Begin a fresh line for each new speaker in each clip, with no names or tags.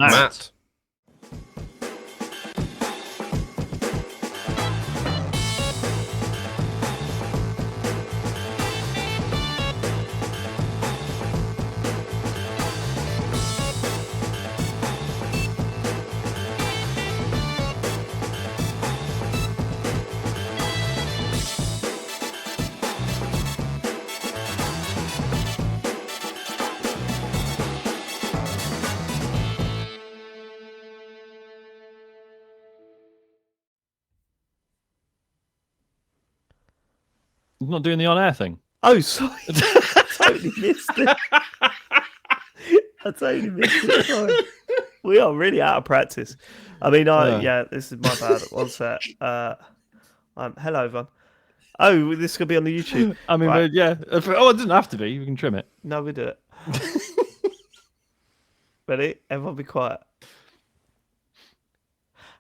Matt.
He's not doing the on-air thing.
Oh, sorry. I totally missed it. Sorry. We are really out of practice. I mean, yeah, this is my bad. One sec. Hello, everyone. Oh, this could be on the YouTube.
I mean,
right.
yeah. Oh, it doesn't have to be. We can trim it.
No, we do it. Ready? Everyone be quiet.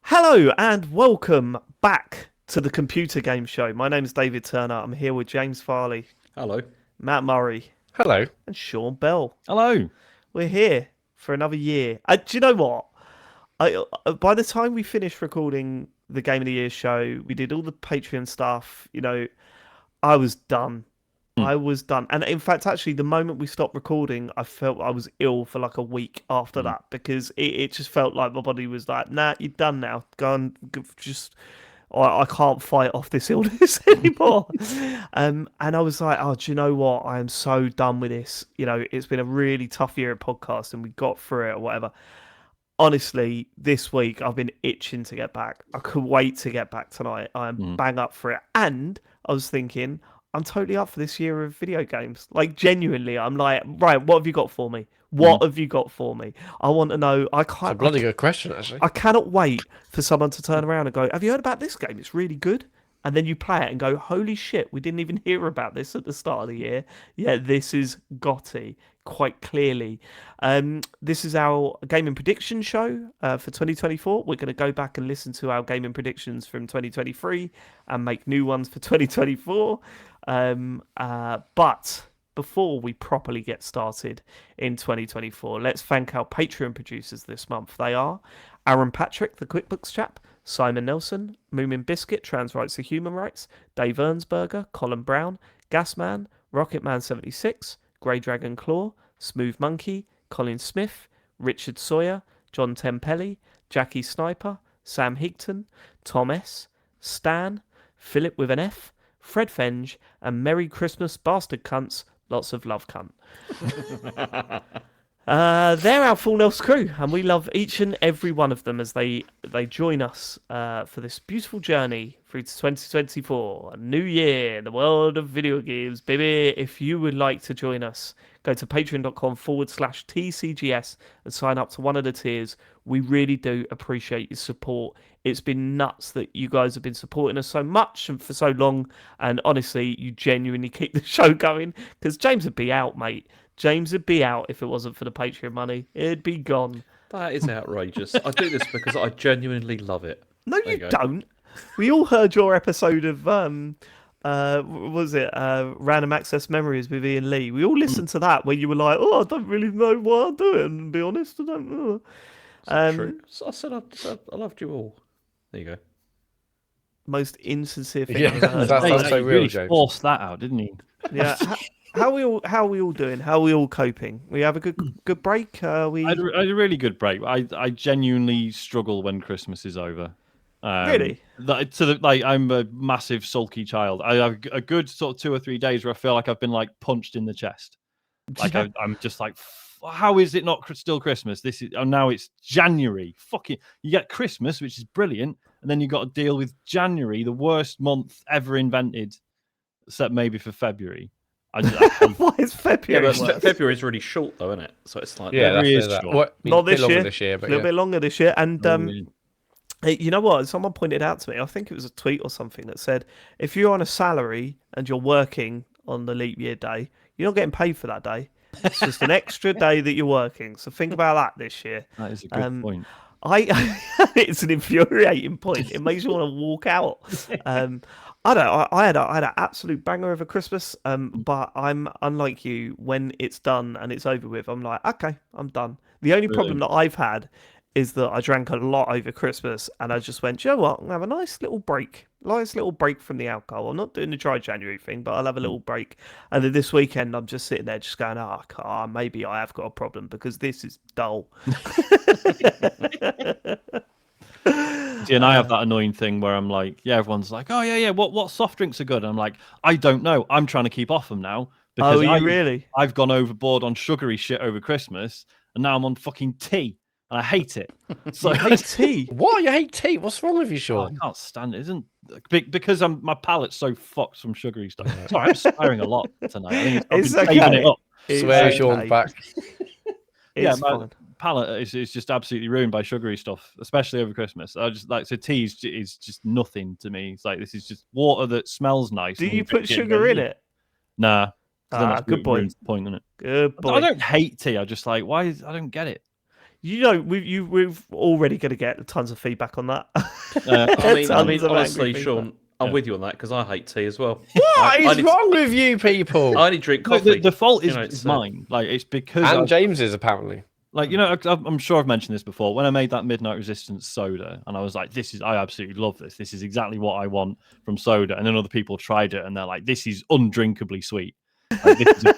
Hello, and welcome back to the Computer Game Show. My name is David Turner. I'm here with James Farley.
Hello.
Matt Murray.
Hello.
And Sean Bell.
Hello.
We're here for another year. Do you know what? By the time we finished recording the Game of the Year show, we did all the Patreon stuff. You know, I was done. I was done. And in fact, actually, the moment we stopped recording, I felt I was ill for like a week after that because it just felt like my body was like, nah, you're done now. Go and just... I can't fight off this illness anymore. And I was like, oh, do you know what? I am so done with this. You know, it's been a really tough year at podcast and we got through it or whatever. Honestly, this week I've been itching to get back. I could wait to get back tonight. I am bang up for it. And I was thinking, I'm totally up for this year of video games. Like, genuinely, I'm like, right, what have you got for me? What have you got for me? I want to know.
It's a bloody good question, actually.
I cannot wait for someone to turn around and go, have you heard about this game? It's really good. And then you play it and go, holy shit, we didn't even hear about this at the start of the year. Yeah, this is GOTY, quite clearly. This is our gaming prediction show for 2024. We're going to go back and listen to our gaming predictions from 2023 and make new ones for 2024. But before we properly get started in 2024, let's thank our Patreon producers this month. They are Aaron Patrick, the QuickBooks chap, Simon Nelson, Moomin Biscuit, Trans Rights to Human Rights, Dave Ernsberger, Colin Brown, Gasman, Rocketman76, Grey Dragon Claw, Smooth Monkey, Colin Smith, Richard Sawyer, John Tempelli, Jackie Sniper, Sam Higton, Tom S, Stan, Philip with an F, Fred Fenge, and Merry Christmas Bastard Cunts. Lots of love, cunt. They're our Full Nels crew, and we love each and every one of them as they join us for this beautiful journey through to 2024, a new year in the world of video games, baby. If you would like to join us, go to patreon.com/TCGS and sign up to one of the tiers. We really do appreciate your support. It's been nuts that you guys have been supporting us so much and for so long. And honestly, you genuinely keep the show going because James would be out, mate. James would be out if it wasn't for the Patreon money. It'd be gone.
That is outrageous. I do this because I genuinely love it.
No, you don't. We all heard your episode of Random Access Memories with Ian Lee. We all listened to that where you were like, oh, I don't really know why I'm doing it, and to be honest, I don't know.
True. So I said I loved you all. There you go.
Most insincere thing.
Yeah, that's so real,
really
James.
Forced that out, didn't he?
Yeah. How are we all doing? How are we all coping? We have a good break.
I had a really good break. I genuinely struggle when Christmas is over.
Really?
I'm a massive sulky child. I have a good sort of 2 or 3 days where I feel like I've been like punched in the chest. Like I'm just like, how is it not still Christmas? Now it's January. Fucking, you get Christmas, which is brilliant, and then you got to deal with January, the worst month ever invented, except maybe for February.
Why is February?
Yeah, but February is really short, though, isn't it? So it's like
February is short.
Well,
not this year.
But
a little bit longer this year. And you know what? Someone pointed out to me. I think it was a tweet or something that said, if you're on a salary and you're working on the leap year day, you're not getting paid for that day. It's just an extra day that you're working. So think about that this year.
That is a good point.
It's an infuriating point. It makes you want to walk out. I had an absolute banger of a Christmas. But I'm unlike you. When it's done and it's over with, I'm like, okay, I'm done. The only problem that I've had is that I drank a lot over Christmas, and I just went, you know what? I'll have a nice little break from the alcohol. I'm not doing the dry January thing, but I'll have a little break. And then this weekend, I'm just sitting there, just going, maybe I have got a problem because this is dull.
See, and I have that annoying thing where I'm like, everyone's like, oh yeah, what soft drinks are good? And I'm like, I don't know. I'm trying to keep off them now because
really?
I've gone overboard on sugary shit over Christmas, and now I'm on fucking tea, and I hate it. So
you hate tea?
What? You hate tea? What's wrong with you, Sean?
I can't stand it. Isn't because my palate's so fucked from sugary stuff. Sorry, I'm swearing a lot tonight. I think
It's
I've been
okay.
saving it up.
Swear Sean's back.
Yeah, my palate is just absolutely ruined by sugary stuff, especially over Christmas. I just like tea is just nothing to me. It's like this is just water that smells nice.
Do you put sugar in it?
Nah.
Good boy.
Point, isn't it?
Good boy.
I don't hate tea. I just like I don't get it.
You know, we're already going to get tons of feedback on that.
I mean, honestly, Sean, I'm with you on that because I hate tea as well.
What is wrong with you people?
I only drink coffee.
The fault is mine. Like it's because
and James's apparently.
Like I'm sure I've mentioned this before. When I made that Midnight Resistance soda, and I was like, I absolutely love this. This is exactly what I want from soda. And then other people tried it, and they're like, this is undrinkably sweet. Like, this is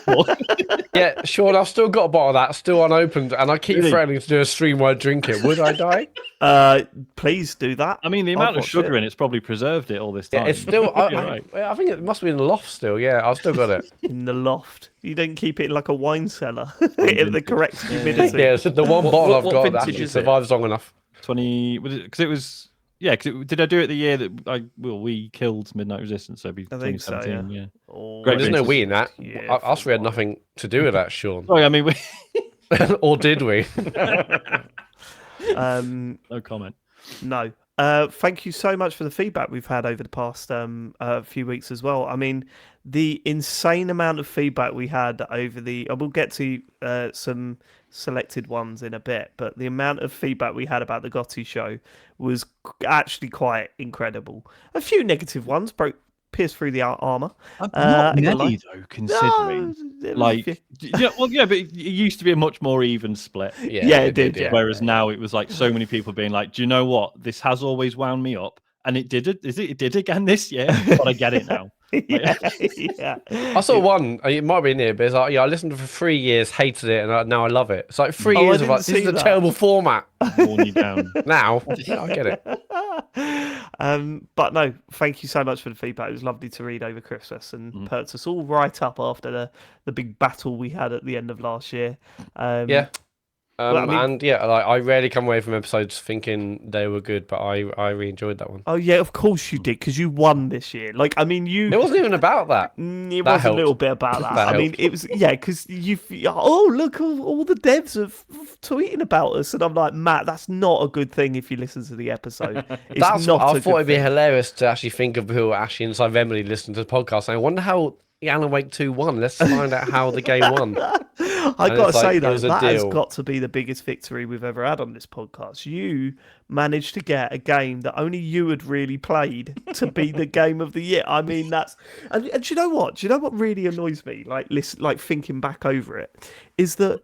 Yeah, Sean, I've still got a bottle of that, still unopened, and I keep threatening to do a stream where I drink it. Would I die?
Please do that.
I mean, the amount of sugar in it's probably preserved it all this time.
Yeah, it's still. I think it must be in the loft still. Yeah, I've still got it
in the loft. You don't keep it in like a wine cellar in the correct humidity.
Yeah, so the one bottle I've got that survives long enough.
20 was it? Because it was. Yeah, because did I do it the year that we killed Midnight Resistance? So it'd be 2017. So, yeah.
Oh,
there's no we in that.
Yeah,
us, we had nothing to do with that, Sean.
Sorry, I mean we.
Or did we?
No comment.
No. Thank you so much for the feedback we've had over the past few weeks as well. I mean, the insane amount of feedback we had over we'll get to some selected ones in a bit, but the amount of feedback we had about the Gotti show was actually quite incredible. A few negative ones pierced through the armor.
Not many though, considering. No, but it used to be a much more even split.
Yeah, it did. Yeah.
Whereas now it was like so many people being like, "Do you know what? This has always wound me up, and it did it. It did again this year, but I get it now."
Yeah.
I saw one. It might be in here, but it's like, I listened for 3 years, hated it, and now I love it. It's like 3 years of like, this is a terrible format.
Worn you down.
Now, I get it.
But no, thank you so much for the feedback. It was lovely to read over Christmas and perked us all right up after the big battle we had at the end of last year.
Yeah. I rarely come away from episodes thinking they were good, but I really enjoyed that one.
Oh yeah, of course you did, because you won this year. Like, I mean,
It wasn't even about that.
It was a little bit about that. I mean, it was because look, all the devs are tweeting about us, and I'm like, Matt, that's not a good thing if you listen to the episode.
I thought it'd be hilarious to actually think of who actually inside Emily listened to the podcast. And I wonder how Alan Wake 2 won. Let's find out how the game won.
I got to say though, that has got to be the biggest victory we've ever had on this podcast. You managed to get a game that only you had really played to be the game of the year. I mean, that's and do you know what? Do you know what really annoys me? Like thinking back over it, is that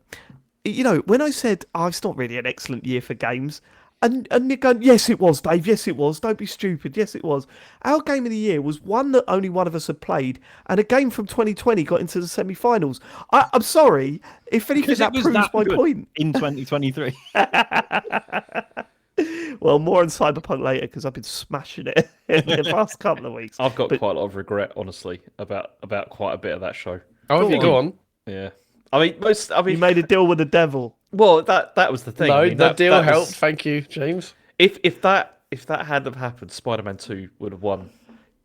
when I said it's not really an excellent year for games. And Nick going, yes, it was, Dave. Yes, it was. Don't be stupid. Yes, it was. Our game of the year was one that only one of us had played, and a game from 2020 got into the semi-finals. I'm sorry. If anything, that proves my point.
In 2023.
Well, more on Cyberpunk later, because I've been smashing it in the past couple of weeks.
I've got quite a lot of regret, honestly, about quite a bit of that show.
Oh, go on.
Yeah. I mean, you
made a deal with the devil.
Well, that was the thing.
No, the deal helped. Thank you, James.
If that hadn't have happened, Spider-Man 2 would have won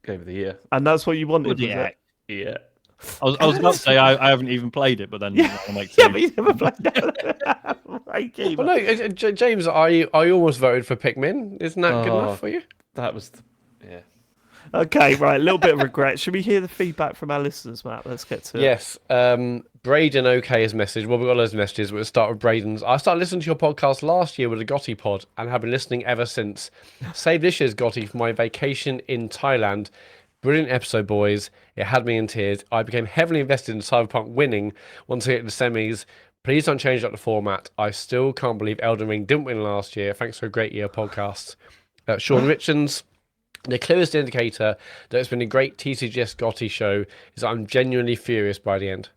Game of the Year.
And that's what you wanted, was
it?
Yeah.
I was about to say I haven't even played it, but then I'll make
but you never played that.
Well, no, James, I almost voted for Pikmin. Isn't that good enough for you?
That was,
Okay, right. A little bit of regret. Should we hear the feedback from our listeners, Matt? Let's get to it.
Yes. Braden has messaged. Well, we've got loads of messages. We'll start with Braden's. I started listening to your podcast last year with a Gotti pod and have been listening ever since. Save this year's Gotti for my vacation in Thailand. Brilliant episode, boys. It had me in tears. I became heavily invested in Cyberpunk winning once I hit the semis. Please don't change up the format. I still can't believe Elden Ring didn't win last year. Thanks for a great year of podcasts. Sean Richards, the clearest indicator that it's been a great TCGS Gotti show is that I'm genuinely furious by the end.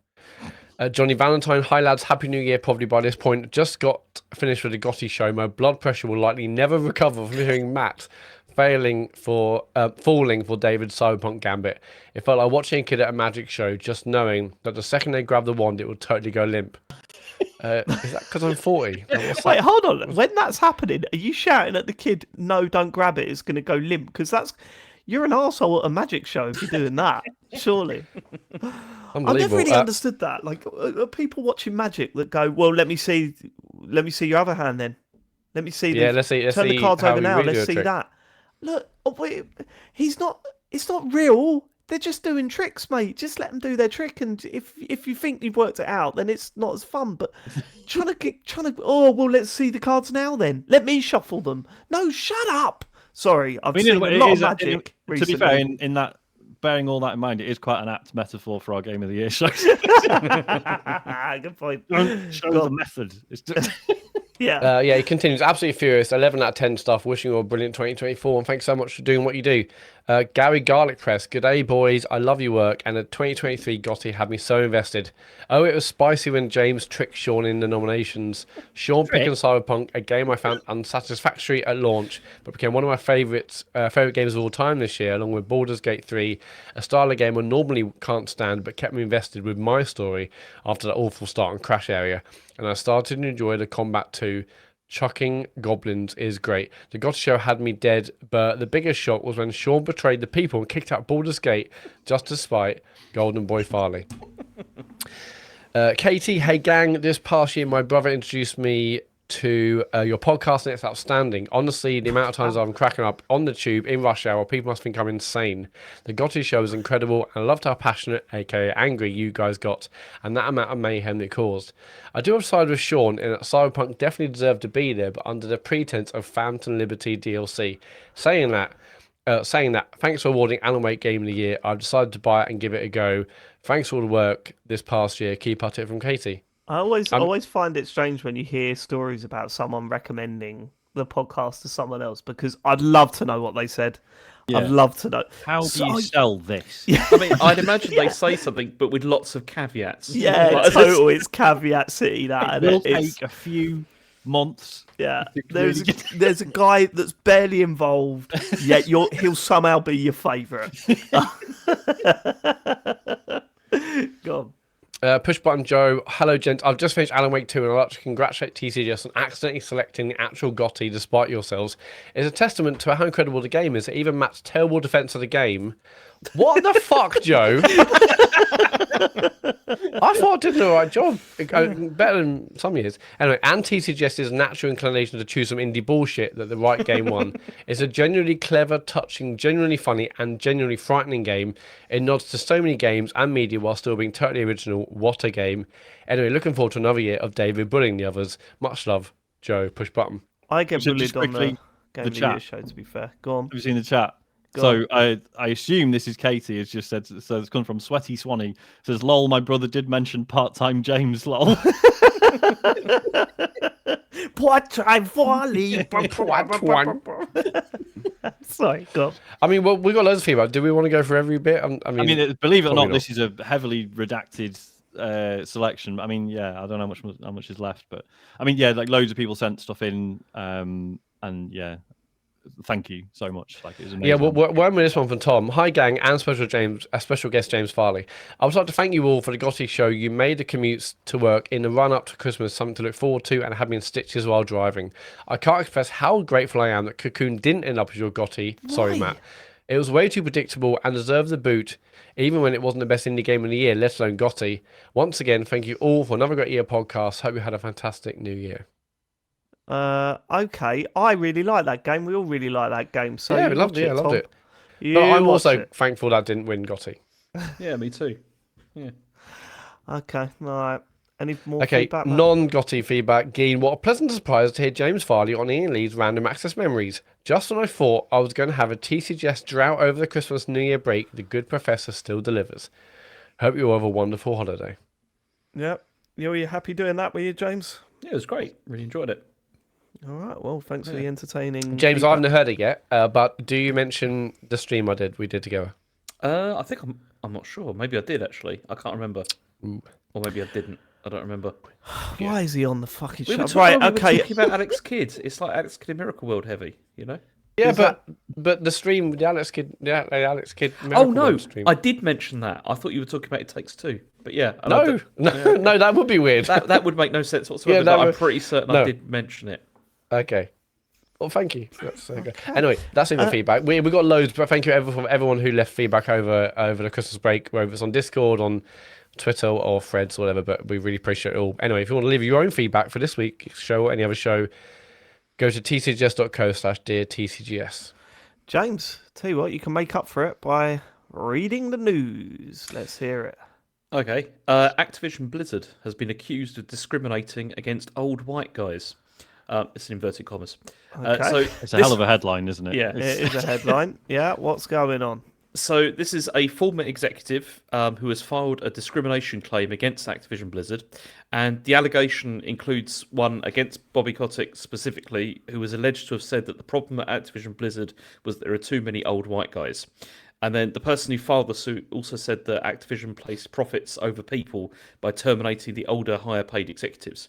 Johnny Valentine, hi lads, happy new year. Probably by this point, just got finished with the Gotti show. My blood pressure will likely never recover from hearing Matt falling for David's Cyberpunk gambit. It felt like watching a kid at a magic show, just knowing that the second they grab the wand, it would totally go limp. Is that because I'm 40?
Wait, hold on. When that's happening, are you shouting at the kid, no, don't grab it, it's going to go limp? Because you're an arsehole at a magic show if you're doing that, surely. I've never really understood that. Like, are people watching magic that go, well, let me see your other hand then. Let me see.
Let's see.
Turn the cards over now. Let's see that. Look, it's not real. They're just doing tricks, mate. Just let them do their trick, and if you think you've worked it out, then it's not as fun. But let's see the cards now. Then let me shuffle them. No, shut up. Sorry, I've seen a lot of magic recently.
To be fair, in that, bearing all that in mind, it is quite an apt metaphor for our Game of the Year show.
Good point.
Don't show the method.
Yeah.
He continues. Absolutely furious. 11 out of 10 stuff. Wishing you a brilliant 2024. And thanks so much for doing what you do. Gary Garlic Press. Good day, boys. I love your work. And the 2023 Gotti had me so invested. Oh, it was spicy when James tricked Sean in the nominations. Sean picking Cyberpunk, a game I found unsatisfactory at launch, but became one of my favourite games of all time this year, along with Baldur's Gate 3, a style of game I normally can't stand, but kept me invested with my story after that awful start and crash area. And I started to enjoy the combat too. Chucking goblins is great. The Gotti show had me dead, but the biggest shock was when Sean betrayed the people and kicked out Baldur's Gate just to spite Golden Boy Farley. Katie, hey gang, this past year my brother introduced me to your podcast and it's outstanding. Honestly, the amount of times I'm cracking up on the tube in rush hour, people must think I'm insane. The Gotti show is incredible and I loved how passionate, aka angry, you guys got and that amount of mayhem it caused. I do have side with Sean in that Cyberpunk definitely deserved to be there, but under the pretense of Phantom Liberty DLC. Saying that, thanks for awarding Alan Wake Game of the Year. I've decided to buy it and give it a go. Thanks for all the work this past year. Keep at it from Katie.
I always find it strange when you hear stories about someone recommending the podcast to someone else because I'd love to know what they said. Yeah. I'd love to know.
How do you sell this?
Yeah. I mean, I'd imagine they say something, but with lots of caveats.
Yeah, total. It's caveat city. That
it will take a few months.
Yeah, there's a guy that's barely involved, yet he'll somehow be your favourite. Go on.
Push button Joe, hello gents. I've just finished Alan Wake 2 and I'd like to congratulate TCGS on accidentally selecting the actual Gotti despite yourselves. It's a testament to how incredible the game is. Even Matt's terrible defense of the game. What the fuck, Joe? I thought I did the right job. Better than some years. Anyway, and TCGS's natural inclination to choose some indie bullshit that the right game won. It's a genuinely clever, touching, genuinely funny, and genuinely frightening game. It nods to so many games and media while still being totally original. What a game. Anyway, looking forward to another year of David bullying the others. Much love, Joe. Push button.
I get bullied on the Game of the Year show, to be fair. Go on.
Have you seen the chat? So I assume this is Katie. It's just said. So it's come from Sweaty Swanee. It says, "Lol, my brother did mention part-time James. Lol."
Part-time volley. Sorry, go on.
I mean, well, we got loads of feedback. Do we want to go for every bit? I mean,
believe it or not, this is a heavily redacted selection. I mean, yeah, I don't know how much is left, but I mean, yeah, like loads of people sent stuff in, and yeah. Thank you so much. Like, it was amazing.
Yeah, we're with this one from Tom. Hi, gang, and special guest James Farley. I would like to thank you all for the Gotti show. You made the commutes to work in the run up to Christmas something to look forward to and had me in stitches while driving. I can't express how grateful I am that Cocoon didn't end up as your Gotti. Sorry, Matt. It was way too predictable and deserved the boot, even when it wasn't the best indie game of the year, let alone Gotti. Once again, thank you all for another great year podcast. Hope you had a fantastic new year.
Okay, I really like that game. We all really like that game. So
yeah, I loved it. But I'm also thankful that didn't win Gotti.
Yeah, me too. Yeah.
Okay, all right. Any more feedback?
Non-Gotti feedback. Geen, what a pleasant surprise to hear James Farley on Ian Lee's Random Access Memories. Just when I thought I was going to have a TCGS drought over the Christmas New Year break, the good professor still delivers. Hope you all have a wonderful holiday.
Yep. Were you happy doing that, were you, James?
Yeah, it was great. Really enjoyed it.
All right, well, thanks for the entertaining
James, I
feedback.
haven't heard it yet, but do you mention the stream we did together?
I think I'm not sure. Maybe I did actually. I can't remember. Or maybe I didn't. I don't remember.
Why is he on the fucking
We
show?
were,
Right,
we were
okay.
talking about Alex Kidd. It's like Alex Kidd in Miracle World heavy, you know?
Yeah,
Is
but the stream, the Alex Kidd
Oh
Miracle
no,
World stream.
I did mention that. I thought you were talking about It Takes Two. But yeah. and I
No,
did-
no, that would be weird.
that would make no sense whatsoever.
Yeah,
but
that
I'm
would-
pretty certain
no.
I did mention it.
Okay. Well, thank you. That's okay. Anyway, that's in the feedback. We got loads, but thank you from everyone who left feedback over the Christmas break, whether it's on Discord, on Twitter, or Threads, or whatever. But we really appreciate it all. Anyway, if you want to leave your own feedback for this week's show or any other show, go to tcgs.co/deartcgs.
James, tell you what, you can make up for it by reading the news. Let's hear it.
Okay. Activision Blizzard has been accused of discriminating against old white guys. It's in inverted commas.
Okay.
So
It's a hell of a headline, isn't it?
Yeah.
It is a headline. Yeah, what's going on?
So this is a former executive who has filed a discrimination claim against Activision Blizzard, and the allegation includes one against Bobby Kotick specifically, who was alleged to have said that the problem at Activision Blizzard was that there are too many old white guys. And then the person who filed the suit also said that Activision placed profits over people by terminating the older, higher paid executives.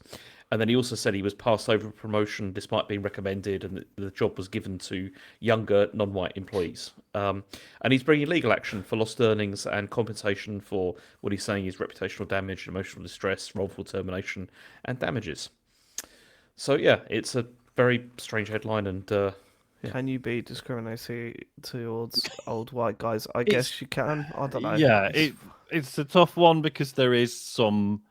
And then he also said he was passed over a promotion despite being recommended, and the job was given to younger, non-white employees. And he's bringing legal action for lost earnings and compensation for what he's saying is reputational damage, emotional distress, wrongful termination, and damages. So yeah, it's a very strange headline, and yeah.
Can you be discriminating towards old white guys? I guess you can. I don't know.
Yeah, it's a tough one because there is some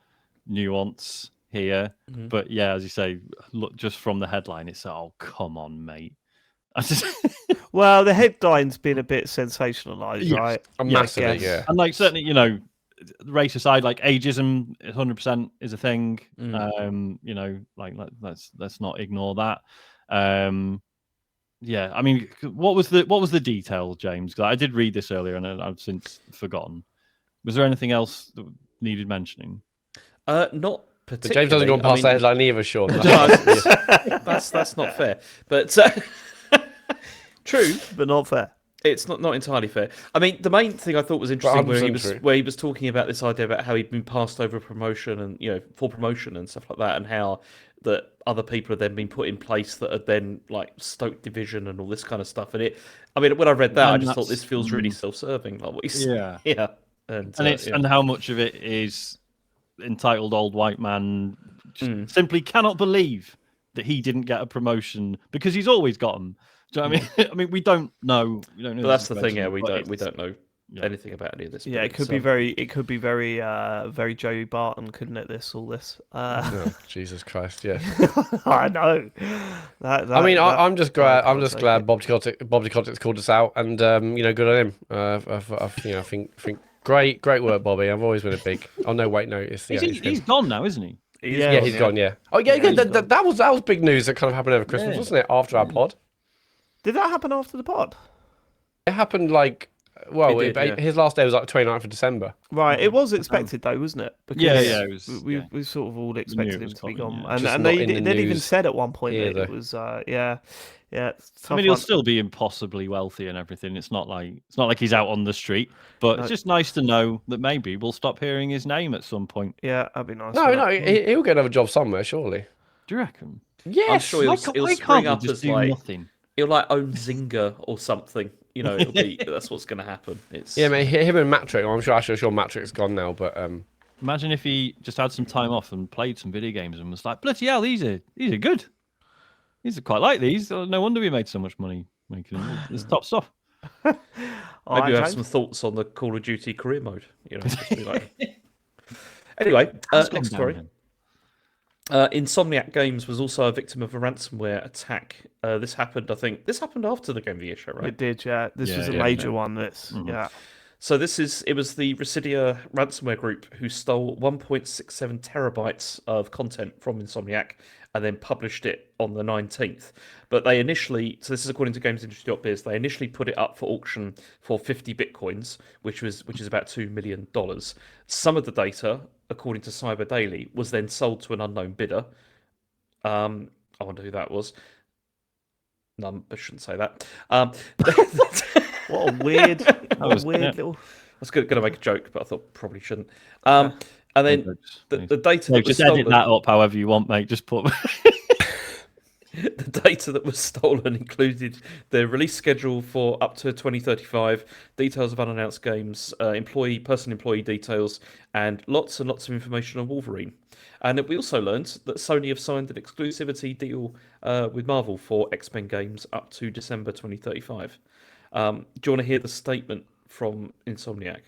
nuance here. But yeah, as you say, look, just from the headline, it's oh, come on, mate.
Well, the headline's been a bit sensationalized,
Yes.
right?
Massively,
guess.
yeah.
And like certainly, you know, race aside, like ageism 100% is a thing. You know, like let's not ignore that. Yeah, I mean, what was the detail, James? 'Cause I did read this earlier and I've since forgotten. Was there anything else that needed mentioning?
Not
But
particularly.
James hasn't gone past
I
that headline either, Sean.
that's not fair. But true.
But not fair.
It's not entirely fair. I mean, the main thing I thought was interesting where
100% true.
he was talking about this idea about how he'd been passed over promotion and for promotion and stuff like that, and how that other people have then been put in place that are then like stoked division and all this kind of stuff. And I mean, when I read that, I just thought this feels really self-serving. Like what he's yeah,
and how much of it is entitled old white man just simply cannot believe that he didn't get a promotion because he's always got them. Do you know what I mean? I mean, we don't know.
But that's the thing. Yeah, we
but
don't know anything about any of this.
Yeah,
but
it could be very, very Joey Barton, couldn't it? All this.
Oh, Jesus Christ, yeah.
I know.
I'm just glad. I'm just glad Bob Kotick's called us out, and good on him. I think great work, Bobby. I've always been a big. Oh no, wait, no,
he's gone now, isn't he?
He's gone. Yeah. Oh yeah. That was big news that kind of happened over Christmas, wasn't it? After our pod.
Did that happen after the pod?
It happened like. Well,
It did, yeah.
his last day was like 29th of December.
Right, it was expected though, wasn't it? Because
it was.
we sort of all expected him
was
to be
coming,
gone,
Just
and
not
they
in the
they'd even
news
said at one point that
either.
it was yeah.
I
tough
mean, he'll
one.
still be impossibly wealthy and everything. It's not like he's out on the street, but it's just nice to know that maybe we'll stop hearing his name at some point.
Yeah, that'd be nice.
No, he'll get another job somewhere, surely.
Do you reckon?
Yes.
I'm sure he'll spring
can't
up
just
as
do
like
nothing?
he'll like own Zynga or something. It'll be that's what's going to happen. It's
Yeah, mate. Him and Matrix. I'm sure Matrix's gone now, but
Imagine if he just had some time off and played some video games and was like, bloody hell, these are good. These are quite like these. No wonder we made so much money making them. It's top stuff.
maybe
Alright,
you have
James.
some thoughts on the Call of Duty career mode. Just be like... Anyway,
It's gone
next story.
downhill.
Insomniac Games was also a victim of a ransomware attack. This happened after the Game of the Year show, right?
It did, yeah. This was a
Yeah,
major one. This, yeah.
So it was the Residia ransomware group who stole 1.67 terabytes of content from Insomniac and then published it on the 19th. But they initially, so this is according to GamesIndustry.biz, they initially put it up for auction for 50 bitcoins, which is about $2 million. Some of the data according to Cyber Daily, was then sold to an unknown bidder. I wonder who that was. No, I shouldn't say that.
What a weird, little.
I was going to make a joke, but I thought probably shouldn't. And then the data that was
just
stolen,
edit that up however you want, mate. Just put.
the data that was stolen included the release schedule for up to 2035, details of unannounced games, personal employee details, and lots and lots of information on Wolverine. And we also learned that Sony have signed an exclusivity deal with Marvel for X-Men games up to December 2035. Do you want to hear the statement from Insomniac?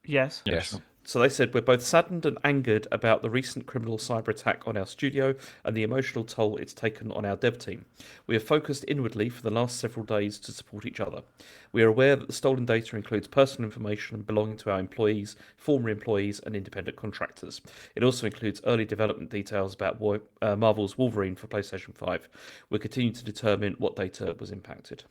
Yes.
Yes.
So they said, we're both saddened and angered about the recent criminal cyber attack on our studio and the emotional toll it's taken on our dev team. We have focused inwardly for the last several days to support each other. We are aware that the stolen data includes personal information belonging to our employees, former employees, and independent contractors. It also includes early development details about Marvel's Wolverine for PlayStation 5. We're continuing to determine what data was impacted.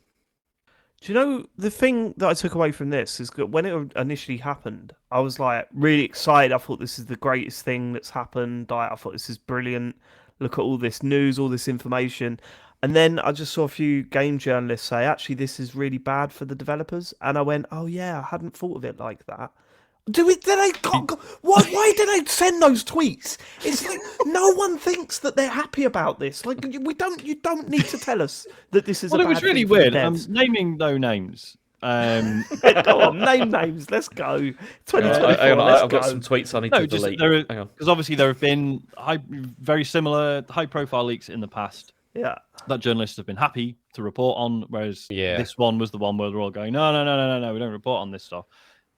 Do you know the thing that I took away from this is that when it initially happened, I was like really excited. I thought this is the greatest thing that's happened. I thought this is brilliant. Look at all this news, all this information. And then I just saw a few game journalists say, actually, this is really bad for the developers. And I went, oh, yeah, I hadn't thought of it like that. Why did they send those tweets? It's like no one thinks that they're happy about this. Like you don't need to tell us that this is.
Well,
a
it was
bad
really
thing for the
weird.
devs.
Naming no names.
Go on, name names. Let's go. 2024.
I've got some tweets I need to delete.
Because obviously there have been very similar high-profile leaks in the past.
Yeah.
That journalists have been happy to report on, whereas this one was the one where they're all going, no, we don't report on this stuff.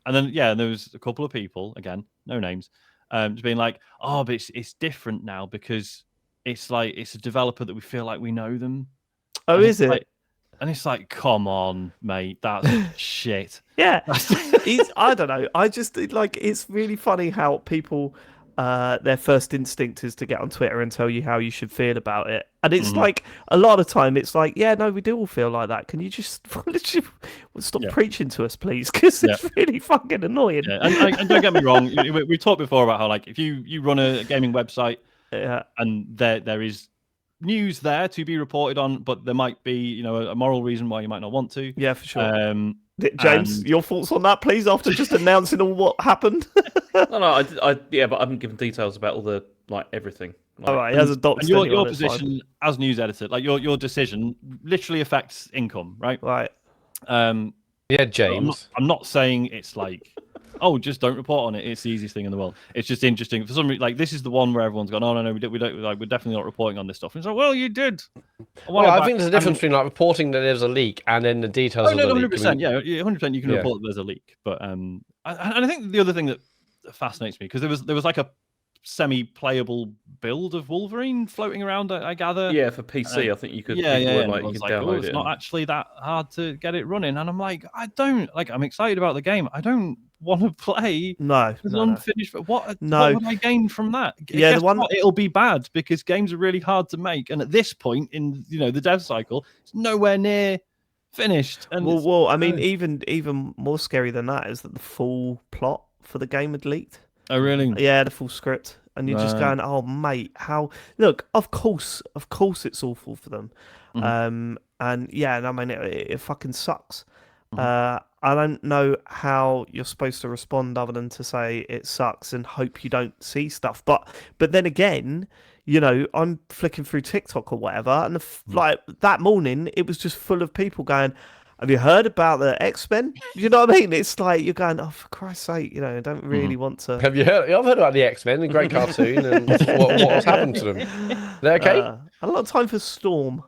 And then, there was a couple of people, again, no names, just being like, oh, but it's different now because it's a developer that we feel like we know them.
Oh, is it?
Like, and it's like, come on, mate, that's shit.
Yeah. I don't know. I just, it's really funny how people, their first instinct is to get on Twitter and tell you how you should feel about it. And it's like, a lot of time, it's like, yeah, no, we do all feel like that. Can you just stop preaching to us, please? Because it's really fucking annoying.
Yeah. And don't get me wrong, we talked before about how, like, if you run a gaming website and there is news there to be reported on, but there might be, a moral reason why you might not want to.
Yeah, for sure. James, your thoughts on that, please, after just announcing all what happened?
No, but I haven't given details about all the, everything.
All right, as a doctor,
and your position as news editor, like your decision literally affects income, right?
Right.
Yeah, James.
I'm not saying it's like, oh, just don't report on it. It's the easiest thing in the world. It's just interesting for some reason. Like, this is the one where everyone's gone, oh no, we don't. Like, we're definitely not reporting on this stuff. And it's like, well, you did.
I think there's a difference between reporting that there's a leak and then the details.
Oh, no, 100%. Yeah, 100%. You can report that there's a leak, but and I think the other thing that fascinates me because there was like a semi-playable build of Wolverine floating around. I gather.
Yeah, for PC, I think you could. You could download it.
It's not actually that hard to get it running, and I'm like, I'm excited about the game. I don't want to play. Unfinished. What would I gain from that?
Yeah,
it'll be bad because games are really hard to make, and at this point in the dev cycle, it's nowhere near finished. And
I mean, even more scary than that is that the full plot for the game had leaked.
Oh, really?
Yeah, the full script. And you're just going, oh, mate, how... Look, of course it's awful for them. And I mean, it fucking sucks. I don't know how you're supposed to respond other than to say it sucks and hope you don't see stuff. But then again, I'm flicking through TikTok or whatever, and like that morning, it was just full of people going, have you heard about the X-Men? You know what I mean? It's like you're going, oh, for Christ's sake, I don't really want to.
Have you heard? I've heard about the X-Men, the great cartoon, and what's happened to them. They're okay.
A lot of time for Storm.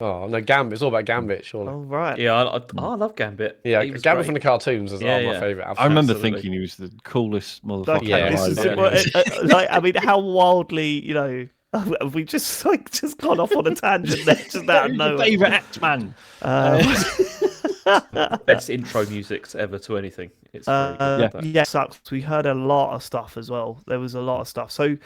Oh no, Gambit. It's all about Gambit, surely.
Oh right.
Yeah, I love Gambit.
Yeah, Gambit from the cartoons is my favourite.
I remember thinking he was the coolest motherfucker.
I mean, how wildly, have we just gone off on a tangent there? Just out of nowhere.
Favourite X-Man.
Best intro music ever to anything. It's very good.
Yeah, sucks. We heard a lot of stuff as well. There was a lot of stuff. So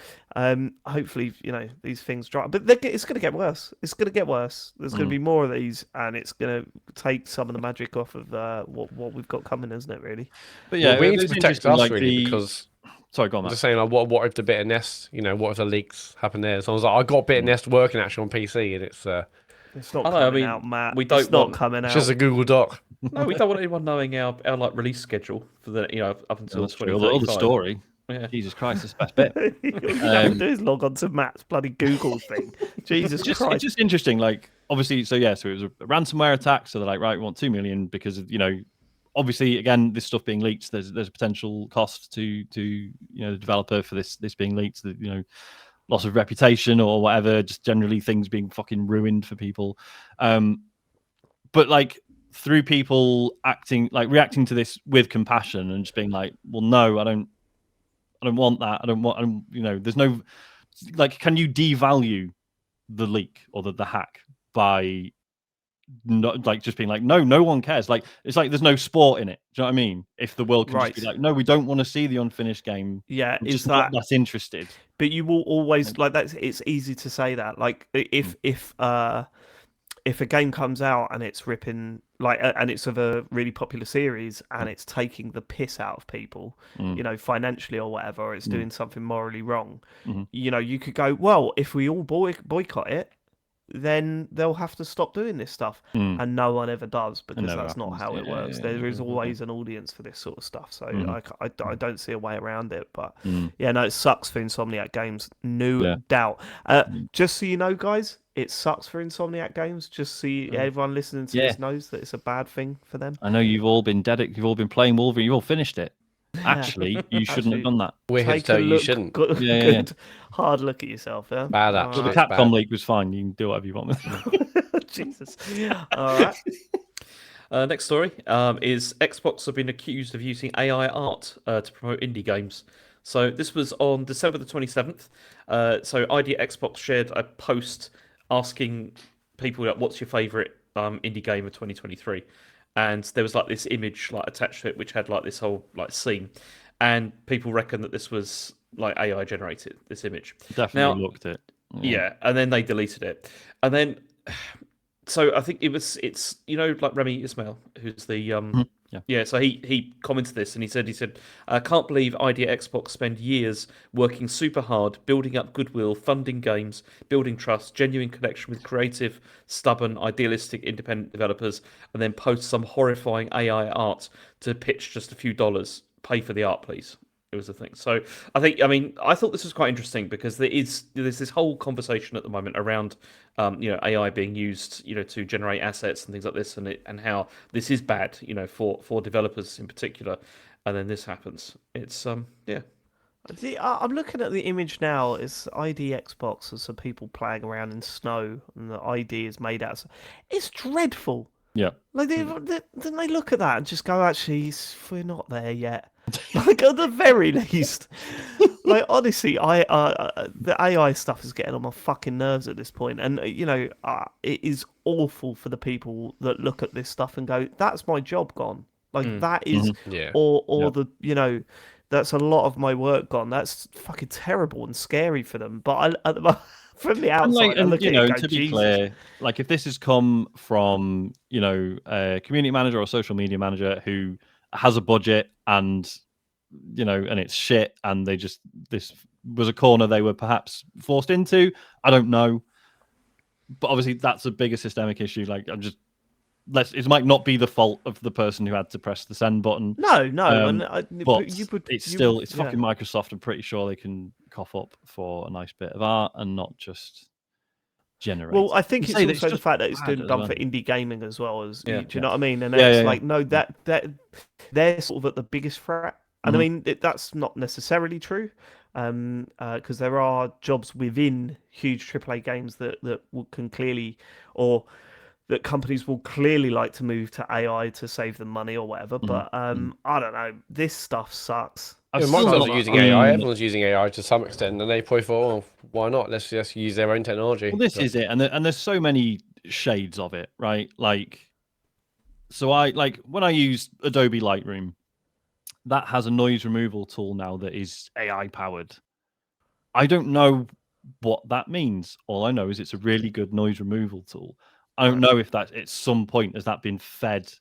hopefully, these things dry. But it's going to get worse. It's going to get worse. There's going to be more of these, and it's going to take some of the magic off of what we've got coming, isn't it? Really.
But yeah,
we need to protect us really because
Sorry, go on,
I'm
Matt.
just saying, like, what if the beta nest, what if the leaks happen there? So I was like, I got beta nest working actually on PC, and it's
not
I know, I
coming
mean,
out, Matt.
we don't
it's not
want-
coming out.
just a Google Doc.
No, we don't want anyone knowing our like release schedule for the up until
That's true.
2035.
All the story.
Yeah.
Jesus Christ, that's the best bit.
All you have to do is log on to Matt's bloody Google thing. Jesus
It's
Christ.
just interesting. Like, obviously, so it was a ransomware attack. So they're like, right, we want 2 million because of, obviously, again, this stuff being leaked. There's a potential cost to the developer for this being leaked. Loss of reputation or whatever. Just generally things being fucking ruined for people. But like through people reacting to this with compassion and just being like, well, no, I don't want that. There's no, like, can you devalue the leak or the hack by not like just being like, no one cares. Like, it's like there's no sport in it. Do you know what I mean? If the world can just be like, no, we don't want to see the unfinished game.
Yeah,
I'm
is
just
that
not that interested?
But you will always like that. It's easy to say that. Like if a game comes out and it's ripping and it's of a really popular series and it's taking the piss out of people, financially or whatever, or it's doing something morally wrong, you could go, well, if we all boycott it, then they'll have to stop doing this stuff, and no one ever does because that's not how it works. There is always an audience for this sort of stuff, so I don't see a way around it. But it sucks for Insomniac Games, no doubt. Just so you know, guys, it sucks for Insomniac Games. Just so everyone listening to this knows that it's a bad thing for them.
I know you've all been you've all been playing Wolverine, you've all finished it. Actually, you shouldn't have done that.
We're here to tell you shouldn't.
Good hard look at yourself, yeah.
Bad
All
actually.
The Capcom leak was fine. You can do whatever you want with it.
Jesus. All right.
Next story is Xbox have been accused of using AI art to promote indie games. So this was on December the 27th. So ID Xbox shared a post asking people, what's your favourite indie game of 2023? And there was like this image attached to it, which had this whole scene, and people reckon that this was AI generated, this image.
Definitely looked it.
Yeah, and then they deleted it, and then so I think it's Remy Ismail, who's the so he commented this and he said I can't believe Idea Xbox spend years working super hard, building up goodwill, funding games, building trust, genuine connection with creative, stubborn, idealistic, independent developers, and then post some horrifying AI art to pitch just a few dollars. Pay for the art, please. It was the thing. So I thought this was quite interesting because there's this whole conversation at the moment around AI being used to generate assets and things like this, and how this is bad for developers in particular, and then this happens. It's I'm
looking at the image now. It's ID Xbox and some people playing around in snow, and the ID is made out. It's dreadful.
Yeah.
Like then they look at that and just go, actually, we're not there yet. Like at the very least, honestly, the AI stuff is getting on my fucking nerves at this point, and it is awful for the people that look at this stuff and go, "That's my job gone." That is, that's a lot of my work gone. That's fucking terrible and scary for them. But from the outside, I look at it and go,
to be
Jesus.
clear, if this has come from a community manager or a social media manager who has a budget and and it's shit, and this was a corner they were perhaps forced into, I don't know, but obviously that's a bigger systemic issue. It might not be the fault of the person who had to press the send button.
No,
but it's fucking Microsoft. I'm pretty sure they can cough up for a nice bit of art and not just generate.
Well, I think it's also the fact that it's done for indie gaming as well. Do you know what I mean? And that they're sort of at the biggest threat. And I mean, that's not necessarily true, because there are jobs within huge AAA games that can clearly, or that companies will clearly like to move to AI to save them money or whatever. But I don't know. This stuff sucks.
Microsoft's using AI. Everyone's using AI to some extent, and they probably thought, "Well, why not? Let's just use their own technology."
Well, this is it, and there's so many shades of it, right? So when I use Adobe Lightroom, that has a noise removal tool now that is AI powered. I don't know what that means. All I know is it's a really good noise removal tool. I don't know if that at some point has that been fed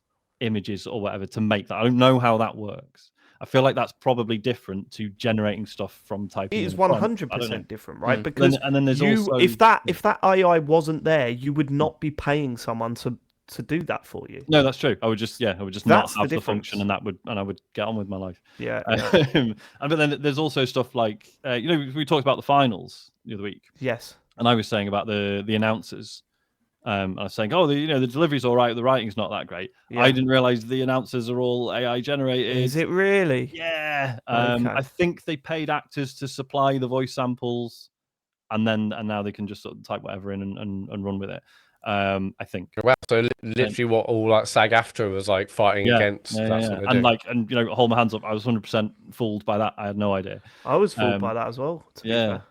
images or whatever to make that. I don't know how that works. I feel like that's probably different to generating stuff from typing.
It is
in a prompt. I don't know.
100% different, right? Because
and then there's also
if that AI wasn't there, you would not be paying someone to do that for you.
No, that's true. I would just not
That's
have
the
the function, and I would get on with my life.
Yeah.
And but then there's also stuff like we talked about the finals the other week,
Yes.
and I was saying about the announcers. I was saying, the delivery's all right, the writing's not that great.
Yeah.
I didn't realize the announcers are all AI generated.
Is it really?
Yeah.
Okay.
I think they paid actors to supply the voice samples, and now they can just sort of type whatever in and run with it. I think.
Wow, so literally what all like SAG-AFTRA was like fighting against. That's what they do.
Hold my hands up. I was 100% fooled by that. I had no idea.
I was fooled by that as well. To be fair.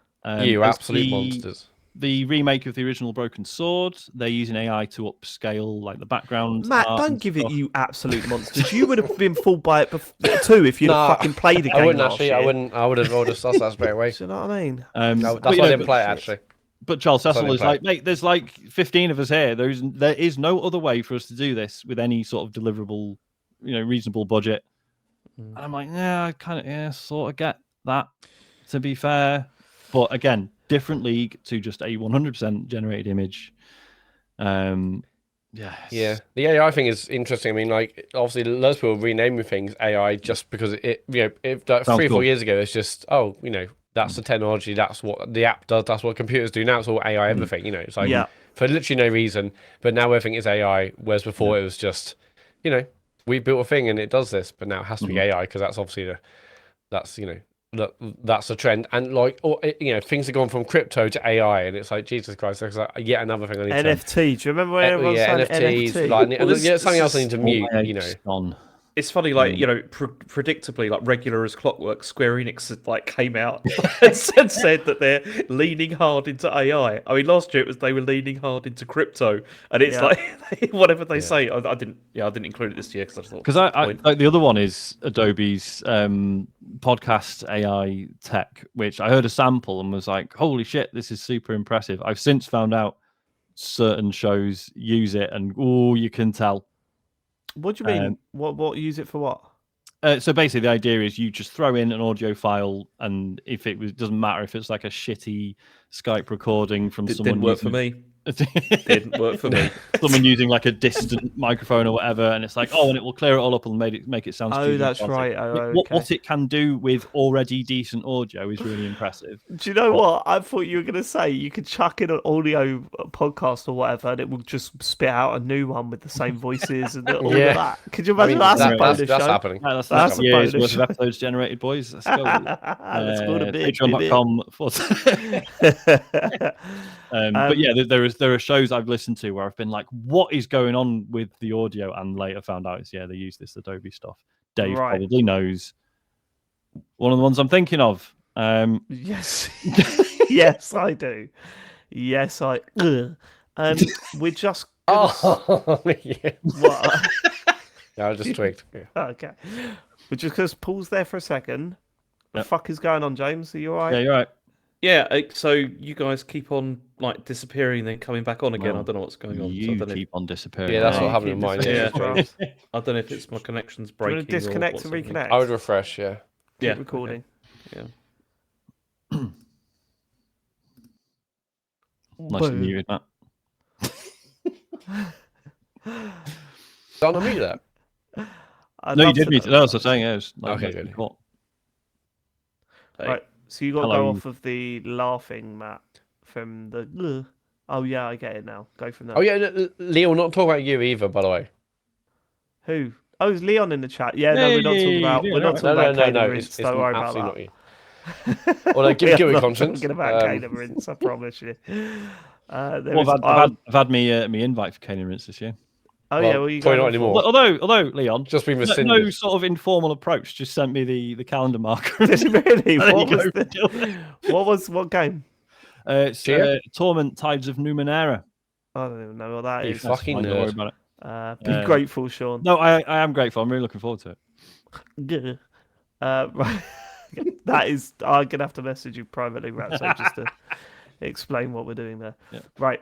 You absolute monsters.
The remake of the original Broken Sword, they're using AI to upscale like the background.
Matt, don't give it you absolute monsters. You would have been fooled by it too if you'd have fucking played the game.
I wouldn't
last
actually.
year.
I wouldn't. I would have rolled a suss that straight away.
Do you know what I mean?
That's why I didn't play it actually.
But Charles Cecil
Solid
is like, mate, there's like 15 of us here. There is no other way for us to do this with any sort of deliverable, reasonable budget. And I'm like, I sort of get that, to be fair. But again, different league to just a 100% generated image.
Yeah, the AI thing is interesting. I mean, like obviously, loads of people renaming things AI just because it like 3 or 4 years ago, it's just that's the technology, that's what the app does, that's what computers do. Now it's all AI everything. It's like for literally no reason. But now everything is AI, whereas before it was just we built a thing and it does this, but now it has to be AI because that's obviously that's a trend. And like things have gone from crypto to AI, and it's like Jesus Christ, there's like yet another thing I need
NFT. Do you remember when everyone said
NFTs?
NFT?
Like, something else I need to mute.
It's funny, like predictably, like regular as clockwork, Square Enix came out and said that they're leaning hard into AI. I mean, last year they were leaning hard into crypto, and it's like whatever they say. I didn't include it this year because I thought
I the other one is Adobe's podcast AI tech, which I heard a sample and was like, holy shit, this is super impressive. I've since found out certain shows use it, and you can tell.
What do you mean? What use it for what?
So basically, the idea is you just throw in an audio file, and if doesn't matter if it's like a shitty Skype recording from someone.
Didn't work for me. Didn't work for me.
Someone using like a distant microphone or whatever, and it's like, and it will clear it all up and make it sound.
Oh, that's right.
What it can do with already decent audio is really impressive.
Do you know what? I thought you were going to say you could chuck in an audio podcast or whatever, and it will just spit out a new one with the same voices and all of that. Could you imagine that's
happening?
That's a year's worth of episodes generated, boys. Let's go.
Let's go to bed.
Patreon.com. But yeah, there are shows I've listened to where I've been like, what is going on with the audio? And later found out they use this Adobe stuff. Dave probably knows. One of the ones I'm thinking of.
Yes. Yes, I do. Yes, I. We're just.
Yeah.
What?
I just tweaked. Yeah.
Okay. We're just going to pause there for a second. What the fuck is going on, James? Are you alright?
Yeah, you're right.
Yeah, so you guys keep on disappearing, then coming back on again. I don't know what's going on.
You keep on disappearing.
Yeah, that's what happened in mine.
Yeah, I don't know if it's my connection's breaking.
Do you want to disconnect and reconnect?
I would refresh. Yeah.
Keep recording.
Okay. Yeah.
Nicely muted, Matt.
Don't unmute that.
No, you did mute it. That's what I'm saying. It was
okay, good.
Right. So you got to go off of the laughing, Matt, from the. Oh yeah, I get it now. Go from there.
Oh yeah, Leo, not talking about you either, by the way.
Who? Oh, is Leon in the chat? Yeah, no, we're not talking about. We're not talking about.
No.
It's don't worry about that.
Not you. Well, give it conscience.
Talking about Kane Rinse, I promise you.
I've had me invite for Kane Rinse this year.
Oh yeah, well you
probably not anymore.
Although Leon,
just been rescinded.
No sort of informal approach. Just sent me the calendar marker.
Really? What game?
It's Torment: Tides of Numenera.
I don't even know what that is.
Fucking nerd.
Don't worry about
it. Be grateful, Sean.
No, I am grateful. I'm really looking forward to
it. Right. That is. I'm gonna have to message you privately, Ratso, just to explain what we're doing there.
Yeah.
Right.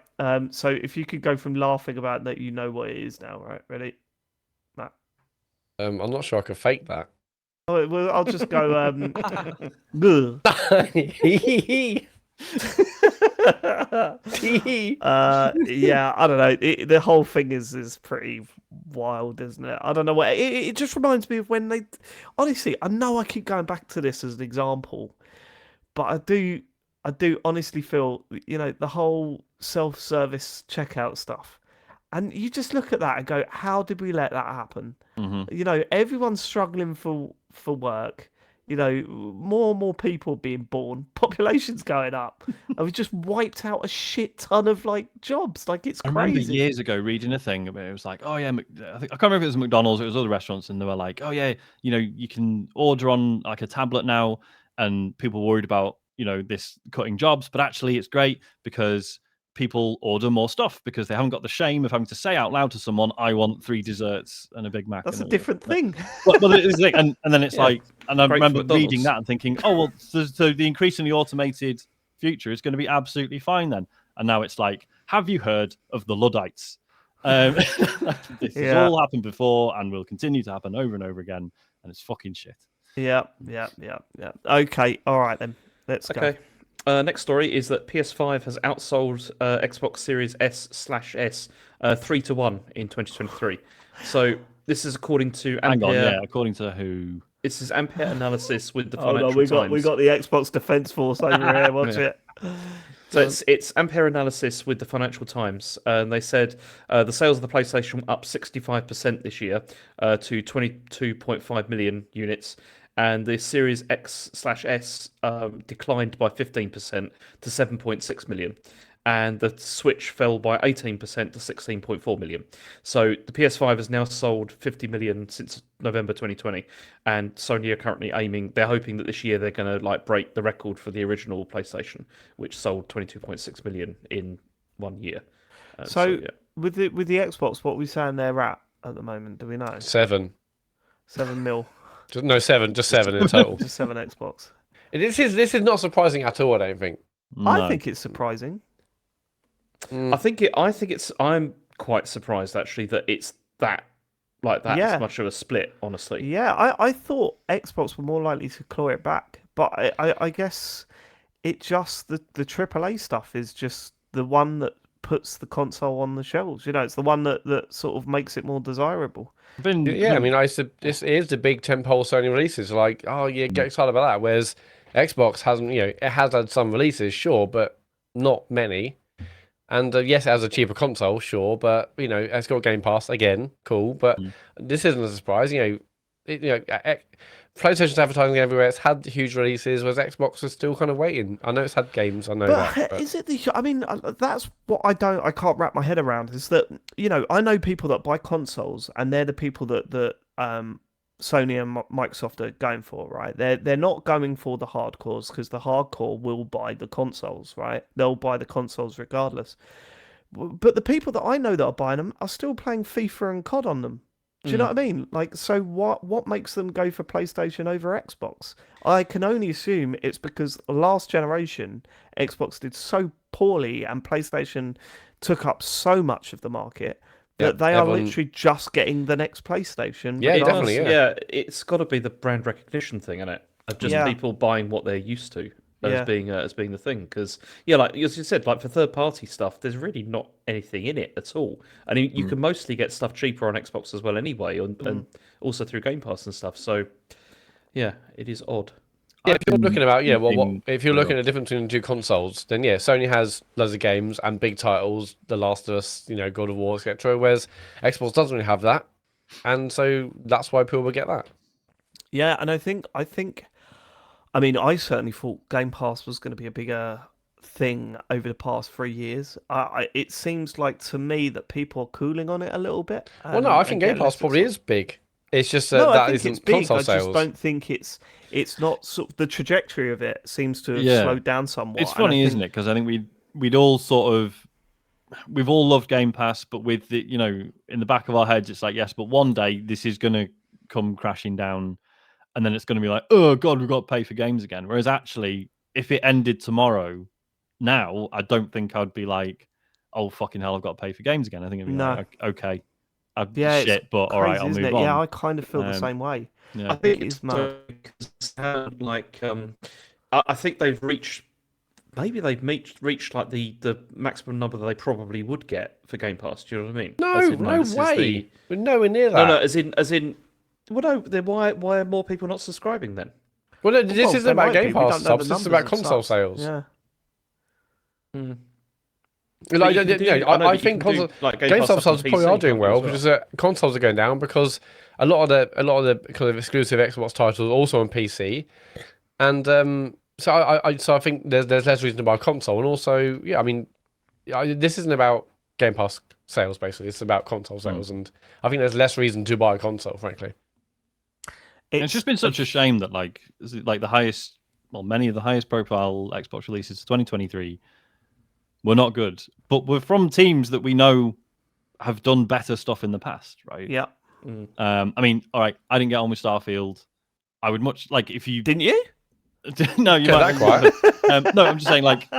So if you could go from laughing about that, you know what it is now, right? Ready, Matt?
I'm not sure I can fake that.
Oh, well, I'll just go. Ugh. Yeah, I don't know. The whole thing is pretty wild, isn't it? I don't know what it just reminds me of when they. Honestly, I know I keep going back to this as an example, but I do honestly feel the whole self-service checkout stuff, and you just look at that and go, how did we let that happen? Everyone's struggling for work. More and more people being born, population's going up, and we've just wiped out a shit ton of jobs. It's
I remember
crazy.
years ago reading a thing about it was like, oh yeah, I can't remember if it was McDonald's, it was other restaurants, and they were like, oh yeah, you can order on like a tablet now, and people were worried about this cutting jobs, but actually it's great because people order more stuff because they haven't got the shame of having to say out loud to someone, I want 3 desserts and a Big Mac.
That's a different thing.
But it's like, and then it's like, and I
Great
remember
for
reading
McDonald's.
that and thinking, oh well, so the increasingly automated future is going to be absolutely fine then. And now it's like, have you heard of the Luddites? This has all happened before and will continue to happen over and over again, and it's fucking shit.
Yeah. Okay, all right then. Let's go.
Okay. Next story is that PS5 has outsold Xbox Series S/S 3-1 in 2023. So this is according to
Hang on,
Ampere.
yeah, according to who?
This is Ampere analysis with the
Oh
Financial
no,
Times.
we got the Xbox Defense Force over here. Watch it.
So it's Ampere analysis with the Financial Times, and they said the sales of the PlayStation were up 65% this year to 22.5 million units, and the Series X/S declined by 15% to 7.6 million, and the Switch fell by 18% to 16.4 million. So the PS5 has now sold 50 million since November 2020, and Sony are currently they're hoping that this year they're going to break the record for the original PlayStation, which sold 22.6 million in 1 year.
So with the Xbox, what are we saying they're at the moment? Do we know?
7.
7 mil.
No, 7. Just 7 in total.
Just 7 Xbox.
This is not surprising at all. I don't think.
I think it's surprising.
I'm quite surprised actually that it's that much of a split, honestly.
Yeah, I thought Xbox were more likely to claw it back, but I guess it just the AAA stuff is just the one that puts the console on the shelves. It's the one that sort of makes it more desirable.
Yeah, I mean, this is the big tentpole Sony releases. Like, oh yeah, get excited about that. Whereas Xbox hasn't. It has had some releases, sure, but not many. And yes, it has a cheaper console, sure, but it's got Game Pass again, cool. But this isn't a surprise. PlayStation's advertising everywhere. It's had huge releases, whereas Xbox is still kind of waiting. I know it's had games. I know that. But...
Is it the? I mean, that's what I can't wrap my head around. Is that I know people that buy consoles, and they're the people that Sony and Microsoft are going for, right? They're not going for the hardcores because the hardcore will buy the consoles, right? They'll buy the consoles regardless. But the people that I know that are buying them are still playing FIFA and COD on them. Do you know what I mean? So what makes them go for PlayStation over Xbox? I can only assume it's because last generation Xbox did so poorly and PlayStation took up so much of the market that they are literally just getting the next PlayStation.
Yeah, definitely.
Yeah, it's got to be the brand recognition thing, isn't it? Of just people buying what they're used to as being the thing. Because like as you said, for third party stuff, there's really not anything in it at all. I mean, you can mostly get stuff cheaper on Xbox as well anyway, and also through Game Pass and stuff. So yeah, it is odd.
Yeah, if you're looking about if you're looking at the difference between the two consoles, then Sony has loads of games and big titles, The Last of Us, God of War, etc. Whereas Xbox doesn't really have that, and so that's why people will get that.
Yeah, and I think, I mean, I certainly thought Game Pass was going to be a bigger thing over the past 3 years. It seems like to me that people are cooling on it a little bit.
Well, no, I think Game Pass probably is big. It's just that isn't console sales. I just
don't think it's not sort of the trajectory of it seems to have slowed down somewhat.
It's funny, isn't it? Because I think we'd all we've all loved Game Pass, but with the in the back of our heads, it's like yes, but one day this is going to come crashing down, and then it's going to be like, oh god, we've got to pay for games again. Whereas actually, if it ended tomorrow, now I don't think I'd be like, oh fucking hell, I've got to pay for games again. I think it'd be like, okay.
it's
shit, but all right, I'll
isn't
move
it?
on.
Yeah, I kind of feel the
Um,
same way.
Yeah.
I think
It is
it's
mad.
like I think they've reached. Maybe they've reached like the maximum number that they probably would get for Game Pass. Do you know what I mean?
No,
As in, like,
no
this is
way. We're nowhere near that.
No, as in. Well, no. Then why are more people not subscribing then?
Well, no, this isn't
they
about
might be.
Game
We don't
Pass
know
subs.
the
This is
numbers
about
of
console
subs.
sales.
Yeah.
Like,
you can do- I know,
I
but you
think
can do,
console,
like,
Game
Pass
Pass
on
subs probably
PC
are doing
can't
well,
you, as
because consoles are going down because a lot of the kind of exclusive Xbox titles are also on PC, and so I think there's less reason to buy a console, and also I mean, this isn't about Game Pass sales basically. It's about console sales, and I think there's less reason to buy a console, frankly.
It's just been such a shame that like the highest, well, many of the highest profile Xbox releases of 2023 were not good, but were from teams that we know have done better stuff in the past, right?
Yeah.
I mean, all right, I didn't get on with Starfield. I would much like if you
Didn't you?
no, you
Get
might
that quiet.
no, I'm just saying like,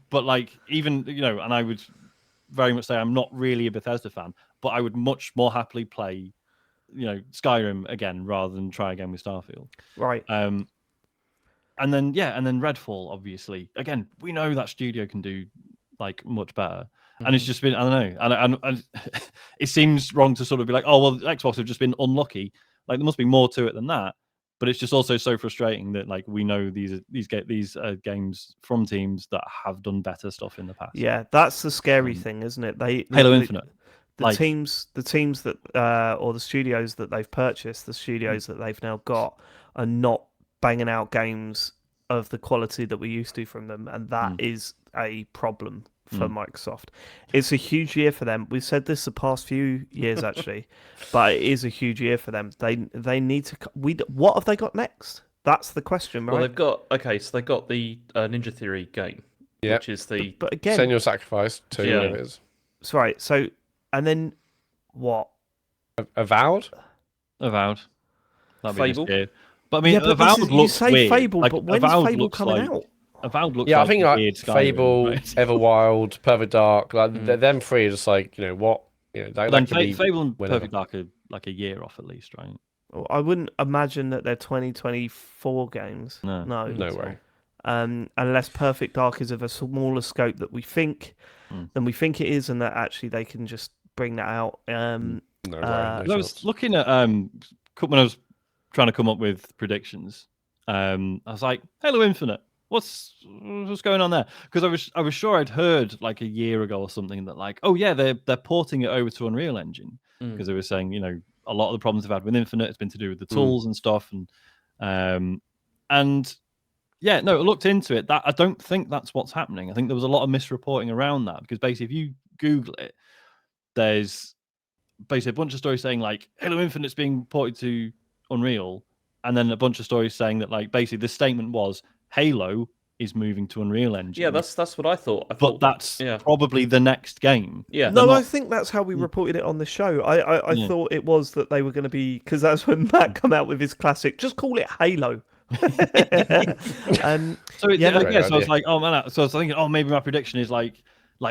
but like even and I would very much say I'm not really a Bethesda fan, but I would much more happily play, Skyrim again rather than try again with Starfield.
Right.
And then Redfall, obviously. Again, we know that studio can do like much better, and it's just been I don't know, and it seems wrong to sort of be like, oh well, Xbox have just been unlucky. Like there must be more to it than that. But it's just also so frustrating that like we know these games from teams that have done better stuff in the past.
Yeah, that's the scary thing, isn't it?
Halo Infinite.
The teams that or the studios that they've purchased, the studios that they've now got, are not banging out games of the quality that we used to from them, and that is a problem for Microsoft. It's a huge year for them. We've said this the past few years actually, but it is a huge year for them. They need to. What have they got next? That's the question, right?
Well, they've got they got the Ninja Theory game, which is the
but again,
Send Your Sacrifice to whatever it is.
Sorry. So, and then what?
Avowed.
That'd be
Fable.
Weird. But I mean,
Yeah, but
Avowed
you
looks
say
weird.
Fable,
Like,
but when's
Avowed
Fable
looks
coming
like,
out?
Avowed looks
Yeah,
like
I think
a
like
weird Skyrim,
Fable,
right?
Everwild, Perfect Dark, like them three are just like what that
Then
could be
Fable and
whenever.
Perfect Dark are like a year off at least, right?
Well, I wouldn't imagine that they're 2024 games.
No.
No way.
Unless Perfect Dark is of a smaller scope than we think it is, and that actually they can just bring that out.
No way.
I was looking at when I was trying to come up with predictions. I was like, Halo Infinite. What's going on there? Because I was sure I'd heard like a year ago or something that like, oh yeah, they're porting it over to Unreal Engine, because they were saying a lot of the problems they've had with Infinite has been to do with the tools and stuff, and yeah, no, I looked into it. That I don't think that's what's happening. I think there was a lot of misreporting around that, because basically if you Google it, there's basically a bunch of stories saying like Halo Infinite's being ported to Unreal, and then a bunch of stories saying that like basically the statement was Halo is moving to Unreal Engine.
Yeah, that's what I thought.
But that's probably the next game.
Yeah.
No, I think that's how we reported it on the show. I thought it was that they were going to be, because that's when Matt come out with his classic, just call it Halo.
So I was like, oh man, so I was thinking, oh, maybe my prediction is like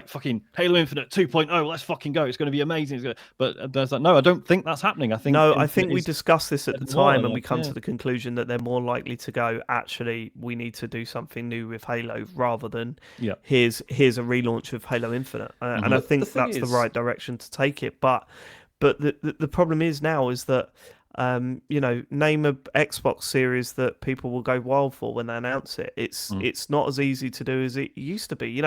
fucking Halo Infinite 2.0. Let's fucking go. It's going to be amazing. But I was like, no, I don't think that's happening. I think
we discussed this at the time, and we come to the conclusion that they're more likely to go, actually, we need to do something new with Halo rather than here's a relaunch of Halo Infinite. And I think that's the right direction to take it. But the problem is now is that name a Xbox series that people will go wild for when they announce it. It's not as easy to do as it used to be.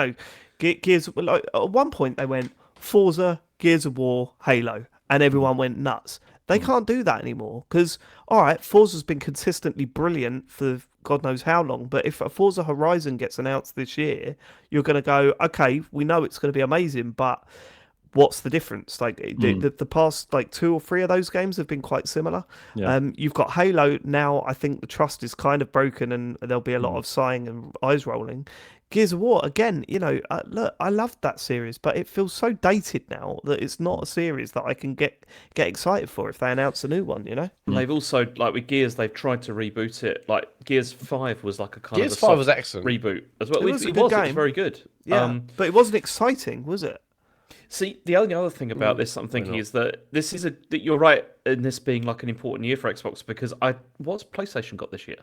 Gears, like, at one point they went Forza, Gears of War, Halo, and everyone went nuts. They can't do that anymore, because all right, Forza's been consistently brilliant for God knows how long, but if a Forza Horizon gets announced this year, you're going to go, okay, we know it's going to be amazing, but what's the difference? Like the past like 2 or 3 of those games have been quite similar. You've got Halo now. I think the trust is kind of broken, and there'll be a lot of sighing and eyes rolling. Gears of War again. Look, I loved that series, but it feels so dated now that it's not a series that I can get excited for if they announce a new one.
And they've also, like with Gears, they've tried to reboot it. Like Gears 5 was like a kind
Gears
of
5 was excellent
reboot as well.
It was a good game.
It's very good.
Yeah, but it wasn't exciting, was it?
See, the only other thing about this I'm thinking is that that you're right in this being like an important year for Xbox, because what's PlayStation got this year?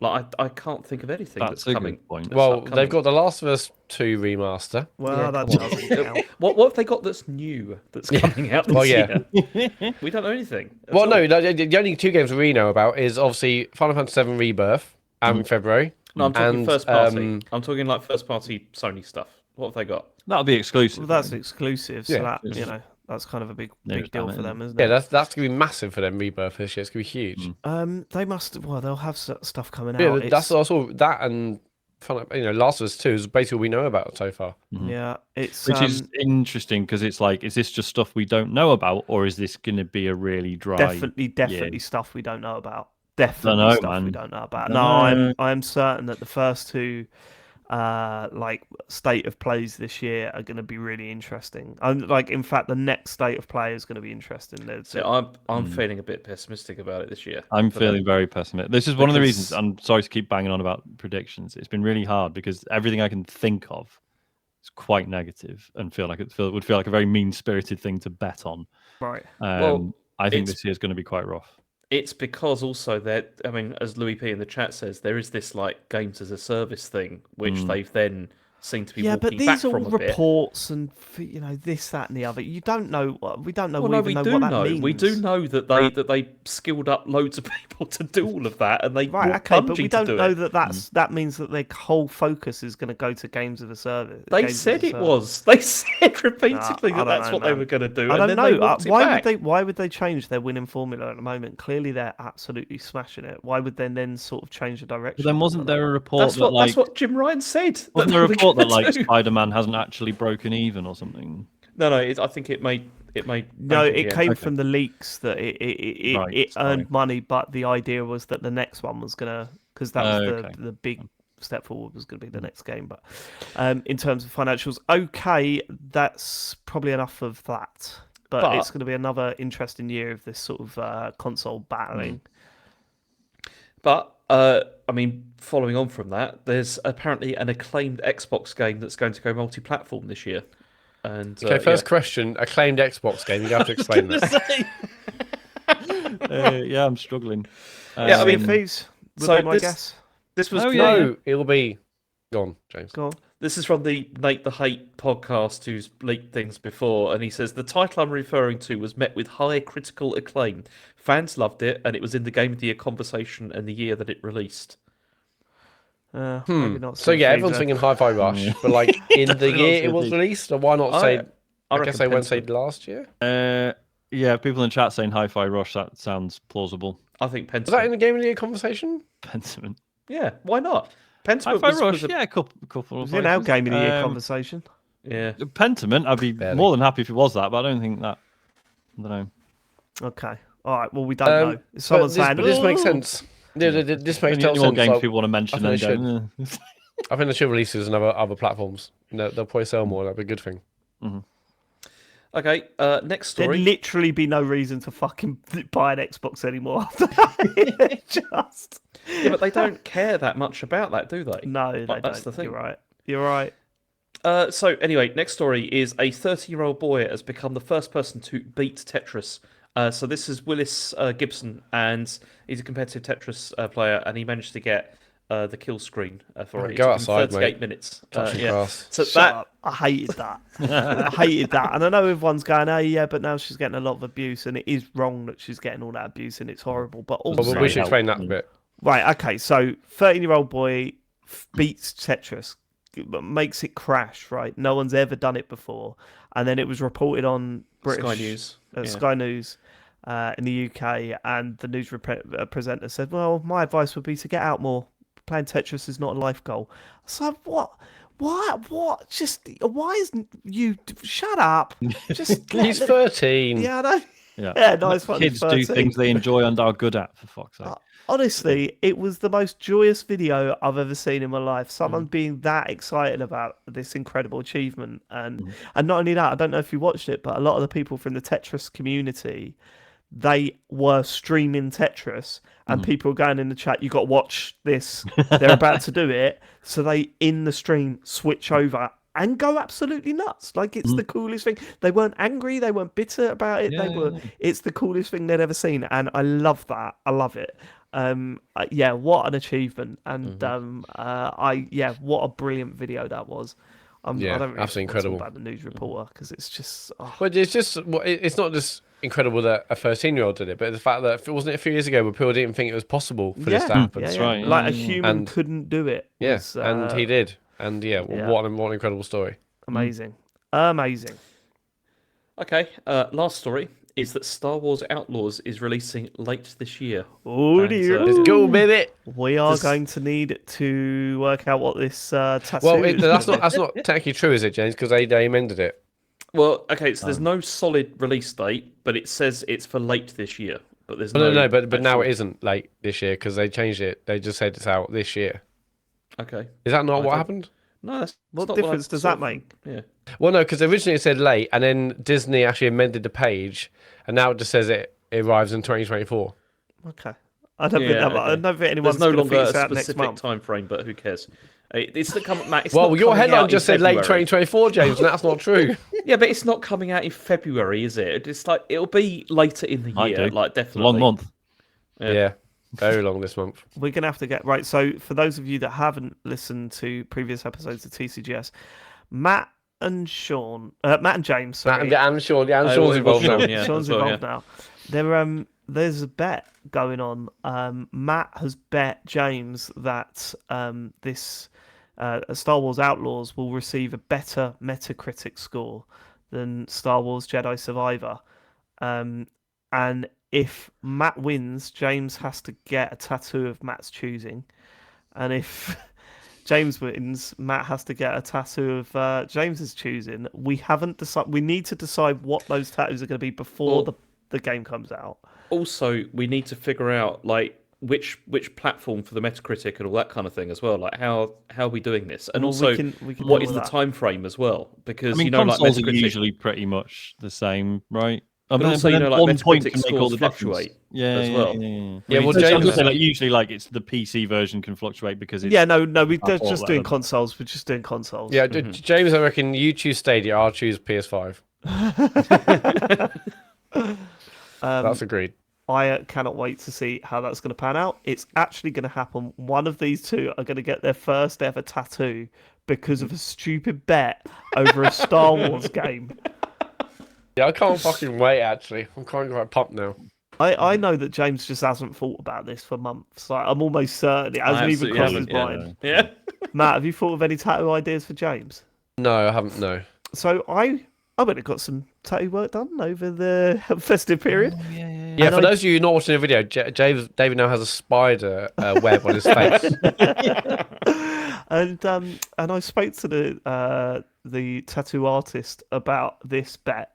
Like I can't think of anything that's
a
coming.
good point.
Well,
upcoming.
they've got The Last of Us 2 remaster.
Well,
Yeah,
that
come on.
doesn't count.
What have they got that's new that's coming out this
Well, yeah.
year? We don't know anything. at
Well,
all.
no, the only 2 games we know about is obviously Final Fantasy VII Rebirth in February.
No, I'm talking
and,
first party. I'm talking like first party Sony stuff. What have they got?
That'll be exclusive.
Well, that's exclusive, so
Yeah.
that that's kind of a big
There's
deal
that,
for them, isn't
Yeah,
it?
that's gonna be massive for them. Rebirth this year, it's gonna be huge.
They must. Well, they'll have stuff coming
Yeah,
out.
that's also that and Last of Us 2 is basically what we know about so far.
Yeah, it's
Which is interesting because it's like, is this just stuff we don't know about, or is this going to be a really dry?
definitely stuff we don't know about. Definitely
Dunno,
stuff we
man.
don't know about.
Dunno.
I'm certain that the first 2 like state of plays this year are going to be really interesting. In fact, the next state of play is going to be interesting.
So I'm feeling a bit pessimistic about it this year.
I'm
for
feeling
them.
very pessimistic. This is one of the
Because-
reasons. I'm sorry to keep banging on about predictions. It's been really hard because everything I can think of is quite negative and would feel like a very mean-spirited thing to bet on.
Right.
I think
it's-
this year's going to be quite rough.
It's because also that, I mean, as Louis P in the chat says, there is this like games as a service thing, which they've then seem to be
Yeah, but
walking back
these are
from
all
a bit.
reports and this, that, and the other. You don't know. We don't know.
Well, no, we
even
do
know what that
know.
means.
We do know that they skilled up loads of people to do all of that, and they
Right,
brought
okay, but
Bungie
we
to
don't
do
know
it.
that means that their whole focus is going to go to games of a service.
They
games as
said
a
it
service.
was. They said repeatedly
I
that
don't
that's
know,
what they
man.
were going to do.
I
and
don't
then
know.
They walked it back.
Why would they change their winning formula at the moment? Clearly, they're absolutely smashing it. Why would they then sort of change the direction?
But then wasn't there a report
That's
that
that's what Jim Ryan said.
wasn't
that
there a
they were
report that
gonna
like
do.
Spider-Man hasn't actually broken even or something?
No, I think it made.
No, it came
Okay.
from the leaks that it
Right,
earned
sorry.
money, but the idea was that the next one was gonna, because that was
Okay.
the big step forward was going to be the next game. But in terms of financials, okay, that's probably enough of that. But it's going to be another interesting year of this sort of console battling.
But I mean, following on from that, there's apparently an acclaimed Xbox game that's going to go multi-platform this year. And
Okay, first question: acclaimed Xbox game. You have to explain that.
Yeah, I'm struggling.
Yeah, I mean,
Fees would
so
be my
this-
guess.
This was
Oh, yeah.
No, it'll be gone, James.
Go on.
This is from the Nate the Hate podcast, who's leaked things before, and he says the title I'm referring to was met with high critical acclaim. Fans loved it, and it was in the Game of the Year conversation and the year that it released.
Maybe not
So yeah,
Fees,
everyone's
then.
thinking Hi-Fi Rush, but like in the year it was
Fees.
released, or why not
I
say? I
reckon
guess they won't say
Pentiment.
last year.
Yeah, people in chat saying Hi-Fi Rush. That sounds plausible.
I think
Was that in
Pentiment.
the Game of the Year conversation?
Pentiment.
Yeah, why not? Pentiment
Hi-Fi
was
Rush.
a-
Yeah, a couple
It
of
was in our
places.
Game of the Year conversation.
yeah.
Pentiment. I'd be
Barely.
more than happy if it was that, but I don't think that. I don't know.
Okay. All right. Well, we don't know. If someone's
but
saying,
this makes
"Ooh."
sense. This makes
Any
total
more
sense.
games
Like,
people want to mention?
I
And
think
go,
they I think they should release this on other platforms. They'll probably sell more. That'd be a good thing.
Okay, next
There'd
story.
literally be no reason to fucking buy an Xbox anymore after that. Just
Yeah, but they don't care that much about that, do they?
no, they
But that's
don't.
the thing.
You're right. You're right.
So anyway, next story is a 30-year-old boy has become the first person to beat Tetris. So this is Willis Gibson, and he's a competitive Tetris player, and he managed to get the kill screen for it. It
Go
took him
outside,
38
mate.
minutes.
Touch the
Yeah.
grass.
So
Shut
that
up. I hated that. I hated that. And I know everyone's going, oh, yeah, but now she's getting a lot of abuse, and it is wrong that she's getting all that abuse, and it's horrible. But
But
also,
we should explain that a bit.
right, okay, so 13-year-old boy beats Tetris, makes it crash, right? No one's ever done it before. And then it was reported on British
Sky News. Yeah.
Sky News in the UK, and the news presenter said, well, my advice would be to get out more. Playing Tetris is not a life goal. So what? What? Just why isn't you? Shut up. Just
He's 13.
Yeah, I know.
Yeah,
Yeah, nice one.
Kids do things they enjoy and are good at, for fuck's sake.
Honestly, it was the most joyous video I've ever seen in my life. Someone being that excited about this incredible achievement, and not only that, I don't know if you watched it, but a lot of the people from the Tetris community, they were streaming Tetris, and people were going in the chat, you got to watch this. They're about to do it, so they in the stream switch over and go absolutely nuts. Like it's the coolest thing. They weren't angry, they weren't bitter about it. It's the coolest thing they'd ever seen, and I love that. I love it. Yeah, what an achievement, and what a brilliant video that was. I don't really
absolutely
want to talk
incredible.
about the news reporter because it's just.
But it's not just incredible that a 13-year-old did it, but the fact that it wasn't a few years ago where people didn't think it was possible for this to happen.
That's right.
Like a human couldn't do it.
Yes, and he did. And what an incredible story.
Amazing.
Okay, last story is that Star Wars Outlaws is releasing late this year.
Oh dear.
Let's go, baby.
We are going to need to work out what this tattoo
Well,
is.
that's not technically true, is it, James? Because they amended it.
Well, okay, so there's no solid release date, but it says it's for late this year. But there's
But
no.
but now it isn't late this year because they changed it. They just said it's out this year.
Okay.
Is that not what happened?
No, that's
What
not
difference does that make?
Yeah.
Well, no, because originally it said late, and then Disney actually amended the page, and now it just says it arrives in 2024.
Okay. I don't think anyone's
There's no
going to
longer
figure this
a
out next
specific
month.
time frame, but who cares? It's the Matt. It's
Well,
not
your
coming
headline
out
just
in
said late
February.
2024, James, and that's not true.
Yeah, but it's not coming out in February, is it? It's like it'll be later in the year, like definitely.
Long month.
Yeah, very long this month.
We're going to have to get right. So, for those of you that haven't listened to previous episodes of TCGS, Matt and James. Sorry.
Matt and Sean, Sean's involved now.
Yeah,
Sean's
as well,
involved now. There's a bet going on. Matt has bet James that this Star Wars Outlaws will receive a better Metacritic score than Star Wars Jedi Survivor. And if Matt wins, James has to get a tattoo of Matt's choosing. And if James wins, Matt has to get a tattoo of James's choosing. We haven't decided. We need to decide what those tattoos are going to be before the game comes out.
Also, we need to figure out like which platform for the Metacritic and all that kind of thing as well. Like how are we doing this? And
Well,
also,
we can
what
deal
is
with
the
that.
time frame as well? Because
I mean,
like
consoles are
Metacritic,
usually pretty much the same, right?
but also like
one point
Metacritic
can make all
scores
the
fluctuate.
difference. Yeah,
as well.
Yeah, well,
so I'm
James-
just saying, like, usually like it's the PC version can fluctuate because it's
No, we're
I'll
just
let
doing
them.
consoles. We're just doing consoles.
Yeah, James, I reckon you choose Stadia, I'll choose PS5. That's agreed.
I cannot wait to see how that's going to pan out. It's actually going to happen. One of these two are going to get their first ever tattoo because of a stupid bet over a Star Wars game.
Yeah, I can't fucking wait, actually. I'm kind of quite pumped now.
I know that James just hasn't thought about this for months. Like, I'm almost certain it hasn't even
absolutely
crossed his
haven't,
mind.
Yeah.
Matt, have you thought of any tattoo ideas for James?
No, I haven't, no.
So I went and got some tattoo work done over the festive period.
Yeah, for those of you not watching the video, David now has a spider web on his face.
And I spoke to the tattoo artist about this bet.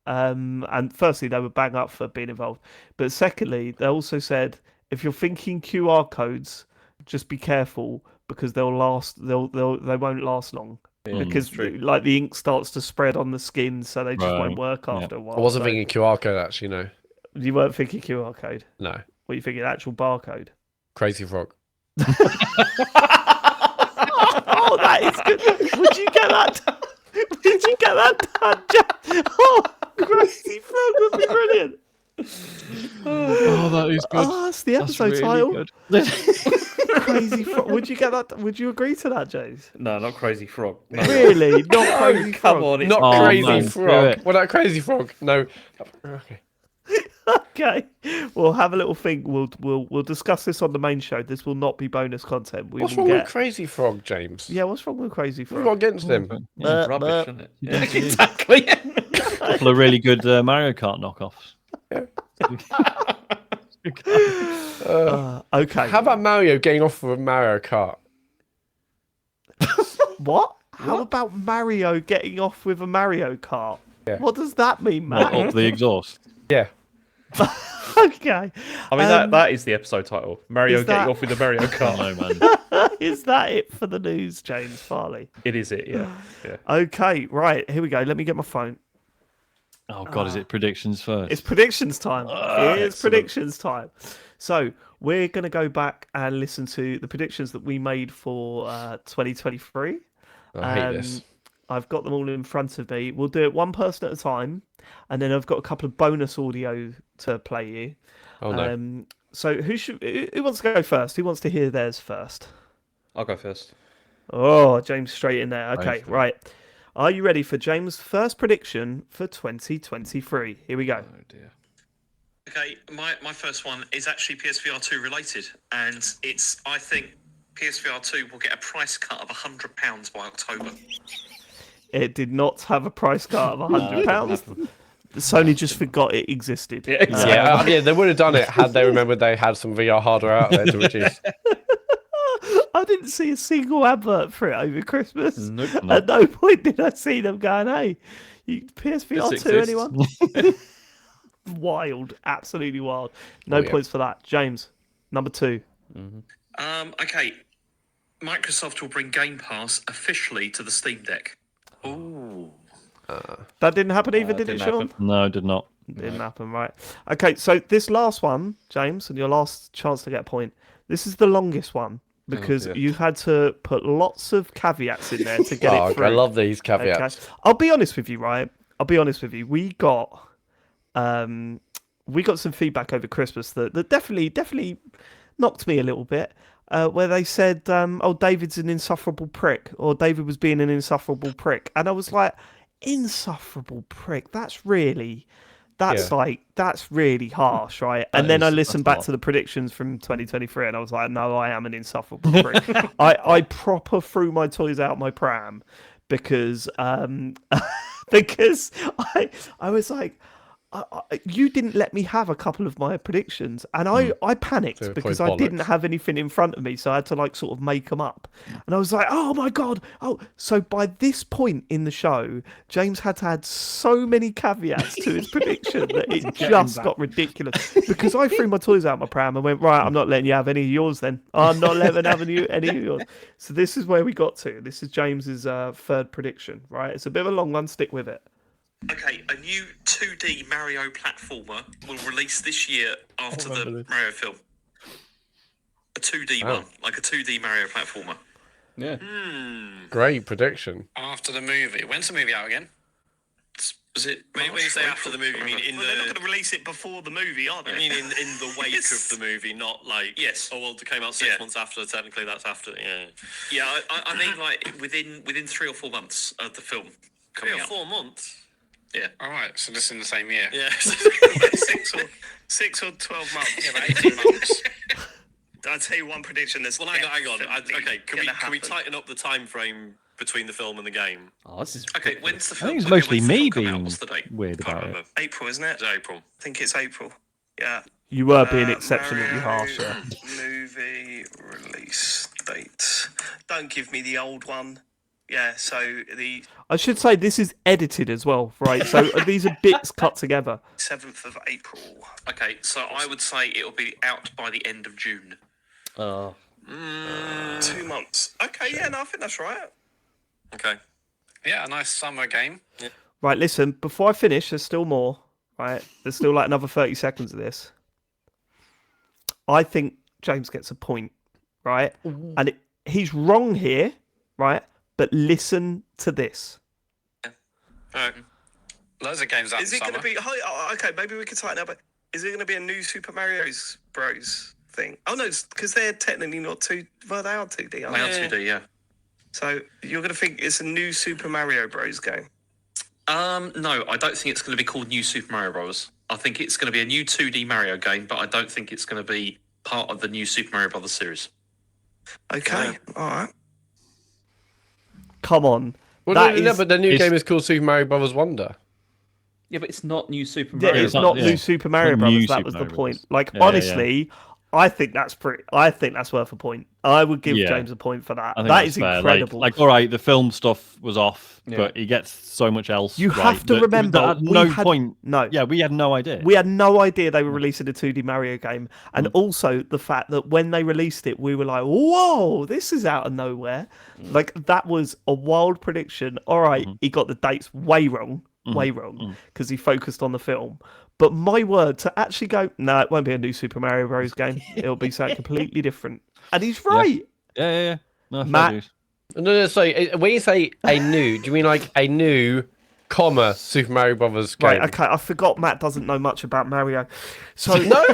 And firstly, they were bang up for being involved, but secondly, they also said if you're thinking QR codes, just be careful because they won't last long. Because like the ink starts to spread on the skin, so they just won't work after a while.
I wasn't thinking QR code, actually, no.
You weren't thinking QR code.
No.
What are you thinking? Actual barcode.
Crazy Frog.
Oh, that is good. Would you get that? Did you get that done, Jack? Oh, Crazy Frog would be brilliant.
Oh, that is good.
Oh, that's the episode
That's
title.
really good.
Crazy Frog. Would you get that? Would you agree to that, James?
No, not Crazy Frog. No.
Really? Not Crazy
Come
Frog?
on, it's
Not Crazy
man, do
Frog.
it.
What about Crazy Frog? No. Okay.
Okay, we'll have a little think. We'll discuss this on the main show. This will not be bonus content.
What's wrong with Crazy Frog, James?
Yeah, what's wrong with Crazy
What have you got
Frog?
against him?
It's rubbish, isn't it? Yeah, exactly.
A couple of really good Mario Kart knockoffs.
Okay.
How about Mario getting off with a Mario Kart?
What? How about Mario getting off with a Mario Kart?
Yeah.
What does that mean, Matt?
Up the exhaust.
Yeah.
Okay.
I mean, that is the episode title. Mario
is
getting
that-
off with the Mario Kart.
No, man.
Is that it for the news, James Farley?
It is it, yeah.
Okay, right. Here we go. Let me get my phone.
Oh, God, is it predictions first?
It's predictions time. It's
excellent.
predictions time. So we're going to go back and listen to the predictions that we made for 2023.
I hate this.
I've got them all in front of me. We'll do it one person at a time, and then I've got a couple of bonus audio to play you.
Oh no.
So who wants to go first? Who wants to hear theirs first?
I'll go first.
Oh, James straight in there. Okay,
Nice.
right. Are you ready for James' first prediction for 2023? Here we go.
Oh dear.
Okay, my first one is actually PSVR 2 related, and I think PSVR 2 will get a price cut of £100 by October.
It did not have a price cut of £100. Sony just forgot it existed.
Yeah, exactly.
Yeah, they would have done it had they remembered they had some VR hardware out there to reduce.
I didn't see a single advert for it over Christmas.
Nope.
At no point did I see them going, hey, PSVR 2,
This
anyone? Wild. Absolutely wild. No
yeah.
points for that. James, number 2.
Okay, Microsoft will bring Game Pass officially to the Steam Deck.
Ooh.
That didn't happen either, did it,
didn't
Sean?
happen.
No, it did not.
Didn't happen, right. Okay, so this last one, James, and your last chance to get a point, this is the longest one because
dear.
you had to put lots of caveats in there to get
Oh,
it through.
I love these caveats.
Okay. I'll be honest with you, right? I'll be honest with you. We got some feedback over Christmas that definitely knocked me a little bit. Where they said, "Oh, David's an insufferable prick," or David was being an insufferable prick, and I was like, "Insufferable prick? That's really harsh, right?" And then I listened back to the predictions from 2023, and I was like, "No, I am an insufferable prick." I proper threw my toys out my pram because because I was like. You didn't let me have a couple of my predictions, and I panicked
So
because
play
I didn't have anything in front of me, so I had to like sort of make them up. And I was like, "Oh my god!" Oh, so by this point in the show, James had to add so many caveats to his prediction that it just got ridiculous. Because I threw my toys out my pram and went, "Right, I'm not letting you have any of yours. Then I'm not letting any of yours." So this is where we got to. This is James's third prediction. Right, it's a bit of a long one. Stick with it.
Okay, a new 2D Mario platformer will release this year after the Mario film. A 2D one, like a 2D Mario platformer.
Yeah.
Great prediction.
After the movie. When's the movie out again?
Was it?
When you say after the movie, you mean in
They're not going to release it before the movie, are they?
I mean in the wake of the movie, not like
Yes.
Oh well, it came out 6 months after. Technically, that's after. Yeah.
Yeah, I mean like within 3 or 4 months of the film
3
coming
or
out.
4 months.
Yeah.
All right. So this in the same year. Yeah.
6 or 12 months.
Yeah, about 18 months.
I'll tell you one prediction. That's
Well, hang on. Okay, can we
happen.
tighten up the time frame between the film and the game?
Oh, this is
Okay, when's the film?
think it's
okay,
mostly
when's the
me
film come out?
being
What's the date?
weird
Can't
about it.
remember.
April, isn't it?
It's April.
I think it's April. Yeah.
You were being exceptionally
Mario
harsh. Yeah.
Movie release date. Don't give me the old one. Yeah, so the
I should say this is edited as well, right? So these are bits cut together.
7th of April. Okay, so I would say it'll be out by the end of June.
2
2 months. Okay, yeah, no, I think that's right.
Okay. Yeah, a nice summer game. Yeah.
Right, listen, before I finish, there's still more, right? There's still like another 30 seconds of this. I think James gets a point, right? And he's wrong here, right? But listen to this.
Loads of games out
Is
in
it going
summer.
to be... okay, maybe we could tighten up. But is it going to be a new Super Mario Bros. Thing? Oh, no, because they're technically not 2... Well, they are 2D, aren't they?
They are
2D, yeah. So you're going to think it's a new Super Mario Bros. Game? No, I don't think it's going to be called New Super Mario Bros. I think it's going to be a new 2D Mario game, but I don't think it's going to be part of the new Super Mario Brothers series. Okay, all right.
Come on.
Well,
That
no,
is-
but the new
it's-
game is called Super Mario Brothers Wonder.
Yeah, but it's not new Super
Yeah,
Mario.
it's not
yeah.
new Super Mario
Not
Brothers.
new
That
Super
was the
Mario
point.
Brothers.
Like,
Yeah, yeah,
honestly, I think that's worth a point. I would give
Yeah.
James a point for that.
I think
That
that's
is
fair.
incredible.
Like, all right, the film stuff was off,
Yeah.
but he gets so much else.
You
right,
have to
that-
remember,
that at
we
no
had-
point.
no.
Yeah, we had no idea.
We had no idea they were releasing a 2D Mario game. And also the fact that when they released it, we were like, whoa, this is out of nowhere. Like, that was a wild prediction. All right, he got the dates way wrong, because he focused on the film. But my word, to actually go, no, it won't be a new Super Mario Bros. Game. It'll be something completely different. And he's right.
Yeah. No, fair
Matt,
dues.
No. So when you say a new, do you mean like a new, comma Super Mario Brothers game?
Right, okay, I forgot Matt doesn't know much about Mario. So
No,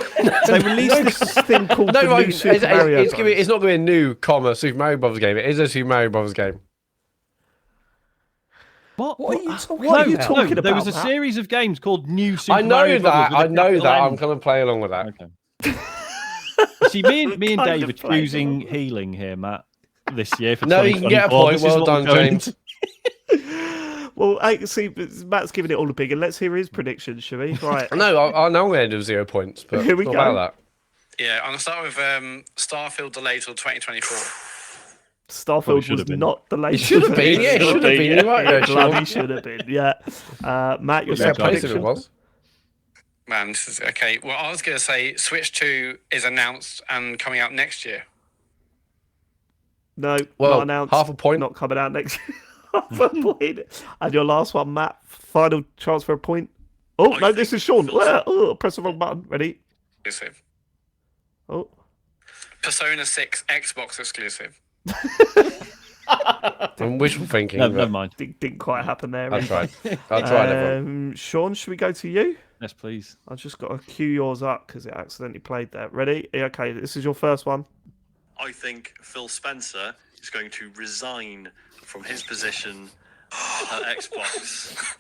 they released this thing called the new Super Mario
it's
Bros.
not going to be a new, comma Super Mario Brothers game. It is a Super Mario Brothers game.
What?
What are you talking
What are
about?
you talking
There was a
about, Matt?
series of games called New Super
I know
Mario
that.
Brothers.
I know that. I'm going to play along with that.
Okay. See, me and
Kind of
David
playing
choosing
along.
healing here, Matt, this year for
No, you can get a
2024.
point.
This is
Well
what
done,
we're going
James.
to-
Well, see, Matt's giving it all a big, and let's hear his predictions, shall we? Right.
No, I know I'm going to do 0 points, but
Here we
not
go.
about
Yeah, I'm gonna start with Starfield delayed till 2024.
Starfield
should
was
have been.
not the latest.
should have been, yeah, it should have been. You're right there,
It
Sean.
bloody should have been, yeah. Matt, your
Yeah,
second
James.
Place if it
prediction?
was.
Man, this is okay. Well, I was gonna say Switch 2 is announced and coming out next year.
No,
Well,
not announced.
half a point.
Not coming out next year. Half a point. And your last one, Matt. Final chance for a point. Oh, no, this is Sean. Oh, press the wrong button. Ready?
Exclusive.
Oh.
Persona 6 Xbox exclusive.
I'm wishful thinking.
No,
but
never mind.
Didn't quite happen there.
I
really.
tried. I tried, everyone.
Sean, should we go to you?
Yes, please.
I just got to cue yours up because it accidentally played there. Ready? Yeah, okay, this is your first one.
I think Phil Spencer is going to resign from his position at Xbox.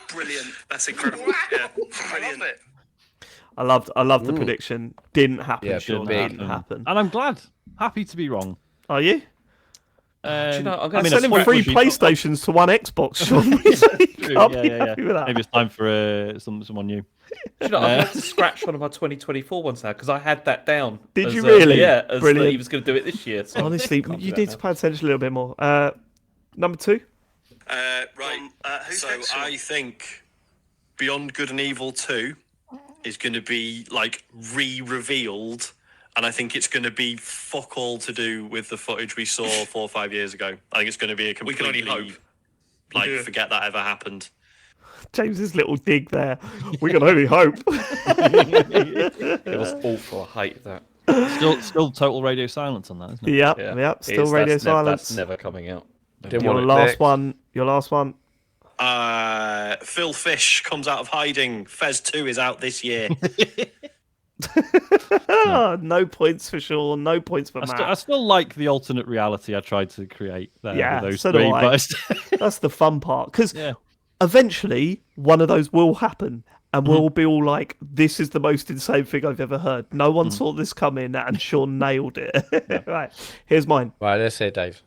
Brilliant. That's incredible. Yeah,
I
brilliant.
love it.
I loved the prediction. Didn't happen,
Yeah,
Sean.
big.
Didn't happen.
And I'm glad. Happy to be wrong.
Are you?
Do you know, I'm
I'm
going to
selling
a
free
spreadsheet-
PlayStations to one Xbox, Sean.
True,
Can't
yeah,
be
yeah,
happy
yeah.
with that.
Maybe it's time for someone new.
I'm going to scratch one of my 2024 ones now because I had that down.
Did
as,
you really?
Yeah, as
Brilliant.
he was going to do it this year. So
Honestly,
can't do
you
that
need
now.
to pay attention a little bit more. Number 2.
Right.
who's
So
next, Sean?
I think Beyond Good and Evil 2 is going to be like re-revealed, and I think it's going to be fuck all to do with the footage we saw 4 or 5 years ago. I think it's going to be a completely,
We can only hope.
like,
Yeah.
forget that ever happened.
James's little dig there. We can only hope.
It was awful. I hate that.
Still total radio silence on that, isn't it?
Yep,
Yeah.
yep.
It
Still
is.
radio
That's
silence.
That's never coming out.
Didn't
Your
want it
last
next.
one. Your last one.
Phil Fish comes out of hiding. Fez 2 is out this year.
No points for Sean. No points for
I
Matt.
still like the alternate reality I tried to create there
Yeah,
with those
so do
three.
I.
But
That's the fun part. Because
yeah.
eventually one of those will happen. And
Mm-hmm.
we'll be all like, this is the most insane thing I've ever heard. No one saw this coming, and Sean nailed it. Right. Here's mine.
Right, let's hear Dave.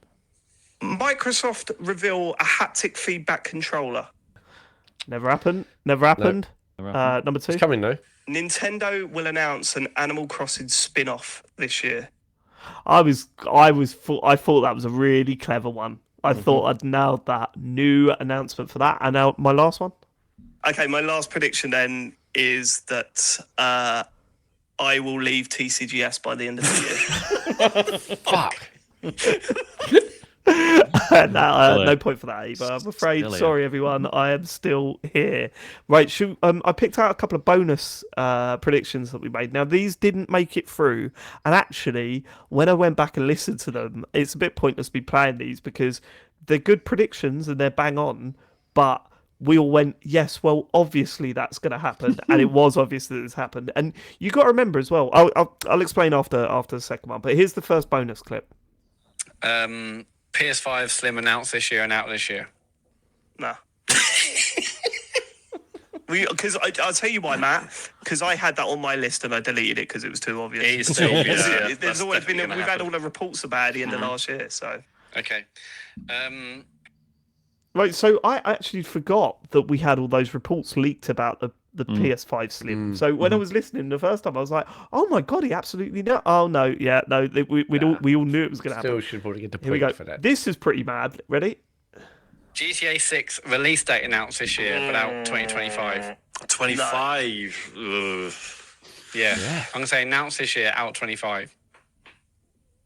Microsoft reveal a haptic feedback controller.
Never happened. Never happened. Number 2.
It's coming though.
Nintendo will announce an Animal Crossing spin-off this year.
I thought that was a really clever one. I thought I'd nailed that. New announcement for that. And now my last one.
Okay, my last prediction then is that I will leave TCGS by the end of the year.
Fuck.
No point for that either. I'm afraid.
Still here.
Sorry, everyone. I am still here. Right. I picked out a couple of bonus predictions that we made. Now, these didn't make it through. And actually, when I went back and listened to them, it's a bit pointless me playing these because they're good predictions and they're bang on. But we all went, yes, well, obviously that's going to happen. And it was obvious that it's happened. And you got to remember as well. I'll explain after the second one. But here's the first bonus clip.
PS5 Slim announced this year and out this year.
Nah. Because I'll tell you why, Matt. Because I had that on my list and I deleted it because it was too obvious.
It is too obvious, yeah.
There's
That's
always been
definitely
we've
gonna
had all the reports about it at the end of last year. So
Okay.
Right, so I actually forgot that we had all those reports leaked about the PS5 Slim. So when I was listening the first time, I was like, "Oh my god, he absolutely no! Oh no, yeah, no, we all knew it was going to
Still
happen."
should probably get the
Here we go.
point for that.
This is pretty mad. Ready?
GTA 6 release date announced this year, but out 2025.
25. Ugh.
Yeah. I'm going to say announced this year, out 25.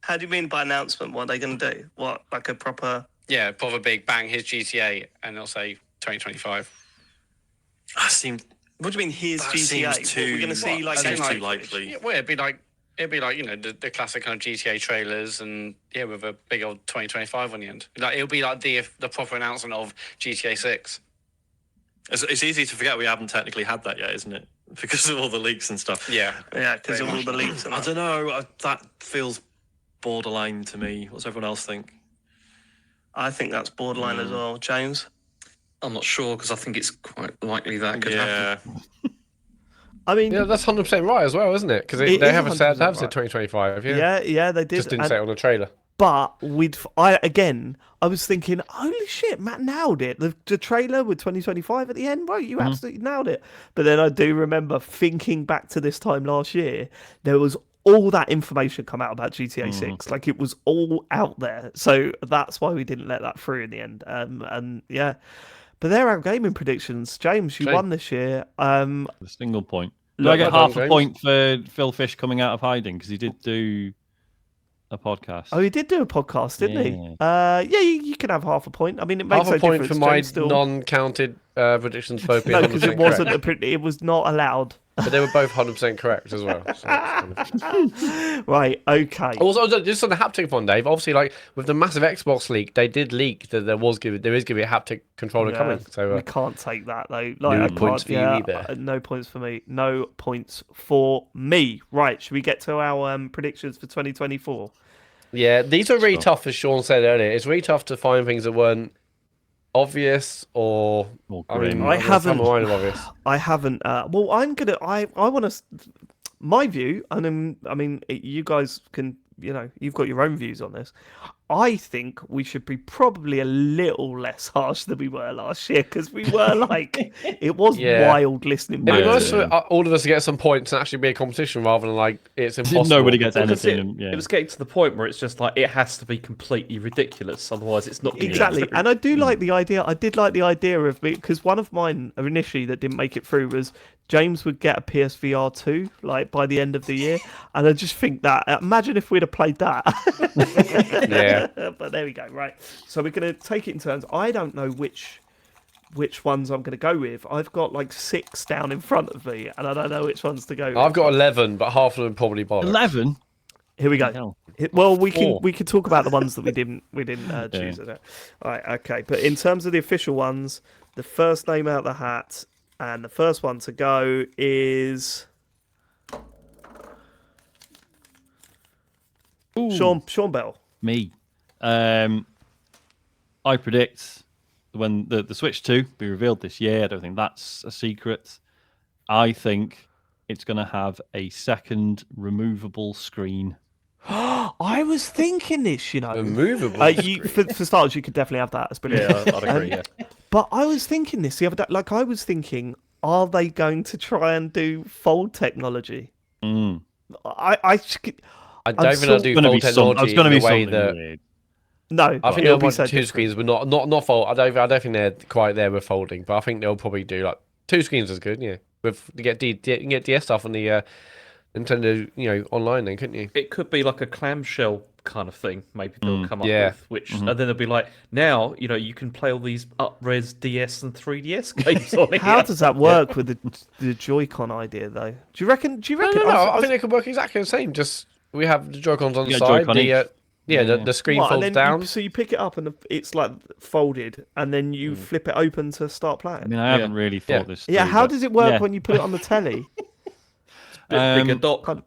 how do you mean by announcement? What are they going to do? What, like a proper?
Yeah, proper big bang, here's GTA, and they'll say 2025.
That seems.
What do you mean? Here's
That
GTA.
seems too.
What, we're going to see like
that seems
gameplay
too
footage?
likely.
Yeah, well, it'd It'd be like, the classic kind of GTA trailers and, with a big old 2025 on the end. Like, it'll be like the proper announcement of GTA 6.
It's easy to forget we haven't technically had that yet, isn't it? Because of all the leaks and stuff.
Yeah.
Yeah, because of all the leaks.
I don't know. That feels borderline to me. What's everyone else think?
I think that's borderline as well. James?
I'm not sure because I think it's quite likely that could happen.
I mean,
Yeah, that's 100% right as well, isn't it? Because
It
they
is
have said
100%
2025. Yeah.
yeah, they did.
Just didn't
And-
say it on the trailer.
But I was thinking, holy shit, Matt nailed it. The trailer with 2025 at the end, right? You absolutely nailed it. But then I do remember thinking back to this time last year, there was all that information come out about GTA 6. Like, it was all out there. So that's why we didn't let that through in the end. And yeah. But they're our gaming predictions. James, you won this year.
The single point. Do
Look,
I get
well
half
done,
a point for Phil Fish coming out of hiding? Because he did do a podcast.
Oh, he did do a podcast, didn't he? Yeah, you can have half a point. I mean, it makes
Half a
no
point
difference.
for my
James still...
non-counted predictions both being
No, because
100%
it wasn't
correct.
it was not allowed.
But they were both 100% correct as well. So it's kind of...
Right, okay.
Also, just on the haptic one, Dave. Obviously, like with the massive Xbox leak, they did leak that there is going to be a haptic controller
Yeah,
coming. So
we can't take that though.
no
I
points
can't-
for you either.
No points for me. No points for me. Right, should we get to our predictions for 2024?
yeah, these are really tough, as Sean said earlier. It's really tough to find things that weren't obvious or
grim.
I haven't-
obvious.
I haven't. Well, I'm gonna. I want to. My view, and I mean, you guys can. You've got your own views on this. I think we should be probably a little less harsh than we were last year because we were like, it was wild listening.
It'd be
back
nice
to it.
for all of us to get some points and actually be a competition rather than like it's impossible.
Nobody gets
Because
anything.
it was getting to the point where it's just like it has to be completely ridiculous, otherwise it's not gonna get
Exactly,
through.
and I do like the idea. I did like the idea of because one of mine initially that didn't make it through was James would get a PSVR 2 like by the end of the year, and I just think that imagine if we'd have played that.
Yeah.
But there we go. Right, so we're gonna take it in turns. I don't know which ones I'm gonna go with. I've got like 6 down in front of me, and I don't know which ones to go with.
I've got 11, but half of them probably bollocks.
11.
Here we go.
Hell.
Well, we can
4.
we can talk about the ones that we didn't choose. All right, okay. But in terms of the official ones, the first name out of the hat, and the first one to go is Sean Bell.
Me. I predict when the Switch 2 be revealed this year. I don't think that's a secret. I think it's going to have a second removable screen.
I was thinking this,
Removable.
For starters, you could definitely have that. That's brilliant.
Yeah, I'd agree. Yeah.
But I was thinking this the other day. Like, I was thinking, are they going to try and do fold technology?
Mm.
I
I don't think they'll do
Gonna
fold
be
technology
it's going to
in
be
the way
something
that.
weird.
no.
I think
it'll
they'll
be
want
so
2
different.
screens, but not fold. I don't think they're quite there with folding, but I think they'll probably do like 2 screens is good. Yeah, with you get DS stuff on the Nintendo, online then, couldn't you?
It could be like a clamshell kind of thing. Maybe they'll come up
Yeah.
with, which and then they'll be like, now you can play all these up-res DS and 3DS games on it.
How does that work with the Joy-Con idea, though? Do you reckon?
No. I think they could work exactly the same. Just we have the Joy-Cons on the
You
side.
get Joy-Con each.
The screen
What, and
folds
then
down.
so you pick it up and it's like folded, and then you flip it open to start playing.
I mean, I haven't really thought this.
Yeah,
through,
how
but
does it work
yeah.
when you put it on the telly?
Bigger dock.
Kind of-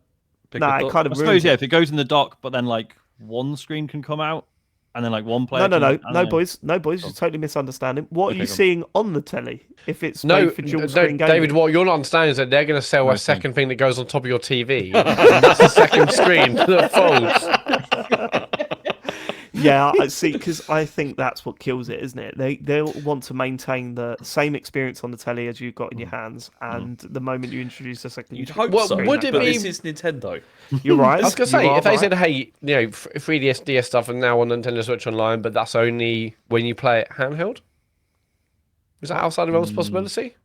Bigger
Nah, it
dock.
kind
I
of
suppose
ruins
yeah.
it.
If it goes in the dock, but then like one screen can come out, and then like one player.
No,
I don't know.
boys, you're totally misunderstanding. What are you
Okay, go on.
seeing on the telly if it's
No,
made for dual screen gaming?
David, what you're not understanding is that they're going to sell a
Okay.
second thing that goes on top of your TV. And that's the second screen that folds.
Yeah, I see, because I think that's what kills it, isn't it? They'll want to maintain the same experience on the telly as you've got in your hands, and the moment you introduce a second,
You'd hope
Well,
so.
would it
but
be-
this is Nintendo.
You're right.
I was going to
you
say,
are
if they
right.
said, hey, 3DS, DS stuff and now on Nintendo Switch Online, but that's only when you play it handheld? Is that outside the realms of possibility?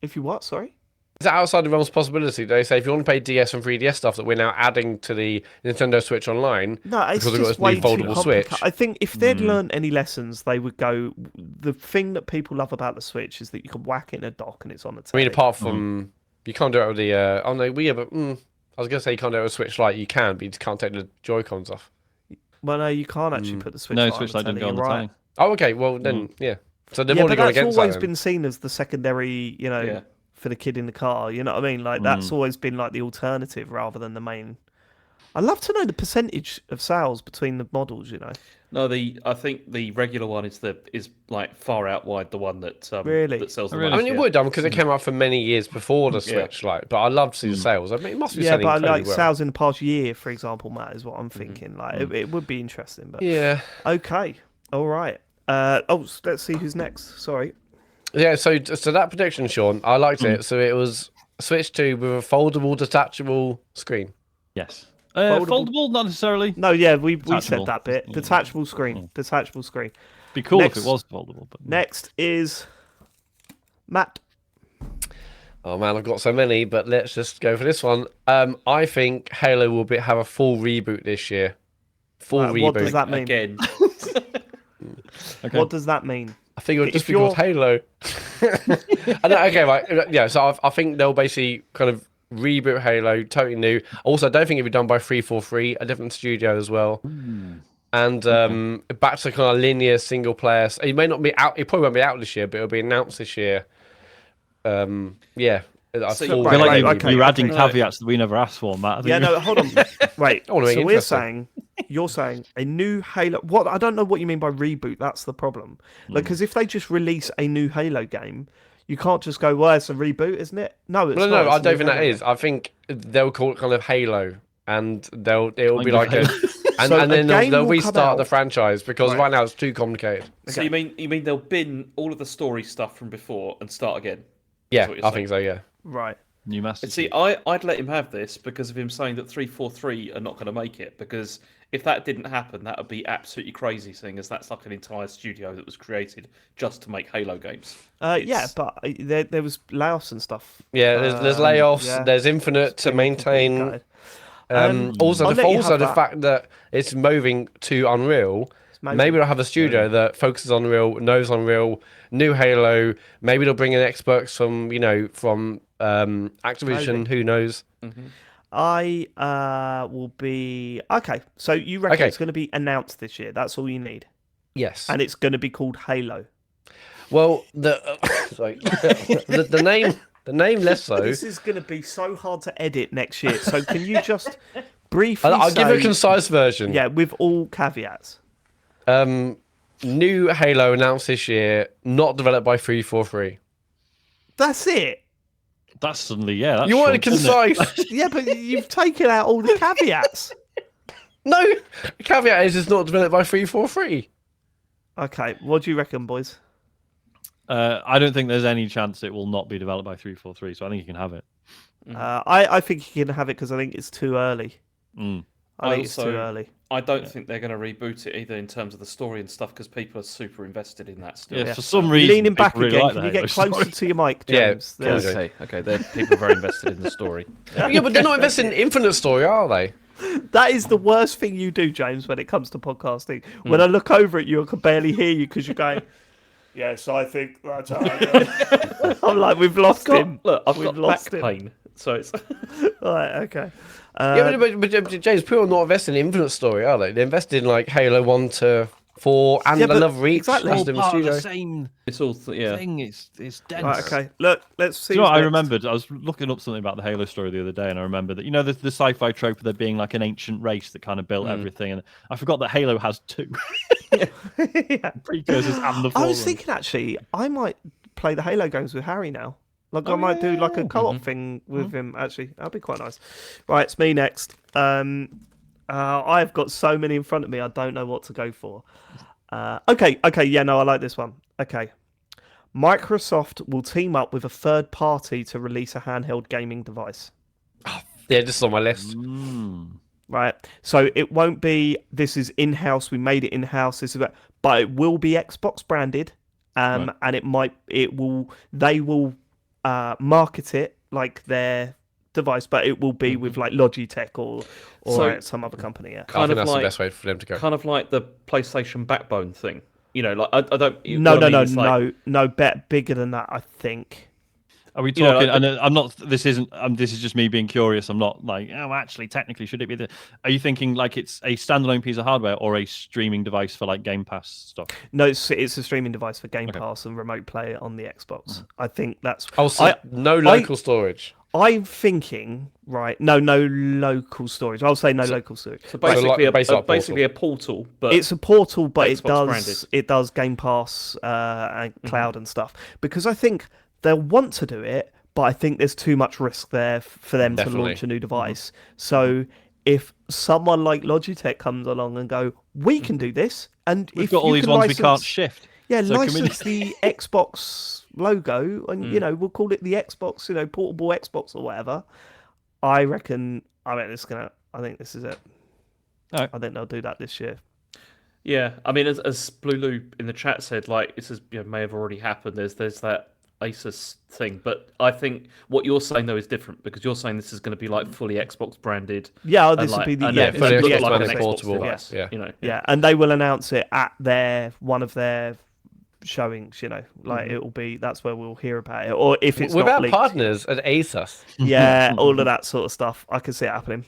If you what? Sorry.
Is that outside the realms of possibility? They say if you want to play DS and 3DS stuff that we're now adding to the Nintendo Switch Online,
No, it's
because we've got
just
this new
way too
foldable
complicated.
Switch.
I think if they'd learned any lessons, they would go. The thing that people love about the Switch is that you can whack it in a dock and it's on the
I
telly.
mean, apart from you can't do it with the. Oh no, we have. I I was going to say you can't do it with Switch Lite. You can, but you just can't take the Joy-Cons off.
Well, no, you can't actually put the Switch
No,
Lite
Switch
on
Lite didn't go on the
you're
telly.
Oh, okay. Well, then, yeah. So they've
Yeah,
already
but
gone
that's
against
always
that.
been seen as the secondary,
Yeah.
for the kid in the car. You know what I mean? Like that's always been like the alternative rather than the main. I'd love to know the percentage of sales between the models.
No, I think the regular one is like far out wide the one that
Really?
that sells the
Really?
I
most.
mean, it
yeah.
would done because it came out for many years before the Switch Lite. But I love to see the sales. I mean, it must be
Yeah,
selling
but I
incredibly
like
well.
sales in the past year, for example, Matt, is what I'm thinking. Like it would be interesting, but
Yeah.
okay, all right. Let's see who's next. Sorry.
Yeah, so that prediction, Sean, I liked it. So it was Switch 2 with a foldable, detachable screen.
Yes.
Foldable?
Foldable, not necessarily.
No, yeah, we said
Detachable.
that bit.
Yeah.
Detachable screen. Detachable screen.
Be cool
Next-
if it was foldable. But
Next is Matt.
Oh man, I've got so many, but let's just go for this one. I think Halo will have a full reboot this year. Full reboot.
What does that mean?
Again.
Okay.
What does that mean?
I think it would
If
just be called Halo. Okay, right. Yeah, so I think they'll basically kind of reboot Halo, totally new. Also, I don't think it'll be done by 343, a different studio as well. And back to kind of linear single player. It may not be out. It probably won't be out this year, but it'll be announced this year. Yeah. A
So
full
you-
I feel like
Right,
you're adding
okay.
caveats that we never asked for, Matt. I think
Yeah, no, hold on. Wait.
I wanna make
So
it
we're
interesting.
you're saying a new Halo. What? I don't know what you mean by reboot. That's the problem. Like, because if they just release a new Halo game, you can't just go, well, it's a reboot, isn't it? No, it's
Well,
not.
no, I
It's a
don't
new
think that
Halo
is. I think they'll call it kind of Halo, and it'll be
Kind of
like a,
Halo.
and,
So
and
a
then
game
they'll
will come
restart the
out-
franchise because
Right.
right now it's too complicated.
So you mean they'll bin all of the story stuff from before and start again?
Yeah,
what you're
I think so. Yeah.
Right.
New Master.
And see, I'd let him have this because of him saying that 343 are not going to make it. Because if that didn't happen, that would be absolutely crazy, seeing as that's like an entire studio that was created just to make Halo games.
Yeah,
It's-
but there was layoffs and stuff.
Yeah, there's layoffs.
yeah.
There's Infinite to
Been completely
maintain.
gutted. I'll
Also,
let you
the
have that.
fact that it's moving to Unreal. Maybe they'll have a studio that focuses on Unreal, knows Unreal, new Halo. Maybe they'll bring in experts from Activision.
Maybe.
Who knows?
I will be okay. So you reckon
Okay.
it's going to be announced this year? That's all you need,
Yes.
and it's going to be called Halo.
Well, sorry, the name less so.
This is going to be so hard to edit next year. So can you just briefly?
I'll give a
say-
concise version.
Yeah, with all caveats.
New Halo announced this year, not developed by 343.
That's it.
That's suddenly, yeah. That's
You want it
short, isn't it?
concise?
Yeah, but you've taken out all the caveats.
No. The caveat is it's not developed by 343.
Okay, what do you reckon, boys?
I don't think there's any chance it will not be developed by 343, so I think you can have it.
I think you can have it because I think it's too early. I think it's too
also-
early.
I don't think they're going to reboot it either in terms of the story and stuff because people are super invested in that still.
Yeah, for some reason,
Leaning back
people really
again.
like
Can
the
you get
Halo
closer
story.
to your mic,
Yeah,
James? There's-
Okay. People are very invested in the story.
Yeah, but they're not invested in Infinite Story, are they?
That is the worst thing you do, James, when it comes to podcasting. When I look over at you, I can barely hear you because you're going, yes, I think that's how I I'm like, we've lost him.
Look, I've
We've
got
lost
back
him.
pain, so it's.
Right, okay.
Yeah, but James, people are not invested in Infinite Story, are they? They're invested in like Halo 1 to 4 and
Yeah,
I
but
Love Reach.
exactly.
That's
All
the
part of
studio.
the same
It's all yeah.
thing. It's dense.
Right, okay. Look, let's see.
Do you know what I
who's next.
remembered? I was looking up something about the Halo story the other day, and I remember that the sci-fi trope of there being like an ancient race that kind of built everything, and I forgot that Halo has two precursors and the.
I was
Forerunner.
thinking actually, I might play the Halo games with Harry now. Like I might do like a co-op thing with him. Actually, that'd be quite nice. Right, it's me next. I've got so many in front of me. I don't know what to go for. Okay. Yeah, no, I like this one. Okay. Microsoft will team up with a third party to release a handheld gaming device.
Yeah, this is on my list.
Right. So it won't be. This is in-house. We made it in-house. This is, but it will be Xbox branded. And they will market it like their device, but it will be with like Logitech or
So-
some other company. Yeah.
I
Kind
think
of
that's
like-
the best way for them to go.
Kind of like the PlayStation Backbone thing. You know, like I don't.
No,
what I mean is, like,
no. Bet bigger than that. I think.
Are we
You know,
talking?
like
and I'm not. This isn't. This is just me being curious. I'm not like. Oh, actually, technically, should it be? Are you thinking like it's a standalone piece of hardware or a streaming device for like Game Pass stuff?
No, it's a streaming device for Game
Okay.
Pass and remote play on the Xbox. I think that's.
Also, no local storage.
I'm thinking, right? No local storage. I'll say no local storage.
So basically,
basically
a portal, but
It's a portal, but
Xbox
it does Game Pass and cloud and stuff. Because I think they'll want to do it, but I think there's too much risk there for them to launch a new device. So if someone like Logitech comes along and go, we can do this, and
We've
if
got all
you
these
can
ones
license,
we can't shift.
yeah,
So can we-
license the Xbox logo, and we'll call it the Xbox, portable Xbox or whatever. I reckon. I think this is it.
All right.
I think they'll do that this year.
yeah. I mean, as Blue Loop in the chat said, like this is may have already happened. There's that Asus thing, but I think what you're saying though is different because you're saying this is going to be like fully Xbox branded.
Yeah, this would be the
fully
the
Xbox
Xbox
branded portable.
device.
Yeah.
Yeah, and they will announce it at one of their showings. It'll be that's where we'll hear about it, or if it's
With
not
our
leaked.
partners at ASUS.
Yeah, all of that sort of stuff. I can see it happening.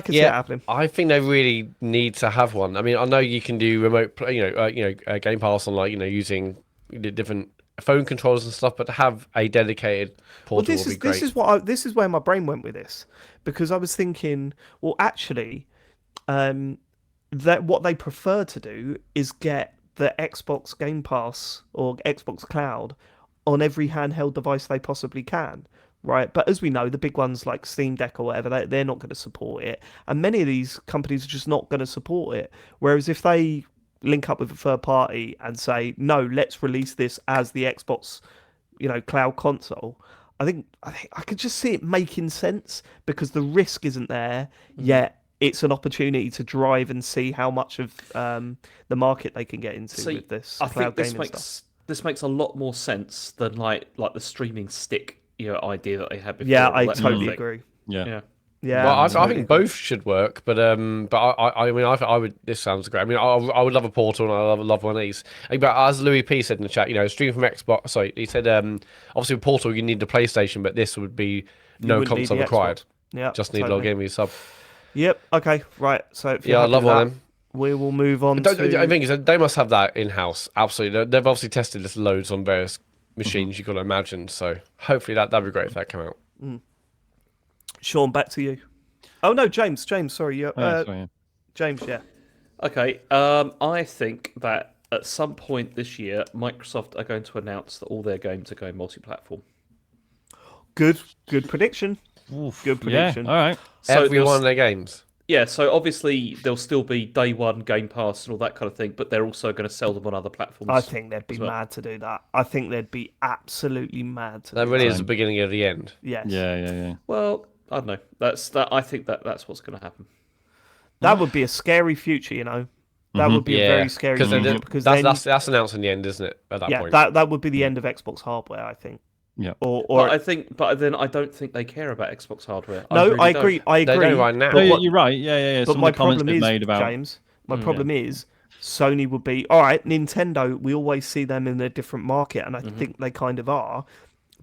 See it happening.
I think they really need to have one. I mean, I know you can do remote, Game Pass on using different phone controllers and stuff, but to have a dedicated portal would be great.
This is where my brain went with this, because I was thinking, well, actually, that what they prefer to do is get the Xbox Game Pass or Xbox Cloud on every handheld device they possibly can, right? But as we know, the big ones like Steam Deck or whatever, they're not going to support it, and many of these companies are just not going to support it. Whereas if they link up with a third party and say, no, let's release this as the Xbox, cloud console, I think I could just see it making sense because the risk isn't there yet. It's an opportunity to drive and see how much of the market they can get into with this
I
cloud
think
gaming stuff.
this makes a lot more sense than like the streaming stick idea that they had before.
Yeah, I
that
totally
thing.
agree.
Yeah.
Yeah,
Well, I
totally
think
agree.
both should work, but I mean, I would. This sounds great. I mean, I would love a portal, and I love one of these. But as Louis P said in the chat, stream from Xbox. Sorry, he said, obviously with portal you need the PlayStation, but this would be no
wouldn't need
console
the
required.
Xbox. Yeah,
Just need
totally.
log in with your sub.
Yep. Okay. Right. So if you're
Yeah, I
happy
love
with
one of
that,
them.
we will move on
I
to.
think they must have that in house. Absolutely, they've obviously tested this loads on various machines. You got to imagine. So hopefully that'd be great if that came out.
Sean, back to you. Oh no, James. Sorry, you.
Sorry.
James. Yeah.
Okay. I think that at some point this year, Microsoft are going to announce that all their games are going multi-platform.
Good prediction. Good prediction.
Yeah. All right.
So
Every one of their games.
Yeah, so obviously there'll still be day one Game Pass and all that kind of thing, but they're also going to sell them on other platforms.
I think they'd be
as well.
mad to do that. I think they'd be absolutely mad to
That
do
really
that.
is the beginning of the end.
Yes.
Yeah.
Well, I don't know. I think that's what's going to happen.
That would be a scary future, That would be a very scary future because
that's announced in the end, isn't it? At that point.
that would be the end of Xbox hardware, I think.
Yeah.
Or
but then I don't think they care about Xbox hardware.
no, I
really
agree.
don't.
I agree.
They don't right now.
No, you're right. Yeah.
But
Some
my
of the comments
problem
they've
is,
made about
James, my problem is Sony would be all right. Nintendo, we always see them in a different market, and I think they kind of are.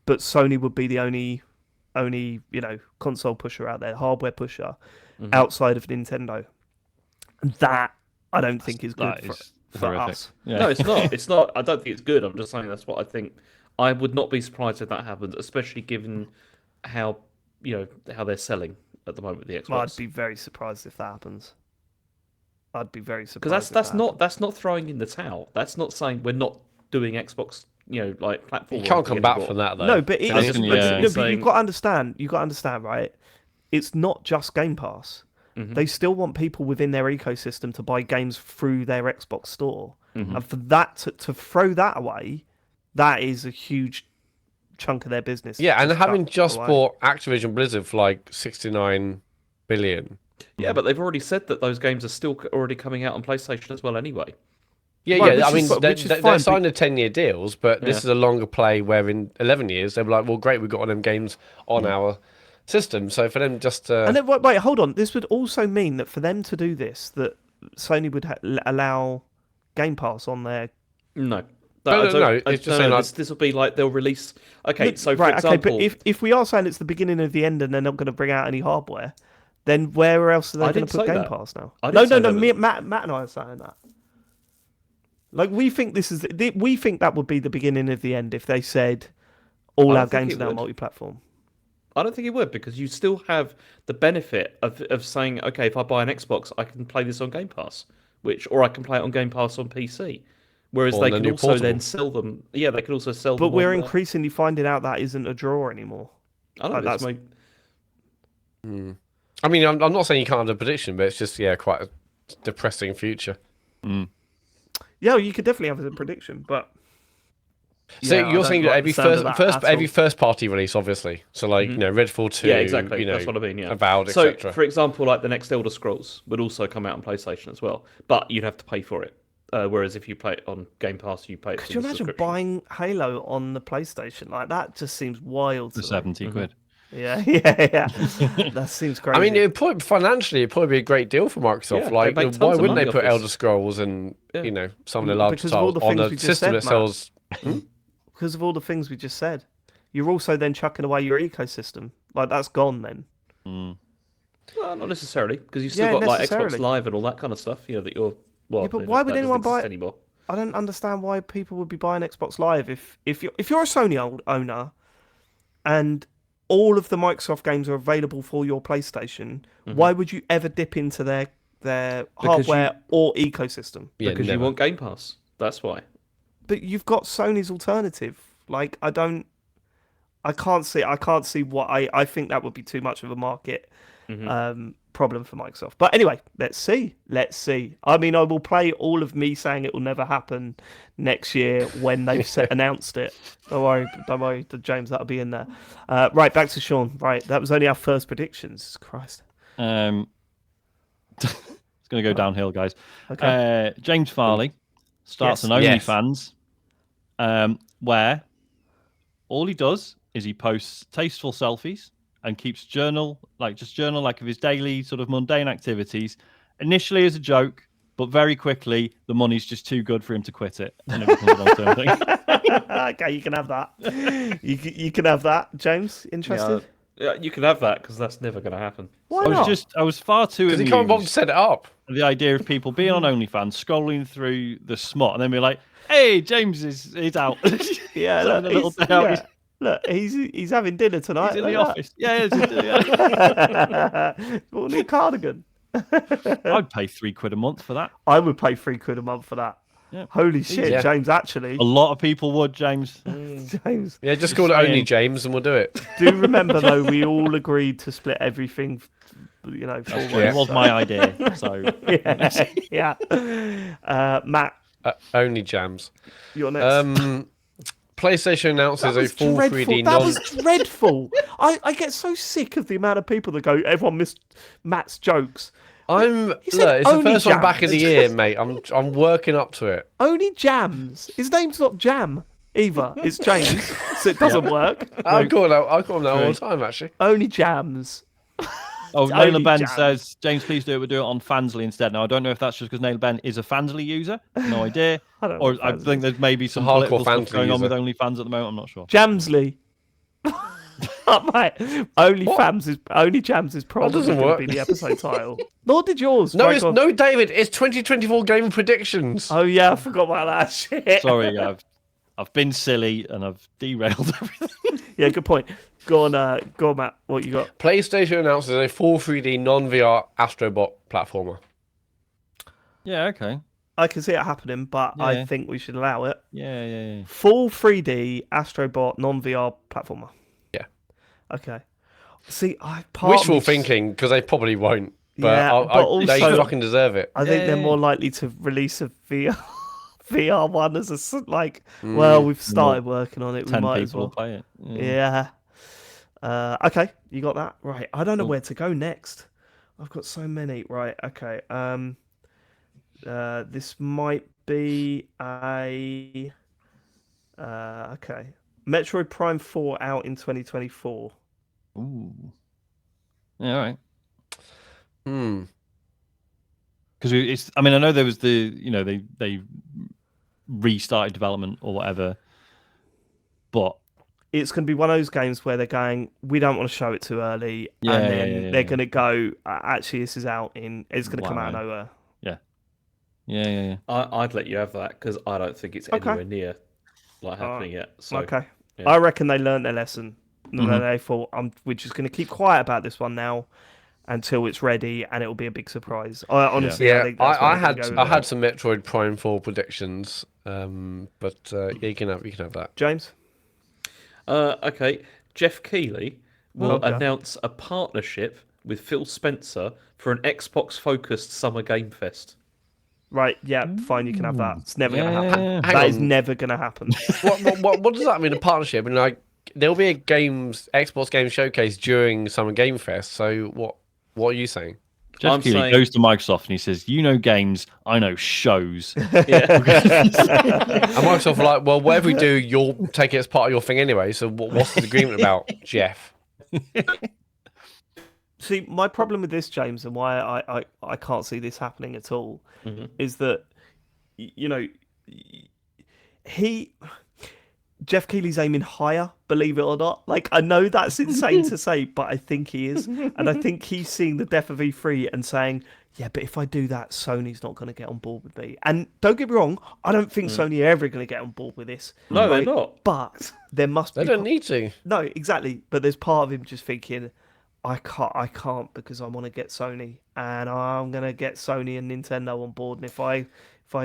But Sony would be the only console pusher out there, hardware pusher outside of Nintendo. And that I don't think is good for
horrific.
us.
Yeah.
No, it's not. It's not. I don't think it's good. I'm just saying that's what I think. I would not be surprised if that happens, especially given how how they're selling at the moment with the Xbox.
Well, I'd be very surprised if that happens. I'd be very surprised
Because
if
that's not throwing in the towel. That's not saying we're not doing Xbox. Platform.
You can't come back from that though.
No, but
I
it's,
just-
yeah.
but you've got to understand. You've got to understand, right? It's not just Game Pass. They still want people within their ecosystem to buy games through their Xbox store, and for that to throw that away, that is a huge chunk of their business.
Yeah, and
just
having
cut
just
away.
bought Activision Blizzard for like 69 billion.
Yeah, but they've already said that those games are still already coming out on PlayStation as well. Anyway.
Yeah,
Right,
yeah. I
which
mean,
is- which is
they
fine,
signed the 10-year deals, but this
Yeah.
is a longer play. Where in 11 years they were like, "Well, great, we've got one of them games on our system." So for them just
And then wait, hold on. This would also mean that for them to do this, that Sony would allow Game Pass on their.
No.
No. It's just saying like
this will be like they'll release. Okay, so for
right,
example,
okay, but if we are saying it's the beginning of the end and they're not going to bring out any hardware, then where else are they
I
going
didn't
to put
say
Game
that.
Pass now?
I
No,
didn't say that.
Me, Matt and I are saying that. Like we think we think that would be the beginning of the end if they said all
I
our
don't think
games
it
are now
would.
multi-platform.
I don't think it would, because you still have the benefit of saying, okay, if I buy an Xbox, I can play this on Game Pass, or I can play it on Game Pass on PC. Whereas
Or
they
on the
can
new
also
portable.
then sell them. Yeah, they can also sell them.
But we're
on,
increasingly finding out that isn't a draw anymore.
I don't know. It's
I mean, I'm not saying you can't have a prediction, but it's just quite a depressing future.
Yeah, you could definitely have a prediction, but
So
yeah, I
you're
don't
saying
like
that
the sound of that at
every
all.
first party release, obviously. So like Redfall 2,
yeah, exactly. That's what I mean. Yeah,
Avowed,
so,
etc.
for example, like the next Elder Scrolls would also come out on PlayStation as well, but you'd have to pay for it. Whereas if you play it on Game Pass, you pay it.
Could you imagine buying Halo on the PlayStation? Like that just seems wild.
For
To me.
70 quid.
Yeah. That seems crazy.
I mean, it'd probably be a great deal for Microsoft.
Yeah,
like,
they make tons
why
of
wouldn't
money
they
off
put
this.
Elder Scrolls and some of the large
Because of all
titles
the
on
things
a
we just
system
said,
that sells?
because of all the things we just said, you're also then chucking away your ecosystem. Like that's gone then.
Well, not necessarily, because you've still
Yeah,
got like
necessarily.
Xbox Live and all that kind of stuff. You know that you're. Well,
Yeah, but
you know,
why would
that
anyone
doesn't exist
buy-
anymore?
I don't understand why people would be buying Xbox Live if you're a Sony owner, and all of the Microsoft games are available for your PlayStation. Why would you ever dip into their hardware or ecosystem?
Yeah,
Because you
never.
want Game Pass. That's why.
But you've got Sony's alternative. Like I can't see what I think that would be too much of a market problem for Microsoft. But anyway, let's see. I mean, I will play all of me saying it will never happen next year when they've announced it. Don't worry, James, that'll be in there. Right, back to Sean. Right, that was only our first predictions. Christ.
It's going to go downhill, guys.
Okay.
James Farley starts
Yes.
an
Yes.
OnlyFans where all he does is he posts tasteful selfies and keeps journal of his daily sort of mundane activities, initially as a joke, but very quickly the money's just too good for him to quit it, and it becomes a long-term thing.
Okay, you can have that. You can have that, James. Interested?
Yeah, you can have that because that's never going to happen.
Why
I
not?
was far too
Because he can't bother to
amused
set it up.
at the idea of people being on OnlyFans, scrolling through the smut, and then be like, "Hey, James is out."
Yeah,
He's having a little
he's,
day out.
yeah. Look, he's having dinner tonight.
He's in the
look
office. Yeah,
at that. Well, new cardigan.
I'd pay £3 a month for that.
I would pay £3 a month for that.
Yeah.
Holy shit,
Yeah.
James! Actually,
A lot of people would, James.
James.
Yeah, just call it
saying.
Only James and we'll do it.
Do remember though, we all agreed to split everything. Full
It
ways,
was
so-
my idea. So
yeah. Matt,
Only Jams.
you're next.
PlayStation announces
That
a
was
full
dreadful.
3D
That
non.
was dreadful. I get so sick of the amount of people that go, everyone missed Matt's jokes.
Look,
said
it's the
only
first one back of
Jams.
the year, mate. I'm working up to it.
Only Jams. His name's not Jam either. It's James, so it doesn't work.
I call him that all the time, actually.
Only Jams.
Oh,
Only
Naylor Ben
Jams.
says, James, please do it. We'll do it on Fansly instead. Now, I don't know if that's just because Naylor Ben is a Fansly user. No idea.
I don't know
Or
what
I
Fansly
think
is.
there's maybe some
hardcore
political stuff
Fansly
going on with
user.
OnlyFans at the moment. I'm not sure.
Jamsley. Oh, mate. Only Jams is probably
doesn't
going to
work.
be the episode title. Nor did yours.
No,
Right, go on.
no, David. It's 2024 game predictions.
Oh yeah, I forgot about that shit.
Sorry, I've been silly and I've derailed everything.
Yeah, good point. Go on, Matt. What you got?
PlayStation announces a full 3D non-VR Astrobot platformer.
Yeah, okay.
I can see it happening, but I
Yeah.
think we should allow it.
Yeah.
Full 3D Astrobot non-VR platformer.
Yeah.
Okay. See, part of
Wishful
me-
thinking, because they probably won't. But,
Yeah, but
they
also-
fucking deserve it.
I think they're
Yeah.
more likely to release a VR one as well, we've started working on it. We
10
might
people
as well.
will play it.
Yeah. Okay, you got that right. I don't know where to go next. I've got so many. Right. Okay. This might be a. Okay. Metroid Prime 4 out in 2024.
Ooh. Yeah, all right.
Hmm.
Because it's. I mean, I know there was the. You know, they restarted development or whatever. But
it's going to be one of those games where they're going, we don't want to show it too early, and then they're going to go, actually, this is out it's going to come out of nowhere.
Yeah.
I'd
let you have that because I don't think it's anywhere near happening yet. So,
I reckon they learned their lesson. They thought, we're just going to keep quiet about this one now until it's ready, and it'll be a big surprise. Honestly, I think that's
I had some Metroid Prime 4 predictions, but you can have that.
James?
Okay, Jeff Keighley will announce a partnership with Phil Spencer for an Xbox-focused Summer Game Fest.
Right, yeah, fine, you can have that. It's never going to happen.
Hang
that
on.
is never going to happen.
What does that mean, a partnership? I mean, like, there'll be a Xbox Game Showcase during Summer Game Fest, so what are you saying?
Jeff Keighley goes to Microsoft and he says, you know games, I know shows.
And Microsoft are like, well, whatever we do, you'll take it as part of your thing anyway, so what's the agreement about, Jeff?
See, my problem with this, James, and why I can't see this happening at all, is that, Jeff Keighley's aiming higher, believe it or not. Like, I know that's insane to say, but I think he is. And I think he's seeing the death of E3 and saying, yeah, but if I do that, Sony's not going to get on board with me. And don't get me wrong, I don't think Sony are ever going to get on board with this.
No, they're not.
But there must be...
They don't need to.
No, exactly. But there's part of him just thinking, I can't because I want to get Sony. And I'm going to get Sony and Nintendo on board. And if I go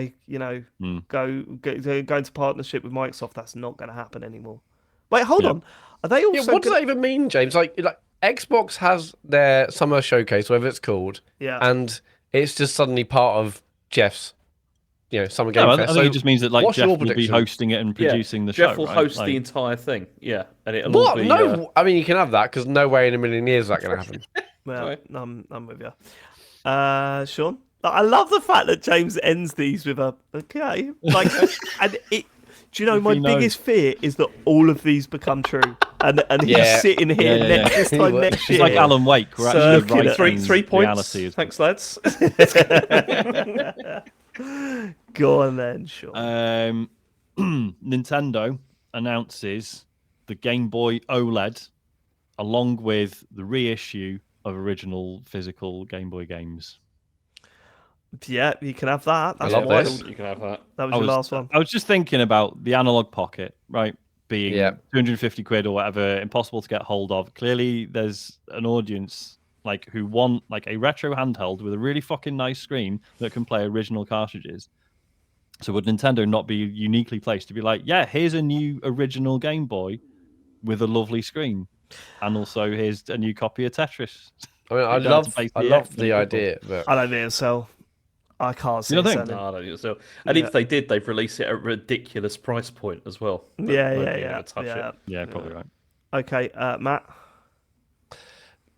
into partnership with Microsoft, that's not going to happen anymore. Wait, hold on. Are they also?
What does that even mean, James? Like Xbox has their summer showcase, whatever it's called, and it's just suddenly part of Jeff's, Summer Game Fest.
I think it just means that Jeff will be hosting it and producing the show.
Jeff will host the entire thing. Yeah, and it'll
what?
All be,
No, I mean you can have that because no way in a million years is that going to happen.
Well, I'm with you, Sean. I love the fact that James ends these with a okay. And it. Do you know my biggest fear is that all of these become true, and he's sitting here this time next year.
It's like Alan Wake. We're actually writing
3 points.
Reality.
Thanks, lads.
Go on then, sure.
Nintendo announces the Game Boy OLED, along with the reissue of original physical Game Boy games.
Yeah, you can have that. That's
wild.
You can have that.
That was your last one.
I was just thinking about the analog pocket, right? Being 250 quid or whatever, impossible to get hold of. Clearly, there's an audience who want a retro handheld with a really fucking nice screen that can play original cartridges. So would Nintendo not be uniquely placed to be like, yeah, here's a new original Game Boy with a lovely screen, and also here's a new copy of Tetris.
I mean, I love the idea, but
I don't think it'll sell. I can't see it selling.
No, I don't think so. And if they did, they'd release it at a ridiculous price point as well.
Yeah,
probably right.
Okay, Matt.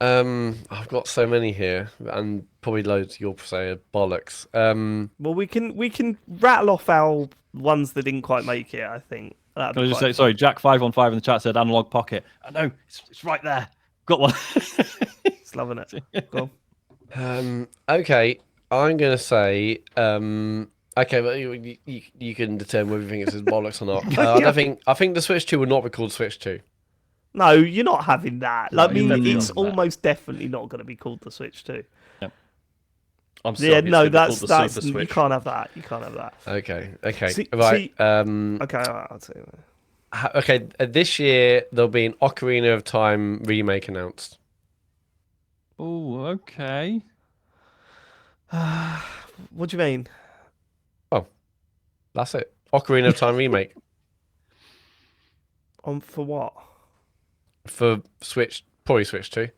I've got so many here, and probably loads you'll say are bollocks.
Well, we can rattle off our ones that didn't quite make it. I think.
Can I just say, sorry, Jack515 in the chat said analog pocket. I know it's right there. Got one.
It's loving it. Go
on. Okay. I'm going to say, okay, but you can determine whether you think it's bollocks or not. I think the Switch 2 would not be called Switch 2.
No, you're not having that. It's almost definitely not going to be called the Switch 2.
Yep.
I'm sorry.
That's you can't have that. You can't have that.
Okay.
Right.
Okay,
I'll tell you.
Okay, this year there'll be an Ocarina of Time remake announced.
Oh, okay.
What do you mean?
Oh, that's it. Ocarina of Time remake.
For what?
For Switch, probably Switch 2.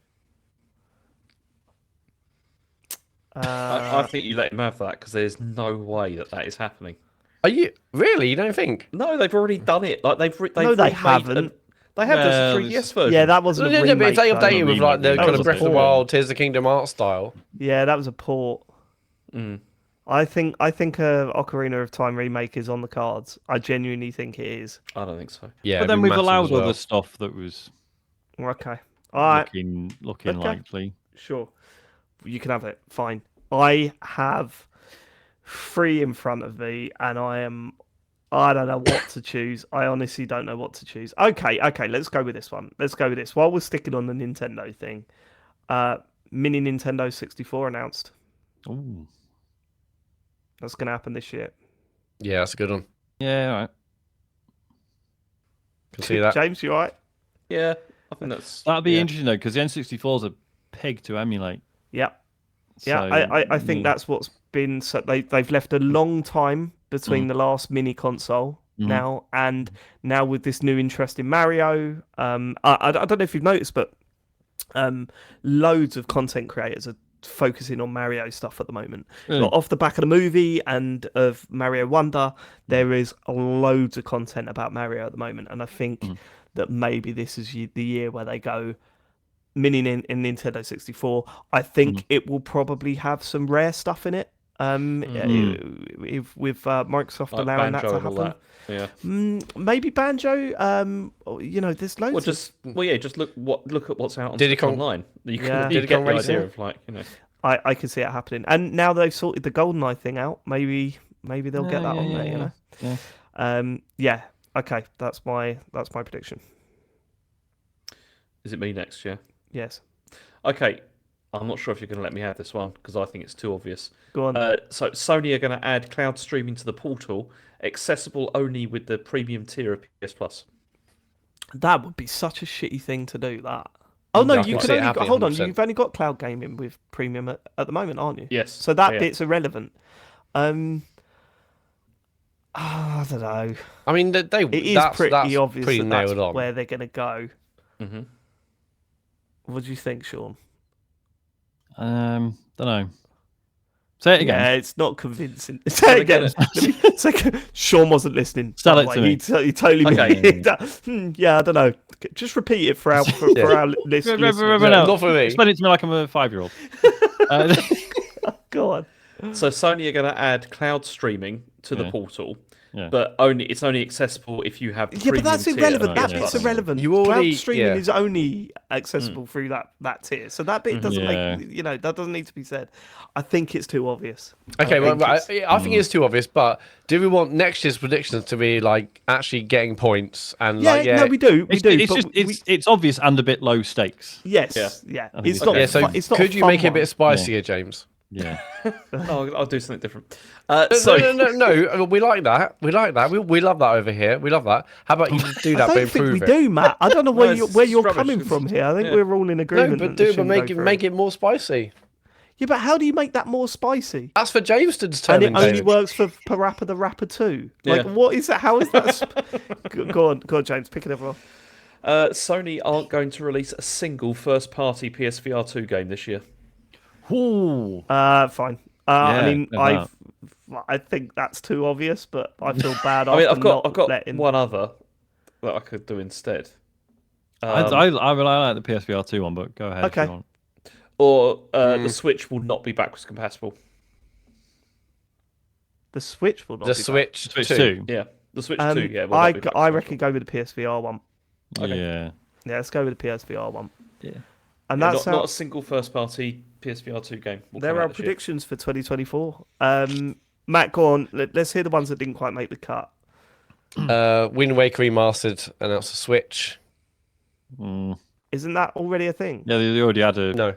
I think you let him have that because there's no way that is happening.
Are you really? You don't think?
No, they've already done it.
They haven't.
They have the 3DS version.
Yeah, that wasn't a remake.
But they updated with the kind of Breath of the Wild, Tears of the Kingdom art style.
Yeah, that was a port. I think Ocarina of Time remake is on the cards. I genuinely think it is.
I don't think so.
Yeah,
but then we've allowed other stuff that was
okay. All right,
looking likely.
Sure, you can have it. Fine. I have 3 in front of me, and I am I don't know what to choose. I honestly don't know what to choose. Okay, let's go with this one. Let's go with this. While we're sticking on the Nintendo thing, Mini Nintendo 64 announced.
Ooh.
That's going to happen this year.
Yeah, that's a good one.
Yeah, all right.
Can see that.
James, you all right?
Yeah, I think that's
That'd be
yeah.
interesting though, because the N64 is a pig to emulate.
Yeah. Yeah,
So,
I think that's what's been. So they've left a long time between the last mini console now, and now with this new interest in Mario. I don't know if you've noticed, but loads of content creators are focusing on Mario stuff at the moment.
Really?
Like, off the back of the movie and of Mario Wonder, there is loads of content about Mario at the moment, and I think that maybe this is the year where they go Mini in Nintendo 64. I think it will probably have some rare stuff in it. With Microsoft
Like
allowing that
Banjo
to
and all
happen.
that. Yeah.
Maybe Banjo. There's loads.
Just look at what's out on
Diddy
Switch
Kong.
Online. You
Yeah.
can
Diddy
get
Kong
the
Racing.
idea of
I can see it happening. And now they've sorted the GoldenEye thing out. Maybe they'll get that on there. You know.
Yeah.
Okay. That's my prediction.
Is it me next? Yeah.
Yes.
Okay. I'm not sure if you're going to let me have this one because I think it's too obvious.
Go on.
So Sony are going to add cloud streaming to the Portal, accessible only with the premium tier of PS Plus.
That would be such a shitty thing to do. That. Oh no,
I
you
can
can
see it
only
happening,
hold on.
100%.
You've only got cloud gaming with premium at the moment, aren't you?
Yes.
So that
Yeah.
bit's irrelevant. I don't know.
I mean,
It is
that's
pretty obvious
pretty
that that's
nailed on.
where they're going to go.
Mm-hmm.
What do you think, Sean?
Don't know. Say it again.
Yeah, it's not convincing. Say it again. Sean wasn't listening.
Sell
by
it
the
to
way.
me.
He totally
Okay.
yeah, I don't know. Just repeat it for our listeners.
Not for me.
Explain it to me like I'm a 5-year-old.
Go on.
So Sony are going to add cloud streaming to the
Yeah.
Portal,
Yeah.
but it's only accessible if you have. The
Yeah, but that's
premium
irrelevant.
tier.
That
Yeah.
bit's irrelevant.
You already-
Cloud streaming
yeah.
is only accessible through that tier. So that bit doesn't
Yeah.
make that doesn't need to be said. I think it's too obvious.
Okay, well, I
think
think it's too obvious, but do we want next year's predictions to be like actually getting points and
no, we do.
It's
but
just it's obvious and a bit low stakes.
yes,
Yeah.
I think
It's
it's
not.
okay.
So
It's not.
could you
fun
make it a
one.
bit spicier, James?
Yeah.
Oh, I'll do something different.
No. We like that. We like that. We love that over here. We love that. How about you just do
I
that, but
don't think we
improve it?
do, Matt. I don't know where
it's
you're
rubbish.
coming from here. I think
Yeah.
we're all in
No,
agreement.
but
that
do
this
it, but
shouldn't go
make
through.
it more spicy.
Yeah, but how do you make that more spicy?
That's for James to
And
determine.
it only
David.
works for Parappa the Rapper too. Like,
Yeah.
what is that? How is that? Go on, James. Pick it up.
Sony aren't going to release a single first-party PSVR 2 game this year.
Ooh.
Fine. I mean,
yeah,
I think that's too obvious, but I feel bad.
I mean,
after
I've got
letting...
one other that I could do instead.
I like the PSVR 2 one, but go ahead.
Okay.
If you want.
Or the Switch will not be backwards compatible.
The Switch will not.
The
be
Switch
Switch
2.
2.
Yeah, the Switch
back.
2. Yeah, will not be backwards
I reckon
compatible.
go with the PSVR one.
Okay.
Yeah.
Yeah, let's go with the PSVR one.
Yeah.
And
Yeah,
that's
not
how...
a single first-party PSVR 2 game. Will
There
come out
are
this year.
predictions for 2024. Matt, go on. Let's hear the ones that didn't quite make the cut.
Wind Waker Remastered announced a Switch.
Mm.
Isn't that already a thing?
Yeah, they already had a.
No.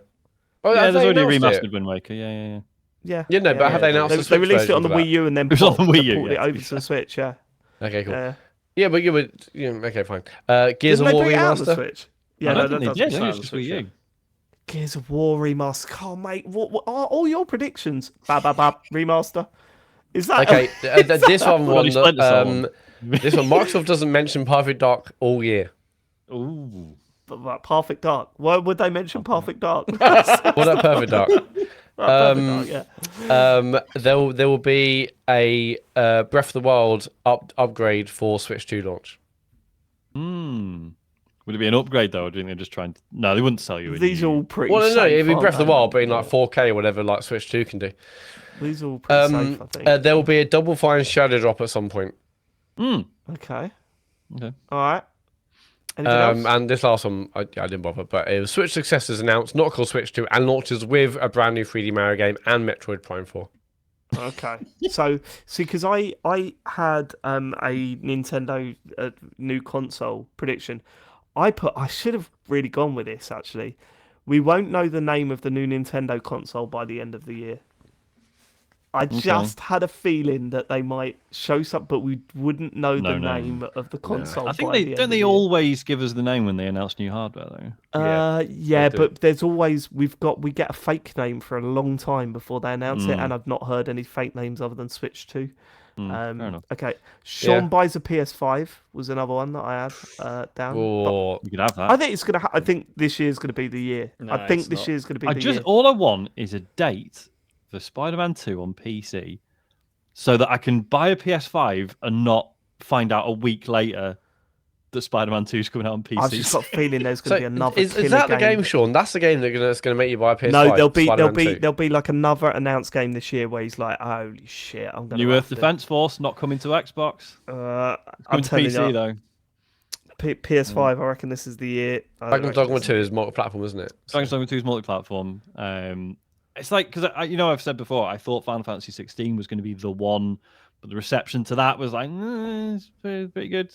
Oh,
Yeah,
have
there's
they
already a
announced
remastered
it?
Wind Waker. Yeah.
Yeah.
Yeah, no, but have they announced
They,
the
they
Switch
released it
version
on the
for that?
Wii U and then
It was on the Wii U,
ported
yeah,
it
to
over
be
to the Switch. Yeah.
Okay, cool.
Yeah.
Yeah, but you would. Yeah, okay, fine. Gears
Didn't
of
they
War
bring it out on the
Remaster.
Switch? Yeah,
I
no,
don't think
that
they
does.
did.
Yeah,
It's just
Switch,
Wii U.
Gears of War remaster. Oh, mate, what are all your predictions? Remaster. Is that
Okay, this one
Bloody
won.
Splinter Cell.
This one, Microsoft doesn't mention Perfect Dark all year.
Ooh.
But Perfect Dark? Why would they mention Perfect Dark?
What about Perfect Dark?
Perfect Dark, yeah.
There will be a Breath of the Wild upgrade for Switch 2 launch.
Would it be an upgrade though, or do you think they're just trying to... No, they wouldn't sell you.
These are all pretty
Well, no,
safe,
it'd be
aren't
Breath of the
they?
Wild, but in like 4K or whatever, like Switch 2 can do.
These are all pretty safe, I think.
There will be a Double Fine Shadow Drop at some point.
Okay.
Okay.
All right. Anything else?
And this last one, I didn't bother, but it was Switch successors announced, not called Switch 2, and launches with a brand new 3D Mario game and Metroid Prime 4.
Okay. So, see, because I had a Nintendo new console prediction. I should have really gone with this, actually. We won't know the name of the new Nintendo console by the end of the year. I just had a feeling that they might show something, but we wouldn't know the name of the console.
I think
by the end
don't
of
they
the year.
always give us the name when they announce new hardware though?
Yeah,
do.
but there's always we get a fake name for a long time before they announce it, and I've not heard any fake names other than Switch 2.
Fair enough.
Okay, Sean buys a PS5 was another one that I had down.
Or
You could have that.
I think it's gonna. I think this year's gonna be the year.
No,
I think
it's
this
not.
year's gonna be the year.
All I want is a date for Spider-Man 2 on PC, so that I can buy a PS5 and not find out a week later that Spider-Man 2 is coming out on PC.
I've just got a feeling there's
so
gonna be another.
is
killer
that the game, Sean? That's the game that's going to make you buy a PS5.
No,
Spider-Man 2.
there'll be like another announced game this year where he's like, holy shit, I'm gonna.
New
have
Earth
to-
Defense Force not coming to Xbox.
I'm
Coming to
telling
PC
you,
though.
PS5. I reckon this is the year.
Dragon's Dogma 2 is multi-platform, isn't it?
Dragon's Dogma 2 is multi-platform. It's like because I've said before, I thought Final Fantasy 16 was going to be the one, but the reception to that was like it's pretty good,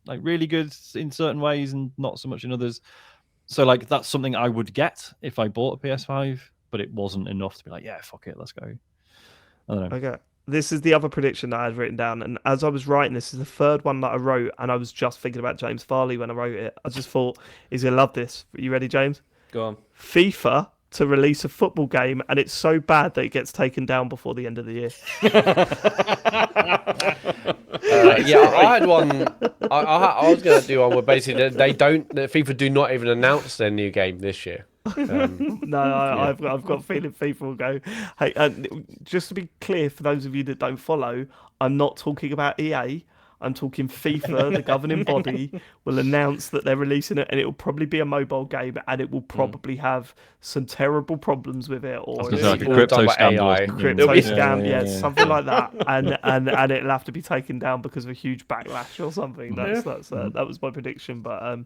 like really good in certain ways and not so much in others. So like that's something I would get if I bought a PS5, but it wasn't enough to be like, yeah, fuck it, let's go. I don't know.
Okay. This is the other prediction that I had written down, and as I was writing, this is the third one that I wrote, and I was just thinking about James Farley when I wrote it. I just thought he's gonna love this. You ready, James?
Go on.
FIFA to release a football game, and it's so bad that it gets taken down before the end of the year.
I had one. I was going to do one where basically FIFA do not even announce their new game this year.
No, I've got a feeling FIFA will go. Hey, just to be clear, for those of you that don't follow, I'm not talking about EA. I'm talking FIFA, the governing body, will announce that they're releasing it, and it will probably be a mobile game, and it will probably have some terrible problems with it, or
It's like a
all
crypto
done by
scandal. or
AI.
something.
crypto
Yeah,
scam,
yeah.
something like that, and it'll have to be taken down because of a huge backlash or something. That was my prediction, but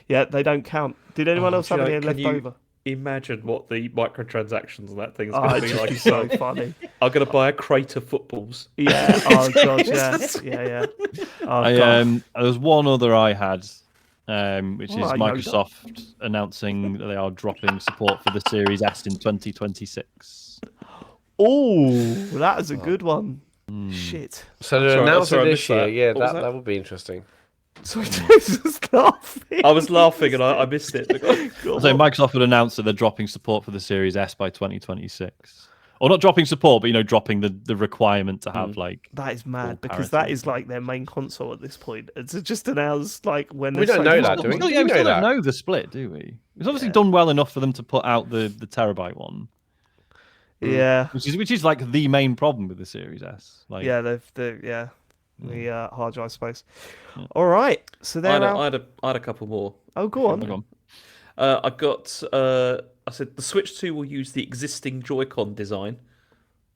yeah, they don't count. Did anyone else have any left over?
Imagine what the microtransactions on that thing's
Oh,
going to
it'd
be
just
like.
be so funny.
I'm going to buy a crate of footballs.
Yeah. Oh god. Yeah. Oh god.
There was one other I had, which is
Yoda.
Microsoft announcing that they are dropping support for the Series S in 2026.
Oh, that is a good one. Shit.
So they're
Sorry,
announcing
I
this
missed
year.
that.
Yeah,
What was
that
that?
would be interesting.
So just laughing.
I was laughing and I missed it.
So Microsoft would announce that they're dropping support for the Series S by 2026. Or not dropping support, but dropping the requirement to have like.
That is mad
Full
because
parity.
that is like their main console at this point. It's just announced like when
We
they're
don't
so
know
close.
that, do we?
We
You know
still
that.
don't know the split, do we? It's obviously done well enough for them to put out the terabyte one,
Yeah.
which is like the main problem with the Series S. Like,
Yeah. The hard drive space. All right. So they're out.
I had a couple more.
Oh, go on.
hang on.
I got. I said the Switch 2 will use the existing Joy-Con design,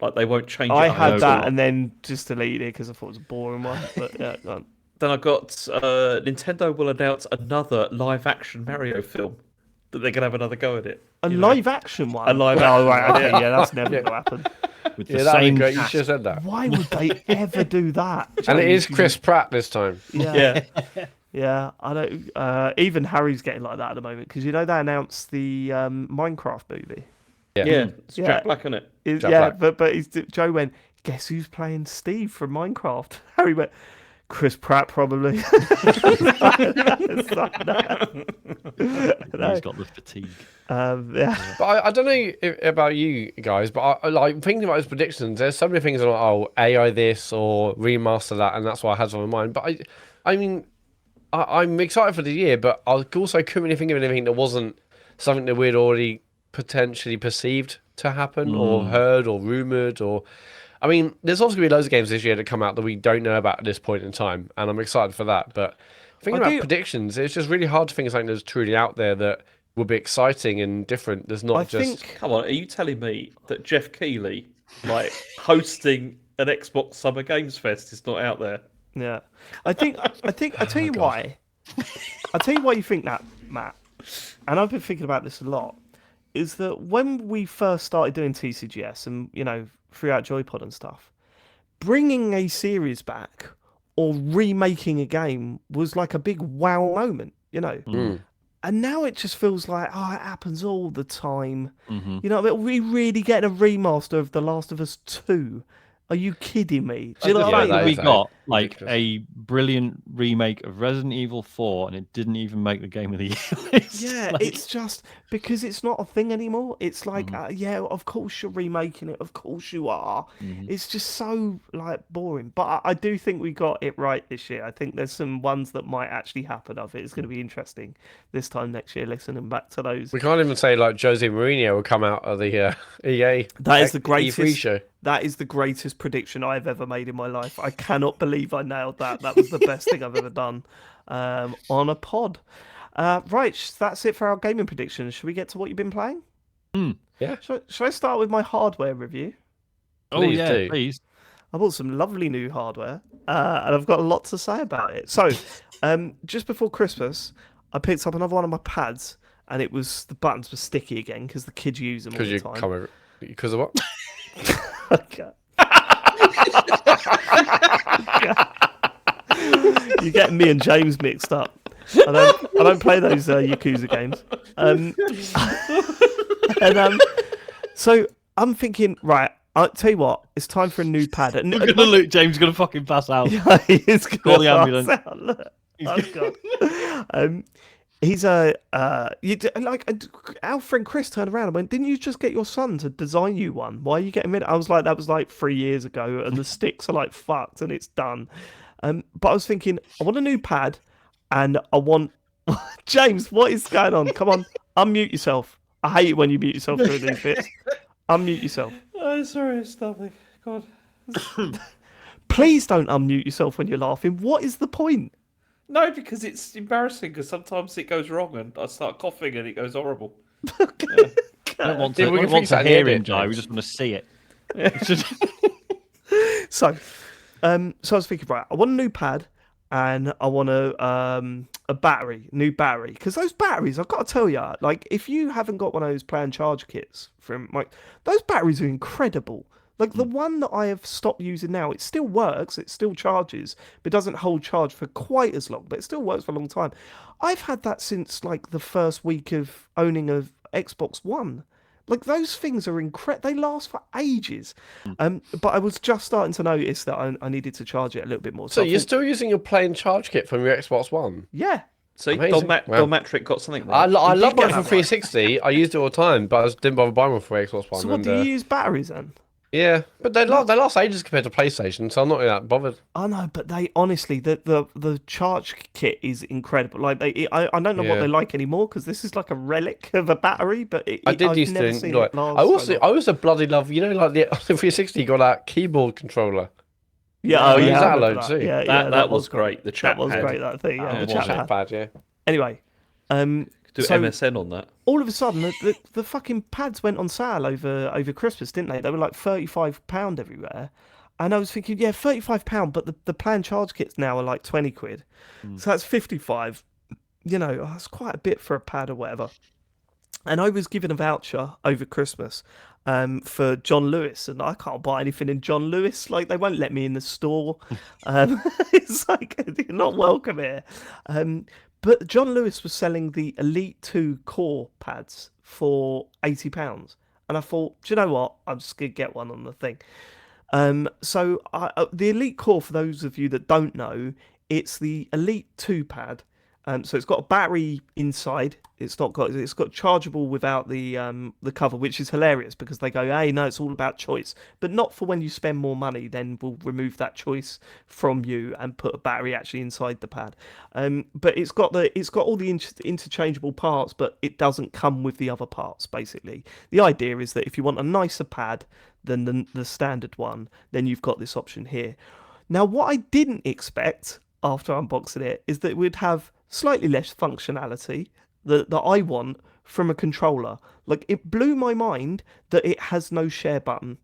like they won't change.
I
it
had
up.
that and then just deleted it because I thought it was a boring one. But yeah, go on.
Then I got Nintendo will announce another live-action Mario film that they're gonna have another go at it.
A live action one.
A live
Oh,
action
right.
one,
Okay. Yeah, that's never going to happen.
With
Yeah,
the
that'd be
same
great. You
cast.
should have said that.
Why would they ever do that?
And it is
James?
Chris Pratt this time.
Yeah. Yeah, I don't. Even Harry's getting like that at the moment because they announced the Minecraft movie.
Yeah, it's
Yeah.
Jack Black, isn't it?
Jack
Yeah,
Black.
but Joe went. Guess who's playing Steve from Minecraft? Harry went. Chris Pratt probably. It's like, no.
He's got the fatigue.
Yeah.
But I don't know about you guys, but I like thinking about his predictions. There's so many things like, oh, AI this or remaster that, and that's why I had some in mind. But I mean, I'm excited for the year, but I also couldn't really think of anything that wasn't something that we'd already potentially perceived to happen or heard or rumored or. I mean, there's also going to be loads of games this year that come out that we don't know about at this point in time, and I'm excited for that. But thinking about predictions, it's just really hard to think of something that's truly out there that will be exciting and different. There's not
Come on, are you telling me that Jeff Keighley, like hosting an Xbox Summer Games Fest, is not out there?
Yeah. I tell you why. I tell you why you think that, Matt. And I've been thinking about this a lot. Is that when we first started doing TCGS and throughout Joypod and stuff, bringing a series back or remaking a game was like a big wow moment, you know. And now it just feels like, it happens all the time. You know, are we really getting a remaster of The Last of Us 2? Are you kidding me? Do you know what I mean?
We got like a brilliant remake of Resident Evil 4, and it didn't even make the Game of the Year list.
Yeah,
Like,
it's just because it's not a thing anymore. It's like, yeah, of course you're remaking it. Of course you are. It's just so like boring. But I do think we got it right this year. I think there's some ones that might actually happen. I think it's going to be interesting this time next year. Listening back to those,
We can't even say like Jose Mourinho will come out of the EA.
that is the greatest.
E3 show.
That is the greatest prediction I've ever made in my life. I cannot believe I nailed that. That was the best thing I've ever done on a pod. Right, that's it for our gaming predictions. Should we get to what you've been playing?
Yeah.
Should I start with my hardware review?
Please
yeah,
do.
please.
I bought some lovely new hardware, and I've got a lot to say about it. So, just before Christmas, I picked up another one of my pads, and the buttons were sticky again because the kids use them all the time.
Because of what?
Okay. You're getting me and James mixed up. I don't play those Yakuza games. So I'm thinking, right, I'll tell you what, it's time for a new pad.
We're gonna look. James is gonna fucking pass out.
Yeah, he is gonna
Call the
pass
ambulance.
out. Look. Oh God. He's our friend Chris turned around and went, "Didn't you just get your son to design you one? Why are you getting rid?" I was like, "That was like 3 years ago, and the sticks are like fucked, and it's done." But I was thinking, I want a new pad, and I want James. What is going on? Come on, unmute yourself. I hate it when you mute yourself through these bits. Unmute yourself.
Oh, sorry, stop me. God.
Please don't unmute yourself when you're laughing. What is the point?
No, because it's embarrassing. Because sometimes it goes wrong, and I start coughing, and it goes horrible.
I don't want
Yeah,
to,
we
I
can
don't want
fix
to
that in the
hear
edit,
him die. We
James.
just want to see it.
So I was thinking, right, I want a new pad and I want a new battery. Because those batteries, I've got to tell you, like, if you haven't got one of those planned charge kits from those batteries are incredible. Like the one that I have stopped using now, it still works, it still charges, but it doesn't hold charge for quite as long, but it still works for a long time. I've had that since like the first week of owning a Xbox One. Like those things are incredible. They last for ages. But I was just starting to notice that I needed to charge it a little bit more.
So
I
you're
thought,
still using your plain charge kit from your Xbox One?
yeah.
See,
Amazing.
Don
Wow.
Matrick got something
I
right.
love
get
mine
that
for 360. I used it all the time, but I just didn't bother buying one for Xbox One.
So what
and,
do you use batteries then?
Yeah, but they last ages compared to PlayStation, so I'm not really that bothered.
I know, but they honestly, the charge kit is incredible. Like I don't know what
Yeah.
they're like anymore because this is like a relic of a battery. But
I did
I've
used
never
to
seen
enjoy
it
it.
last.
I also bloody love, you know, like the 360 got that keyboard controller.
Yeah,
I
oh,
use
yeah,
that
I remember
load too.
Yeah,
That was great. The chat
That was
pad.
great. That thing. Yeah,
That
the
was
chat
it.
pad.
Bad, yeah.
Anyway,
Do
so
MSN on that.
all of a sudden the fucking pads went on sale over Christmas, didn't they? They were like £35 everywhere. And I was thinking, yeah, £35, but the planned charge kits now are like 20 quid. So that's 55. You know, that's quite a bit for a pad or whatever. And I was given a voucher over Christmas for John Lewis, and I can't buy anything in John Lewis. Like, they won't let me in the store. It's like, you're not welcome here. But John Lewis was selling the Elite 2 core pads for £80. And I thought, do you know what? I'm just going to get one on the thing. So the Elite Core, for those of you that don't know, it's the Elite 2 pad. So it's got a battery inside. It's got chargeable without the cover, which is hilarious because they go, hey, no, it's all about choice, but not for when you spend more money. Then we'll remove that choice from you and put a battery actually inside the pad. But it's got all the interchangeable parts, but it doesn't come with the other parts. Basically, the idea is that if you want a nicer pad than the standard one, then you've got this option here. Now, what I didn't expect after unboxing it is that we'd have slightly less functionality that I want from a controller. Like, it blew my mind that it has no share button.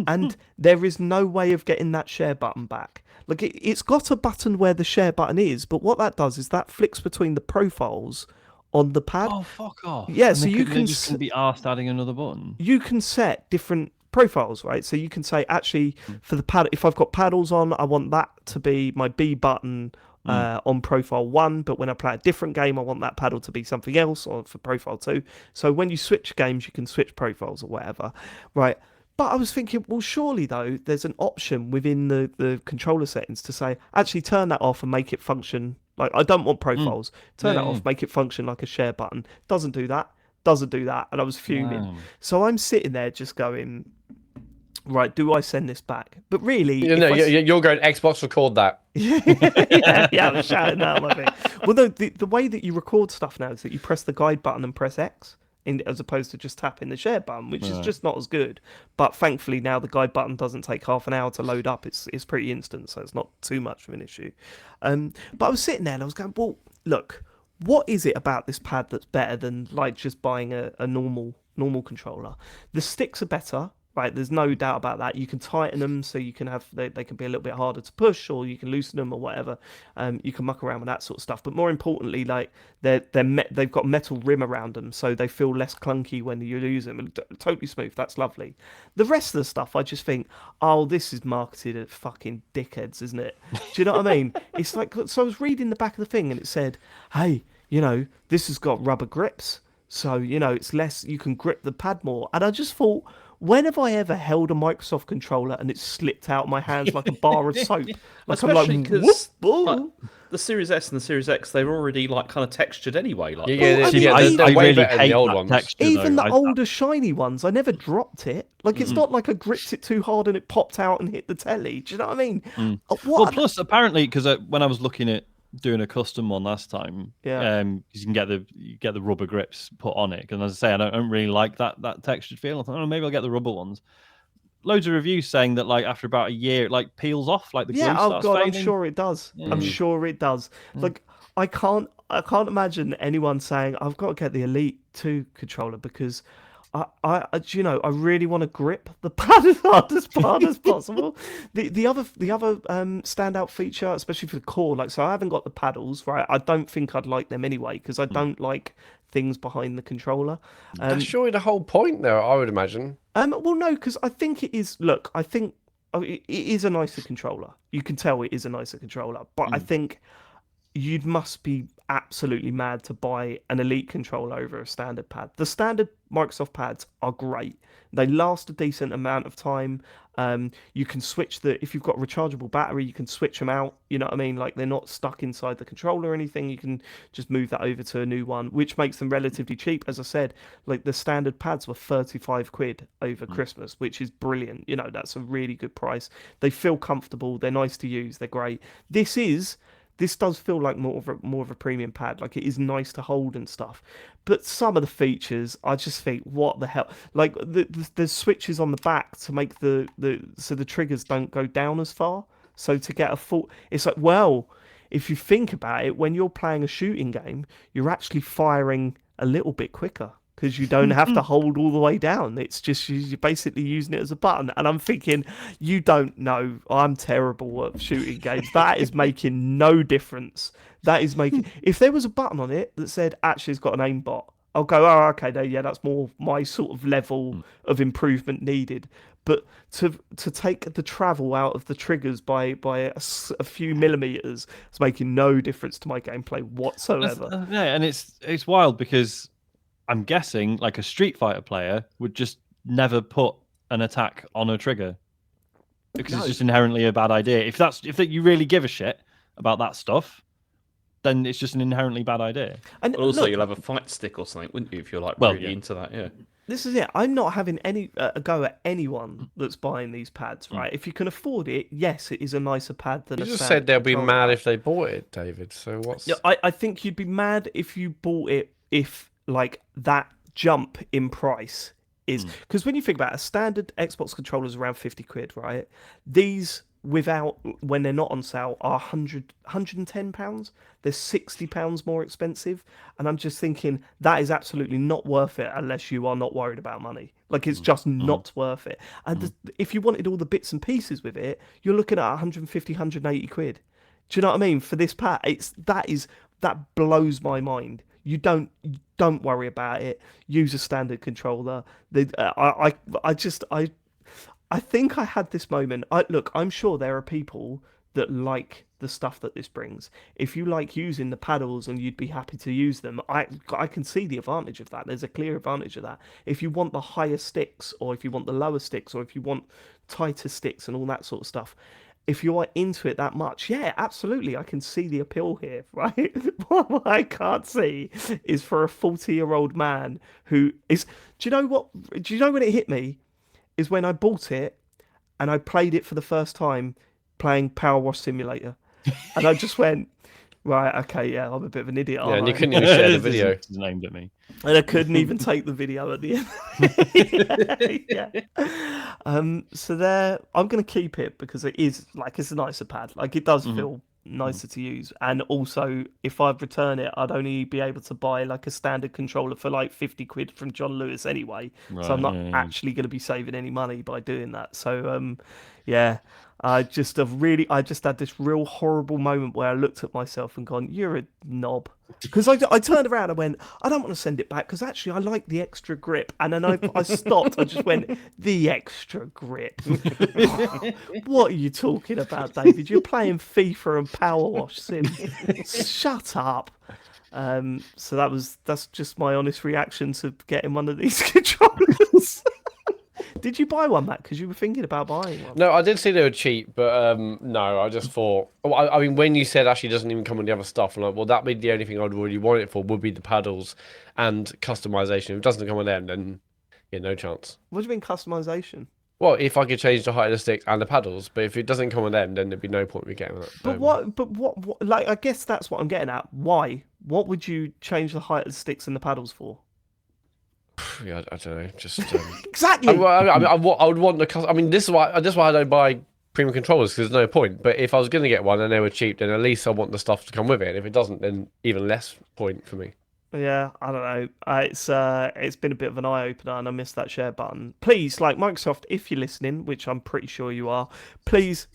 And there is no way of getting that share button back. Like, it's got a button where the share button is, but what that does is that flicks between the profiles on the pad.
Oh, fuck off.
Yeah,
And
so
they
you
could-
can
they just couldn't be asked adding another button.
You can set different profiles, right? So you can say, actually, for the pad, if I've got paddles on, I want that to be my B button on profile 1, but when I play a different game, I want that paddle to be something else, or for profile 2. So when you switch games, you can switch profiles or whatever, right? But I was thinking, well, surely though, there's an option within the controller settings to say, actually turn that off and make it function like, I don't want profiles. Turn that off, make it function like a share button. Doesn't do that. And I was fuming.
Wow.
So I'm sitting there just going, right, do I send this back? But really,
you're going Xbox record that.
yeah, I'm shouting that. My thing. Well, no, the way that you record stuff now is that you press the guide button and press X, as opposed to just tapping the share button, which is just not as good. But thankfully now the guide button doesn't take half an hour to load up. It's pretty instant, so it's not too much of an issue. But I was sitting there and I was going, well, look, what is it about this pad that's better than like just buying a normal controller? The sticks are better. Right, there's no doubt about that. You can tighten them so you can have they can be a little bit harder to push, or you can loosen them or whatever. You can muck around with that sort of stuff. But more importantly, like they've got metal rim around them, so they feel less clunky when you use them. Totally smooth. That's lovely. The rest of the stuff, I just think, oh, this is marketed at fucking dickheads, isn't it? Do you know what I mean? It's like, so I was reading the back of the thing and it said, hey, this has got rubber grips, so it's less. You can grip the pad more, and I just thought, when have I ever held a Microsoft controller and it slipped out of my hands like a bar of soap? Like,
especially
I'm
because
like,
the Series S and the Series X, they're already like kind of textured anyway. Like,
I
they're way
really
better than
hate
the old
that
ones.
texture,
even
though.
the older shiny ones, I never dropped it. Like, it's not like I gripped it too hard and it popped out and hit the telly. Do you know what I mean?
Well, plus apparently, because when I was looking at doing a custom one last time, because you can get the rubber grips put on it. And as I say, I don't really like that textured feel. I thought, maybe I'll get the rubber ones. Loads of reviews saying that like after about a year, it like peels off, like the glue starts fading.
I'm sure it does. I'm sure it does. Like, I can't imagine anyone saying I've got to get the Elite 2 controller because I really want to grip the pad as hard as possible. The other standout feature, especially for the core, like, so I haven't got the paddles, right? I don't think I'd like them anyway because I don't like things behind the controller.
That's surely the whole point, though, I would imagine.
Well, no, because I think it is. Look, I think it is a nicer controller. You can tell it is a nicer controller, but I think you must be absolutely mad to buy an Elite controller over a standard pad. The standard Microsoft pads are great. They last a decent amount of time. You can switch if you've got a rechargeable battery, you can switch them out. You know what I mean? Like, they're not stuck inside the controller or anything. You can just move that over to a new one, which makes them relatively cheap. As I said, like, the standard pads were 35 quid over Christmas, which is brilliant. That's a really good price. They feel comfortable. They're nice to use. They're great. This does feel like more of a premium pad. Like, it is nice to hold and stuff. But some of the features, I just think, what the hell? Like, the switches on the back to make so the triggers don't go down as far. So to get a full, it's like, well, if you think about it, when you're playing a shooting game, you're actually firing a little bit quicker, because you don't have to hold all the way down. It's just you're basically using it as a button. And I'm thinking, you don't know. I'm terrible at shooting games. That is making no difference. That is making... If there was a button on it that said, actually, it's got an aimbot, I'll go, oh, okay, that's more my sort of level of improvement needed. But to take the travel out of the triggers by a few millimeters, it's making no difference to my gameplay whatsoever.
And it's wild because I'm guessing like a Street Fighter player would just never put an attack on a trigger because it's just inherently a bad idea. If you really give a shit about that stuff, then it's just an inherently bad idea.
And also, you'll have a fight stick or something, wouldn't you? If you're really into that, yeah.
This is it. I'm not having a go at anyone that's buying these pads, right? If you can afford it, yes, it is a nicer pad than.
You just said they'll be mad if they bought it, David. So what's?
Yeah, I think you'd be mad if you bought it if like that jump in price is because when you think about it, a standard Xbox controller is around 50 quid, right? These when they're not on sale are 110 pounds. They're 60 pounds more expensive, and I'm just thinking that is absolutely not worth it unless you are not worried about money. Like, it's just not worth it. And if you wanted all the bits and pieces with it, you're looking at 150, 180 quid. Do you know what I mean? For this pad, that blows my mind. You don't worry about it. Use a standard controller. I think I had this moment. Look, I'm sure there are people that like the stuff that this brings. If you like using the paddles and you'd be happy to use them, I can see the advantage of that. There's a clear advantage of that. If you want the higher sticks, or if you want the lower sticks, or if you want tighter sticks and all that sort of stuff, if you're into it that much, yeah, absolutely, I can see the appeal here, right? What I can't see is for a 40-year-old man who is... Do you know what? Do you know when it hit me? Is when I bought it and I played it for the first time playing PowerWash Simulator. And I just went, right, okay, yeah, I'm a bit of an idiot.
Yeah, and you couldn't even share the video.
This is aimed at me.
And I couldn't even take the video at the end. yeah. So there, I'm going to keep it because it is, like, it's a nicer pad. Like, it does feel nicer to use. And also, if I return it, I'd only be able to buy, like, a standard controller for, like, 50 quid from John Lewis anyway.
Right,
so I'm not actually going to be saving any money by doing that. So, yeah. I just had this real horrible moment where I looked at myself and gone, "You're a knob," because I turned around and went, "I don't want to send it back because actually I like the extra grip." And then I stopped. I just went, "The extra grip? What are you talking about, David? You're playing FIFA and PowerWash Sim. Shut up." So that's just my honest reaction to getting one of these controllers. Did you buy one, Matt? Because you were thinking about buying one.
No, I did see they were cheap, but no, I just thought... I mean, when you said actually it doesn't even come with the other stuff, I'm like, well, that'd be the only thing I'd really want it for, would be the paddles and customization. If it doesn't come with them, then yeah, no chance.
What do you mean customization?
Well, if I could change the height of the sticks and the paddles, but if it doesn't come with them, then there'd be no point in me getting that.
But what, like, I guess that's what I'm getting at. Why? What would you change the height of the sticks and the paddles for?
Yeah, I don't know. Just
exactly.
I would want the. I mean, this is why I don't buy premium controllers, because there's no point. But if I was going to get one and they were cheap, then at least I want the stuff to come with it. And if it doesn't, then even less point for me.
Yeah, I don't know. It's been a bit of an eye opener, and I missed that share button. Please, like, Microsoft, if you're listening, which I'm pretty sure you are, please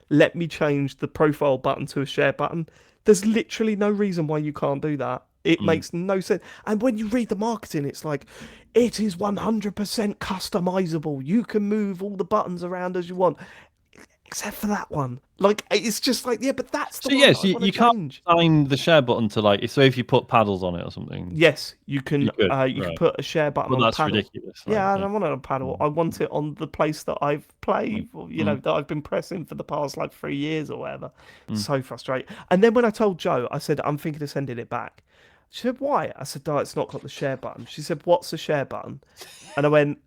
let me change the profile button to a share button. There's literally no reason why you can't do that. It makes no sense. And when you read the marketing, it's like, it is 100% customizable. You can move all the buttons around as you want, except for that one. Like, it's just like, yeah, but that's the one.
Yes,
that
you can't assign the share button to, like, so if you put paddles on it or something.
Yes, you can. You can put a share button on
that's
paddle.
ridiculous. Like,
Yeah, I don't want it on paddle. I want it on the place that I've played, that I've been pressing for the past, like, 3 years or whatever. So frustrating. And then when I told Jo, I said, I'm thinking of sending it back. She said, why? I said, no, it's not got the share button. She said, what's the share button? And I went,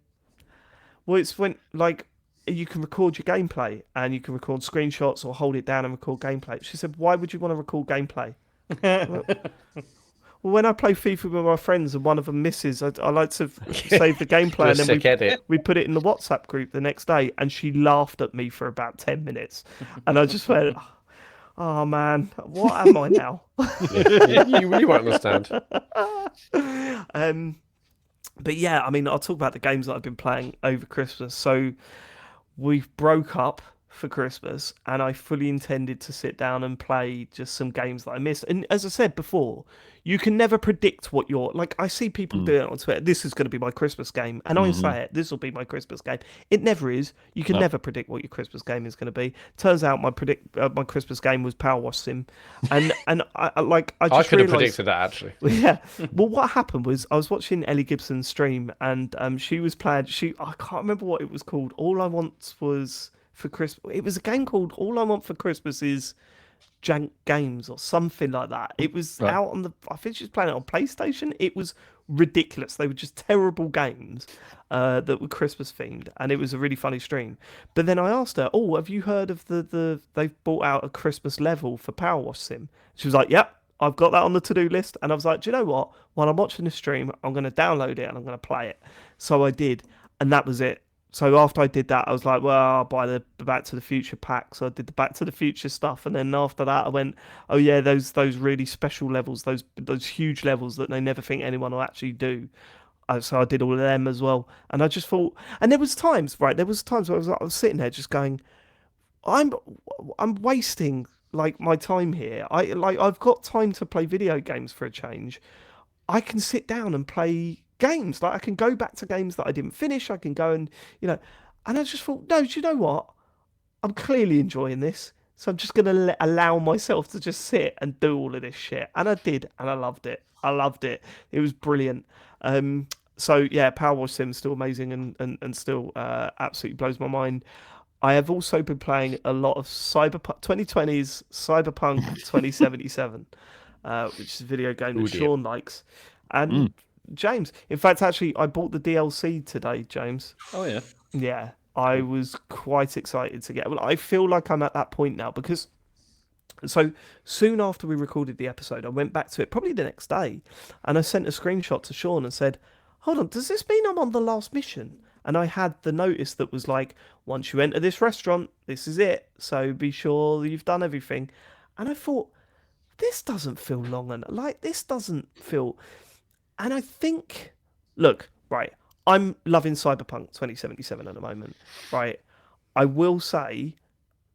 well, it's when, like, you can record your gameplay and you can record screenshots or hold it down and record gameplay. She said, why would you want to record gameplay? Well, when I play FIFA with my friends and one of them misses, I like to save the gameplay and then we put it in the WhatsApp group the next day. And she laughed at me for about 10 minutes. And I just went, oh man, what am I now?
You really won't understand.
But yeah, I mean, I'll talk about the games that I've been playing over Christmas. So we broke up for Christmas and I fully intended to sit down and play just some games that I missed. And as I said before, you can never predict what you're like. I see people do it on Twitter. This is going to be my Christmas game, and I say it. This will be my Christmas game. It never is. You can never predict what your Christmas game is going to be. Turns out my Christmas game was PowerWash Sim, and I
could have predicted that actually.
Yeah. Well, what happened was I was watching Ellie Gibson's stream, and she was playing. I can't remember what it was called. All I Want was for Christmas. It was a game called All I Want for Christmas is Jank Games or something like that. It was out on I think she was playing it on PlayStation. It was ridiculous. They were just terrible games that were Christmas themed, and it was a really funny stream. But then I asked her, "Oh, have you heard of they've brought out a Christmas level for PowerWash Sim?" She was like, "Yep, I've got that on the to-do list." And I was like, "Do you know what? While I'm watching this stream, I'm going to download it and I'm going to play it." So I did, and that was it. So after I did that, I was like, well, I'll buy the Back to the Future pack. So I did the Back to the Future stuff. And then after that, I went, oh, yeah, those really special levels, those huge levels that they never think anyone will actually do. So I did all of them as well. And I just thought, and there was times where I was sitting there just going, I'm wasting like my time here. I've got time to play video games for a change. I can sit down and play games. Like I can go back to games that I didn't finish. I can go and and I just thought, no, do you know what? I'm clearly enjoying this, so I'm just gonna allow myself to just sit and do all of this shit. And I did, and I loved it. It was brilliant. So yeah, PowerWash Sim's still amazing and still absolutely blows my mind. I have also been playing a lot of Cyberpunk 2020's Cyberpunk 2077, which is a video game that Sean likes. And James, in fact, actually, I bought the DLC today, James.
Oh yeah.
Yeah, I was quite excited to get. Well, I feel like I'm at that point now because. So soon after we recorded the episode, I went back to it probably the next day, and I sent a screenshot to Sean and said, "Hold on, does this mean I'm on the last mission?" And I had the notice that was like, "Once you enter this restaurant, this is it. So be sure you've done everything." And I thought, this doesn't feel long enough. Like this doesn't feel. And I think, look, right, I'm loving Cyberpunk 2077 at the moment, right? I will say,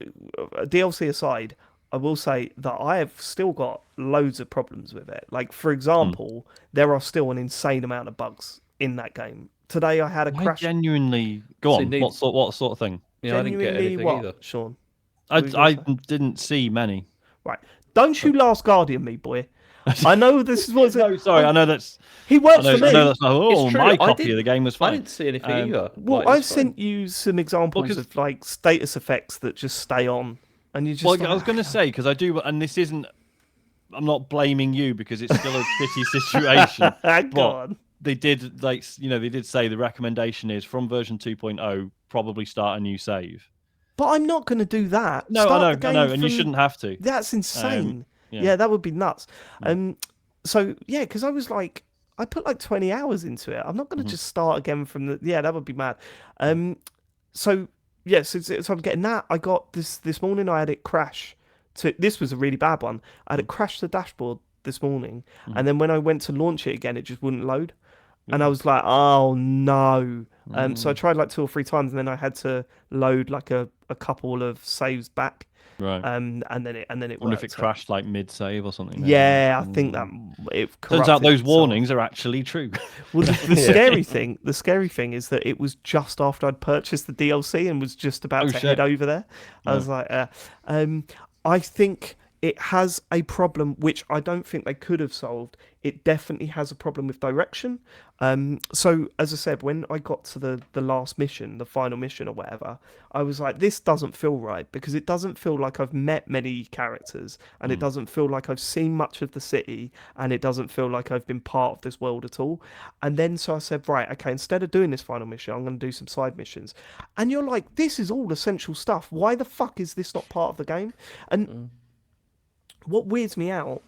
DLC aside, I will say that I have still got loads of problems with it. Like, for example, there are still an insane amount of bugs in that game. Today I had a crash.
Genuinely, go on. What sort of thing?
Yeah, I didn't get anything
what,
either.
Sean?
I didn't see many.
Right. Don't you Last Guardian me, boy. I know this is what's.
No, sorry. I know that's.
He works for me.
I know that's not. Oh,
It's true,
my
I
copy of the game was fine.
I didn't see anything either.
Well,
Like,
I've
it's fine.
sent you some examples of like status effects that just stay on, and you just.
Well, I was going to say because I do, and this isn't. I'm not blaming you because it's still a shitty situation.
Go on.
They did they did say the recommendation is from version 2.0 probably start a new save.
But I'm not going to do that.
No, I know, and you shouldn't have to.
That's insane.
Yeah.
Yeah, that would be nuts. So yeah, because I was like, I put like 20 hours into it. I'm not going to just start again from the. Yeah, that would be mad. So yes, so I'm getting that. I got this morning. I had it crash. This was a really bad one. I had it crash the dashboard this morning, and then when I went to launch it again, it just wouldn't load. And I was like, oh no. So I tried like 2 or 3 times, and then I had to load like a couple of saves back.
Right.
And then it
I wonder if
worked.
it crashed like mid save or something.
Yeah, I think that it
turns out those
itself.
warnings are actually true.
Well, the scary thing is that it was just after I'd purchased the DLC and was just about to head over there. I was like, I think it has a problem which I don't think they could have solved. It definitely has a problem with direction. So as I said, when I got to the last mission, the final mission or whatever, I was like, this doesn't feel right because it doesn't feel like I've met many characters, and it doesn't feel like I've seen much of the city, and it doesn't feel like I've been part of this world at all. And then so I said, right, okay, instead of doing this final mission, I'm going to do some side missions. And you're like, this is all essential stuff. Why the fuck is this not part of the game? And what weirds me out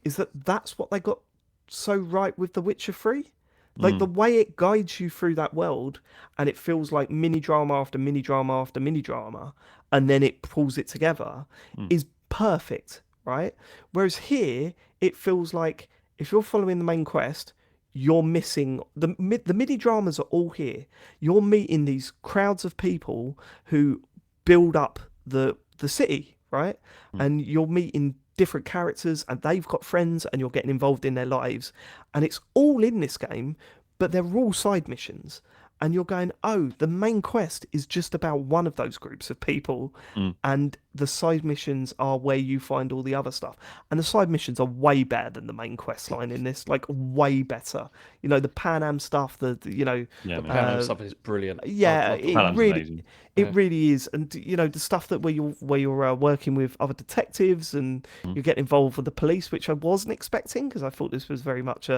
is that that's what they got so right with The Witcher 3. Like the way it guides you through that world, and it feels like mini drama after mini drama after mini drama, and then it pulls it together is perfect, right? Whereas here, it feels like if you're following the main quest, you're missing the mini dramas are all here. You're meeting these crowds of people who build up the city, right? And you're meeting different characters, and they've got friends, and you're getting involved in their lives, and it's all in this game, but they're all side missions, and you're going, oh, the main quest is just about one of those groups of people, and the side missions are where you find all the other stuff, and the side missions are way better than the main quest line in this, like way better. You know, the Pan Am stuff, the
Pan Am stuff is brilliant.
Yeah,
amazing.
It really is, and you know the stuff that where you're working with other detectives and you get involved with the police, which I wasn't expecting because I thought this was very much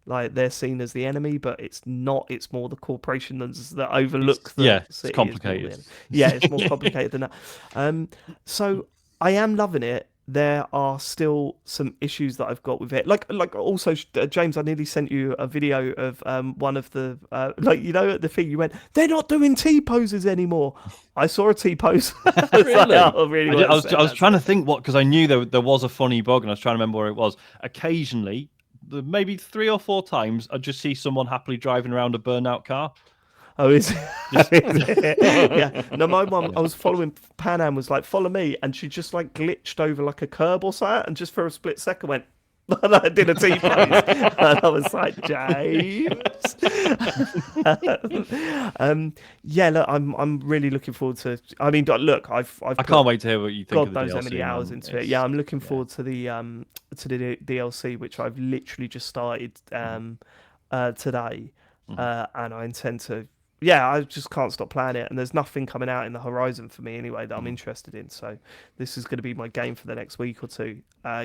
like they're seen as the enemy, but it's not. It's more the corporations that overlook the city.
It's complicated.
It's more complicated than that. So I am loving it. There are still some issues that I've got with it. Like also, James, I nearly sent you a video of one of the the thing you went, they're not doing T-poses anymore. I saw a T-pose.
Really?
I was trying to think because I knew there was a funny bug, and I was trying to remember where it was. Occasionally, maybe 3 or 4 times, I'd just see someone happily driving around a burnout car.
Oh, is it? Yeah. No, my mum, I was following Pan Am, was like, follow me. And she just like glitched over like a curb or something. And just for a split second went, And I did a T-pose, and I was like, James. Yeah, look, I'm really looking forward to. I mean, look, I
can't wait to hear what you think
God
of the
knows
DLC,
how many hours
man.
into it. Yeah, I'm looking forward to the DLC, which I've literally just started today, and I intend to. Yeah, I just can't stop playing it, and there's nothing coming out in the horizon for me anyway that I'm interested in. So this is going to be my game for the next week or two.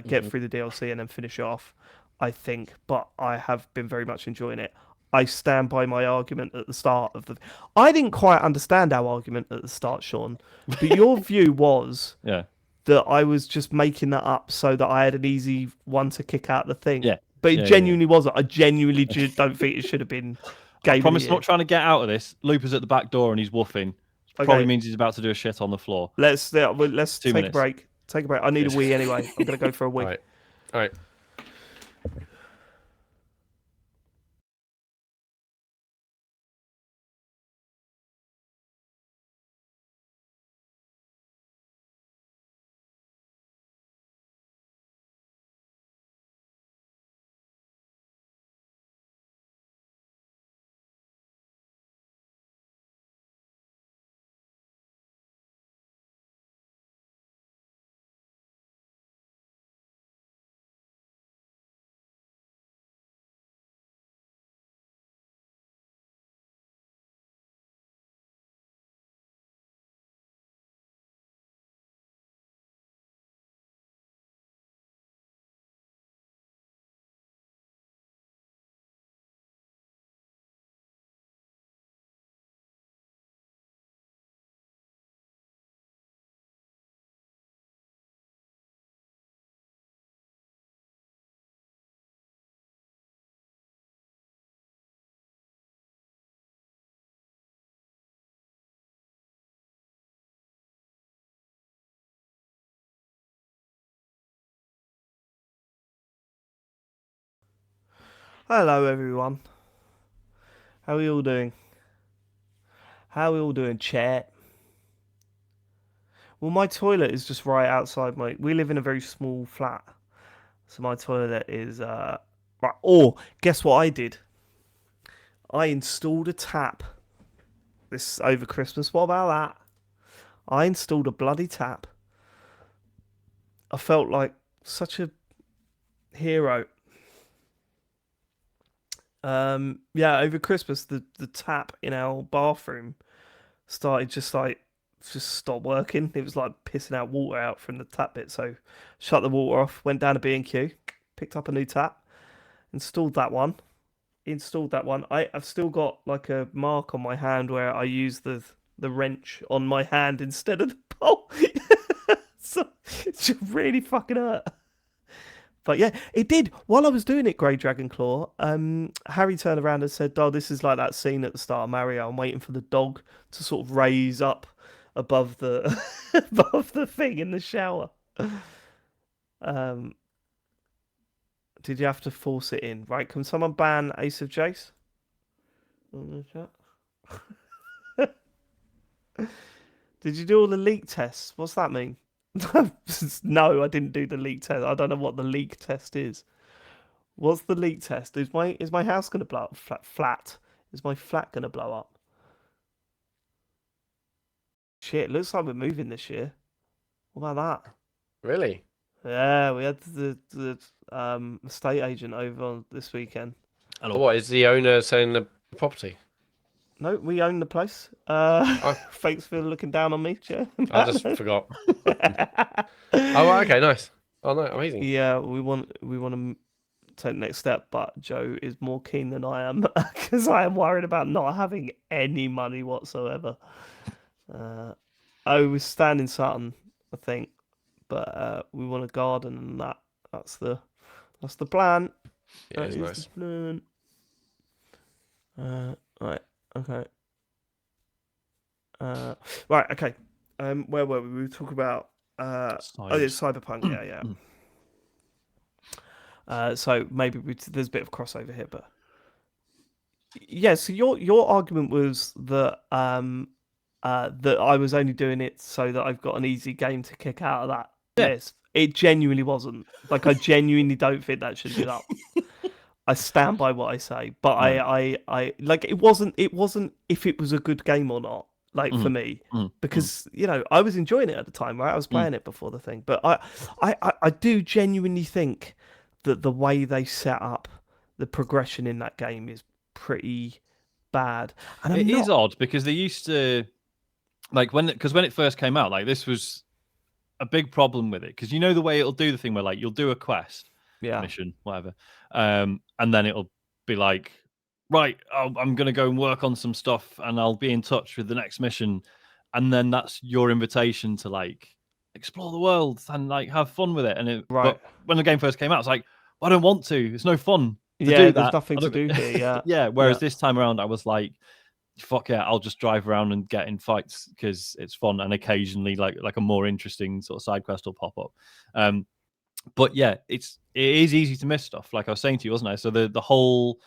Get through the DLC and then finish it off, I think. But I have been very much enjoying it. I stand by my argument at the start of the. I didn't quite understand our argument at the start, Sean, but your view was
Yeah.
that I was just making that up so that I had an easy one to kick out the thing.
Yeah.
But it
Yeah,
genuinely wasn't. I genuinely don't think it should have been.
I promise not trying to get out of this. Looper's at the back door and he's woofing. Probably means he's about to do a shit on the floor.
Let's take a break. Take a break. I need a wee anyway. I'm gonna go for a wee.
All right.
Hello, everyone. How are you all doing? How are we all doing, chat? Well, my toilet is just right outside my. We live in a very small flat, so my toilet is right. Oh, guess what I did? I installed a tap. This over Christmas. What about that? I installed a bloody tap. I felt like such a hero. Yeah, over Christmas the tap in our bathroom started just stopped working. It was like pissing out water out from the tap bit. So shut the water off, went down to B&Q, picked up a new tap, installed that one. I've still got like a mark on my hand where I used the wrench on my hand instead of the pole. So it just really fucking hurt. But yeah, it did. While I was doing it, Grey Dragon Claw, Harry turned around and said, "Oh, this is like that scene at the start of Mario. I'm waiting for the dog to sort of raise up above the above the thing in the shower." Did you have to force it in? Right, can someone ban Ace of Jace? Did you do all the leak tests? What's that mean? No, I didn't do the leak test. I don't know what the leak test is. What's the leak test? Is my house gonna blow up? Flat? Is my flat gonna blow up? Shit, looks like we're moving this year. What about that?
Really?
Yeah, we had the estate agent over this weekend.
What is the owner selling the property?
No, we own the place. Thanks for looking down on me, Joe.
I just forgot. Oh, okay, nice. Oh no, amazing.
Yeah, we want to take the next step, but Joe is more keen than I am because I am worried about not having any money whatsoever. We're staying in Sutton, I think, but we want a garden and that's the plan.
Yeah, it's nice.
The plan. Right. Okay. Right. Okay. Where were we? We were talking about. Cyberpunk. Yeah. So maybe there's a bit of crossover here, but yeah. So your argument was that that I was only doing it so that I've got an easy game to kick out of that list, It genuinely wasn't. Like, I genuinely don't think that should be up. I stand by what I say, but I like it wasn't if it was a good game or not. Like for me, because I was enjoying it at the time, right? I was playing it before the thing, but I do genuinely think that the way they set up the progression in that game is pretty bad. And
it is odd because they used to like when it first came out, like this was a big problem with it because the way it'll do the thing where like you'll do a quest, mission, whatever, and then it'll be like, right, I'm going to go and work on some stuff and I'll be in touch with the next mission. And then that's your invitation to like explore the world and like have fun with it. But when the game first came out, it's like, well, I don't want to. It's no fun to do that.
There's nothing to do here. Yeah.
Whereas this time around, I was like, fuck yeah, I'll just drive around and get in fights because it's fun. And occasionally like a more interesting sort of side quest will pop up. But yeah, it is easy to miss stuff. Like I was saying to you, wasn't I? So the whole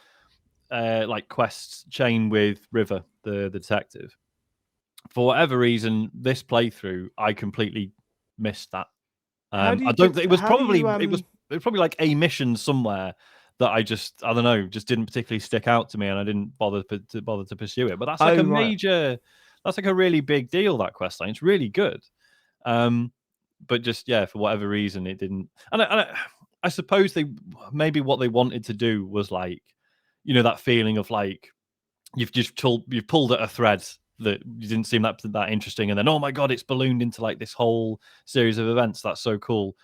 like quests chain with River, the detective. For whatever reason, this playthrough, I completely missed that. I don't think it was probably it was probably like a mission somewhere that I don't know, just didn't particularly stick out to me, and I didn't bother to pursue it. But that's like that's like a really big deal. That quest line, it's really good. But just for whatever reason, it didn't. And I suppose what they wanted to do was like, that feeling of like you've pulled at a thread that didn't seem that interesting, and then oh my god, it's ballooned into like this whole series of events. That's so cool.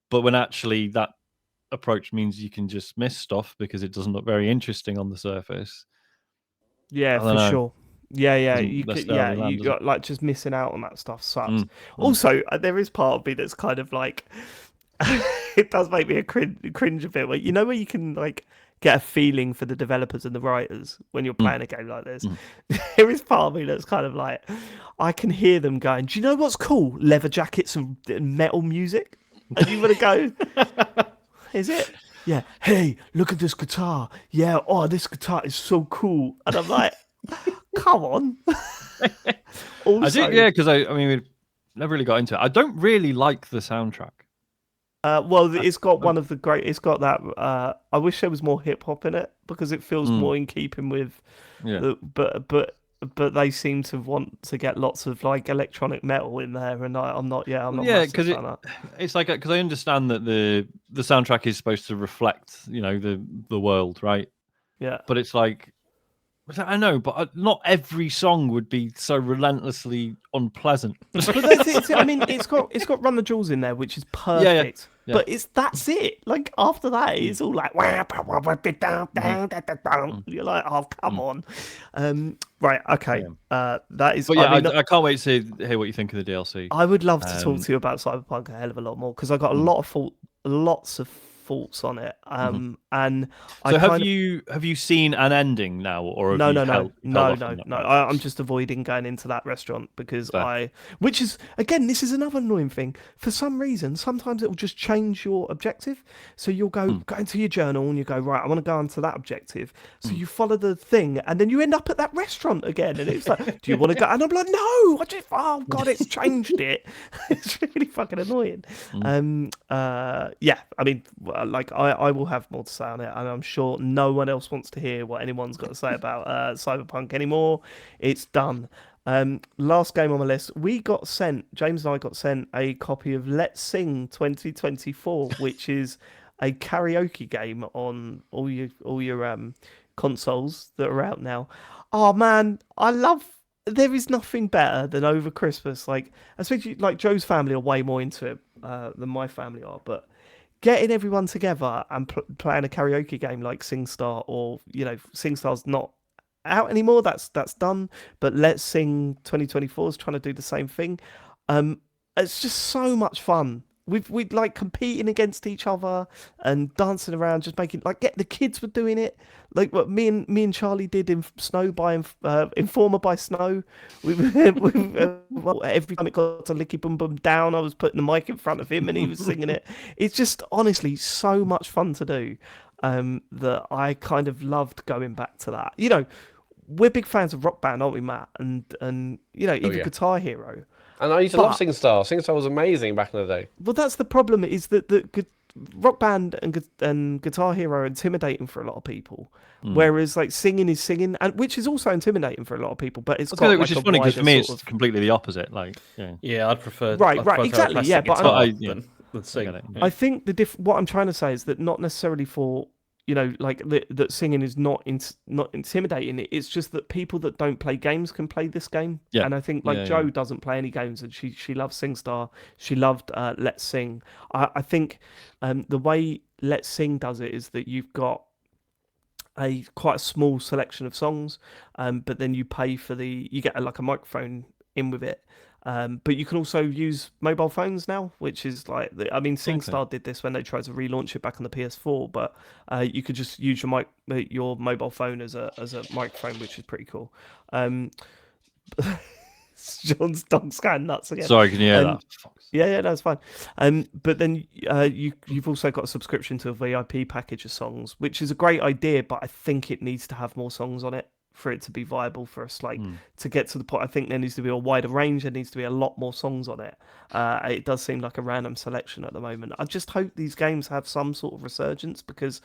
But when actually that approach means you can just miss stuff because it doesn't look very interesting on the surface.
Yeah, for sure. Yeah, you got like just missing out on that stuff sucks. Also, there is part of me that's kind of like it does make me cringe a bit. Where where you can like get a feeling for the developers and the writers when you're playing a game like this. There is part of me that's kind of like I can hear them going, "Do you know what's cool? Leather jackets and metal music." And you want to go, "Is it?" Yeah. Hey, look at this guitar. Yeah. Oh, this guitar is so cool. And I'm like, come on. Also,
because I mean, we never really got into it. I don't really like the soundtrack.
Well, it's got one of the great. It's got that. I wish there was more hip hop in it because it feels more in keeping with. Yeah. But they seem to want to get lots of like electronic metal in there, and I'm not. Yeah, I'm not.
Yeah, because it's like because I understand that the soundtrack is supposed to reflect the world, right?
Yeah.
But it's like I know, but not every song would be so relentlessly unpleasant.
But I mean, it's got Run the Jewels in there, which is perfect. Yeah. But that's it. Like after that, it's all like you're like, oh come on. Right, okay. That is.
But yeah, I can't wait to hear what you think of the DLC.
I would love to talk to you about Cyberpunk a hell of a lot more because I got lots of thoughts on it. And
so have you seen an ending now, or
no? I'm just avoiding going into that restaurant because which is again, this is another annoying thing. For some reason, sometimes it will just change your objective. So you'll go into your journal and you go, right, I want to go onto that objective. So you follow the thing, and then you end up at that restaurant again, and it's like, do you want to go? And I'm like, no, oh god, it's changed it. It's really fucking annoying. Yeah, I mean. Like I will have more to say on it, and I'm sure no one else wants to hear what anyone's got to say about Cyberpunk anymore. It's done. Last game on my list, James and I got sent a copy of Let's Sing 2024, which is a karaoke game on all your consoles that are out now. Oh man, there is nothing better than over Christmas. Like especially like Joe's family are way more into it than my family are, but getting everyone together and playing a karaoke game like SingStar, or SingStar's not out anymore. That's done. But Let's Sing 2024 is trying to do the same thing. It's just so much fun. We like competing against each other and dancing around, just making the kids were doing it like what me and Charlie did in Snow by Informer by Snow. Every time it got to Licky Boom Boom Down, I was putting the mic in front of him and he was singing it. It's just honestly so much fun to do that I kind of loved going back to that. We're big fans of Rock Band, aren't we, Matt? And even Guitar Hero.
And I used to love
But-
SingStar. SingStar was amazing back in the day.
Well, that's the problem. Is that Rock Band and Guitar Hero are intimidating for a lot of people, whereas like singing is singing, and which is also intimidating for a lot of people. But it's got like
which is
a
funny because for me
wider
it's
sort of-
completely the opposite. Like, yeah.
Yeah, I'd prefer.
Right,
I'd
right,
prefer
exactly,
a
yeah,
plastic
but
guitar
I-
than
I
sing.
get it.
I think what I'm trying to say is that not necessarily for like that singing is not intimidating. It's just that people that don't play games can play this game.
Yeah.
And I think like
Yeah,
Joe
yeah.
doesn't play any games, and she loves SingStar. She loved Let's Sing. I think the way Let's Sing does it is that you've got quite a small selection of songs, but then you pay for you get like a microphone in with it. But you can also use mobile phones now, which is like, SingStar did this when they tried to relaunch it back on the PS4, but you could just use your mobile phone as a microphone, which is pretty cool. John's dog's going nuts again.
Sorry, can you hear that?
Yeah, no, it's fine. But then you've also got a subscription to a VIP package of songs, which is a great idea, but I think it needs to have more songs on it for it to be viable for us, like to get to the point. I think there needs to be a wider range. There needs to be a lot more songs on it. It does seem like a random selection at the moment. I just hope these games have some sort of resurgence, because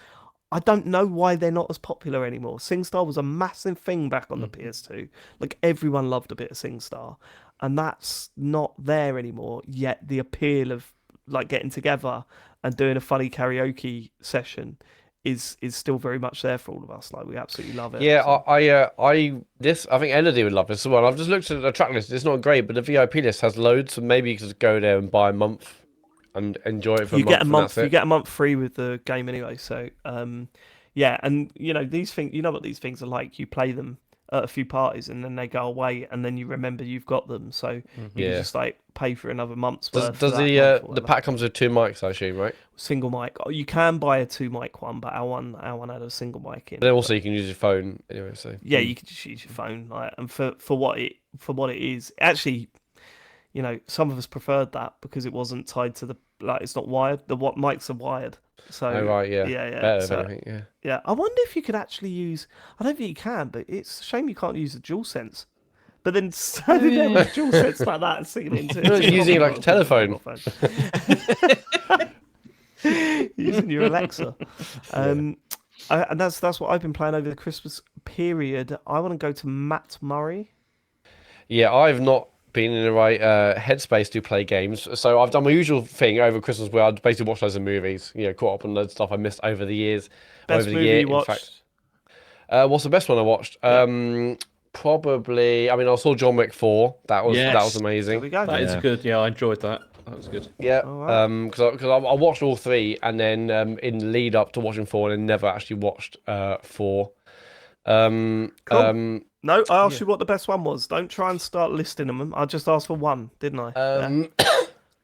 I don't know why they're not as popular anymore. SingStar was a massive thing back on the PS2. Like, everyone loved a bit of SingStar, and that's not there anymore. Yet the appeal of like getting together and doing a funny karaoke session is still very much there for all of us. Like, we absolutely love it.
Yeah,
so.
I think Elodie would love this as well. I've just looked at the track list. It's not great, but the VIP list has loads, so maybe you could just go there and buy a month and enjoy it for
You get a
and
month.
that's it.
You get a month free with the game anyway. So, yeah, and these things. You know what these things are like. You play them at a few parties, and then they go away, and then you remember you've got them. So you can just like pay for another month's worth.
Does
for that month or
the
whatever.
pack comes with 2 mics, I assume, right?
Single mic? Oh, you can buy a 2 mic one, but our one had a single mic in.
But then also you can use your phone anyway. So
Yeah, you can just use your phone, like, and for what it is. Actually, some of us preferred that because it wasn't tied to it's not wired. The mics are wired. So
oh right, yeah,
yeah.
better
So,
than anything, yeah.
yeah, I wonder if you could actually use. I don't think you can, but it's a shame you can't use the DualSense. But then standing there with a DualSense like that and singing into
You're using it like a telephone.
Using your Alexa. And that's what I've been playing over the Christmas period. I want to go to Matt Murray.
Yeah, I've not been in the right headspace to play games, so I've done my usual thing over Christmas where I basically watch loads of movies. Caught up on loads of stuff I missed over the years.
Best
over the
movie
year,
you watched?
in fact. What's the best one I watched? Probably. I saw John Wick 4. That was
There
amazing.
we go.
That is good. Yeah, I enjoyed that. That was good.
Yeah,
Alright.
because I watched all 3, and then in the lead up to watching 4, and then never actually watched 4.
Cool. No, I asked you what the best one was. Don't try and start listing them. I just asked for one, didn't I?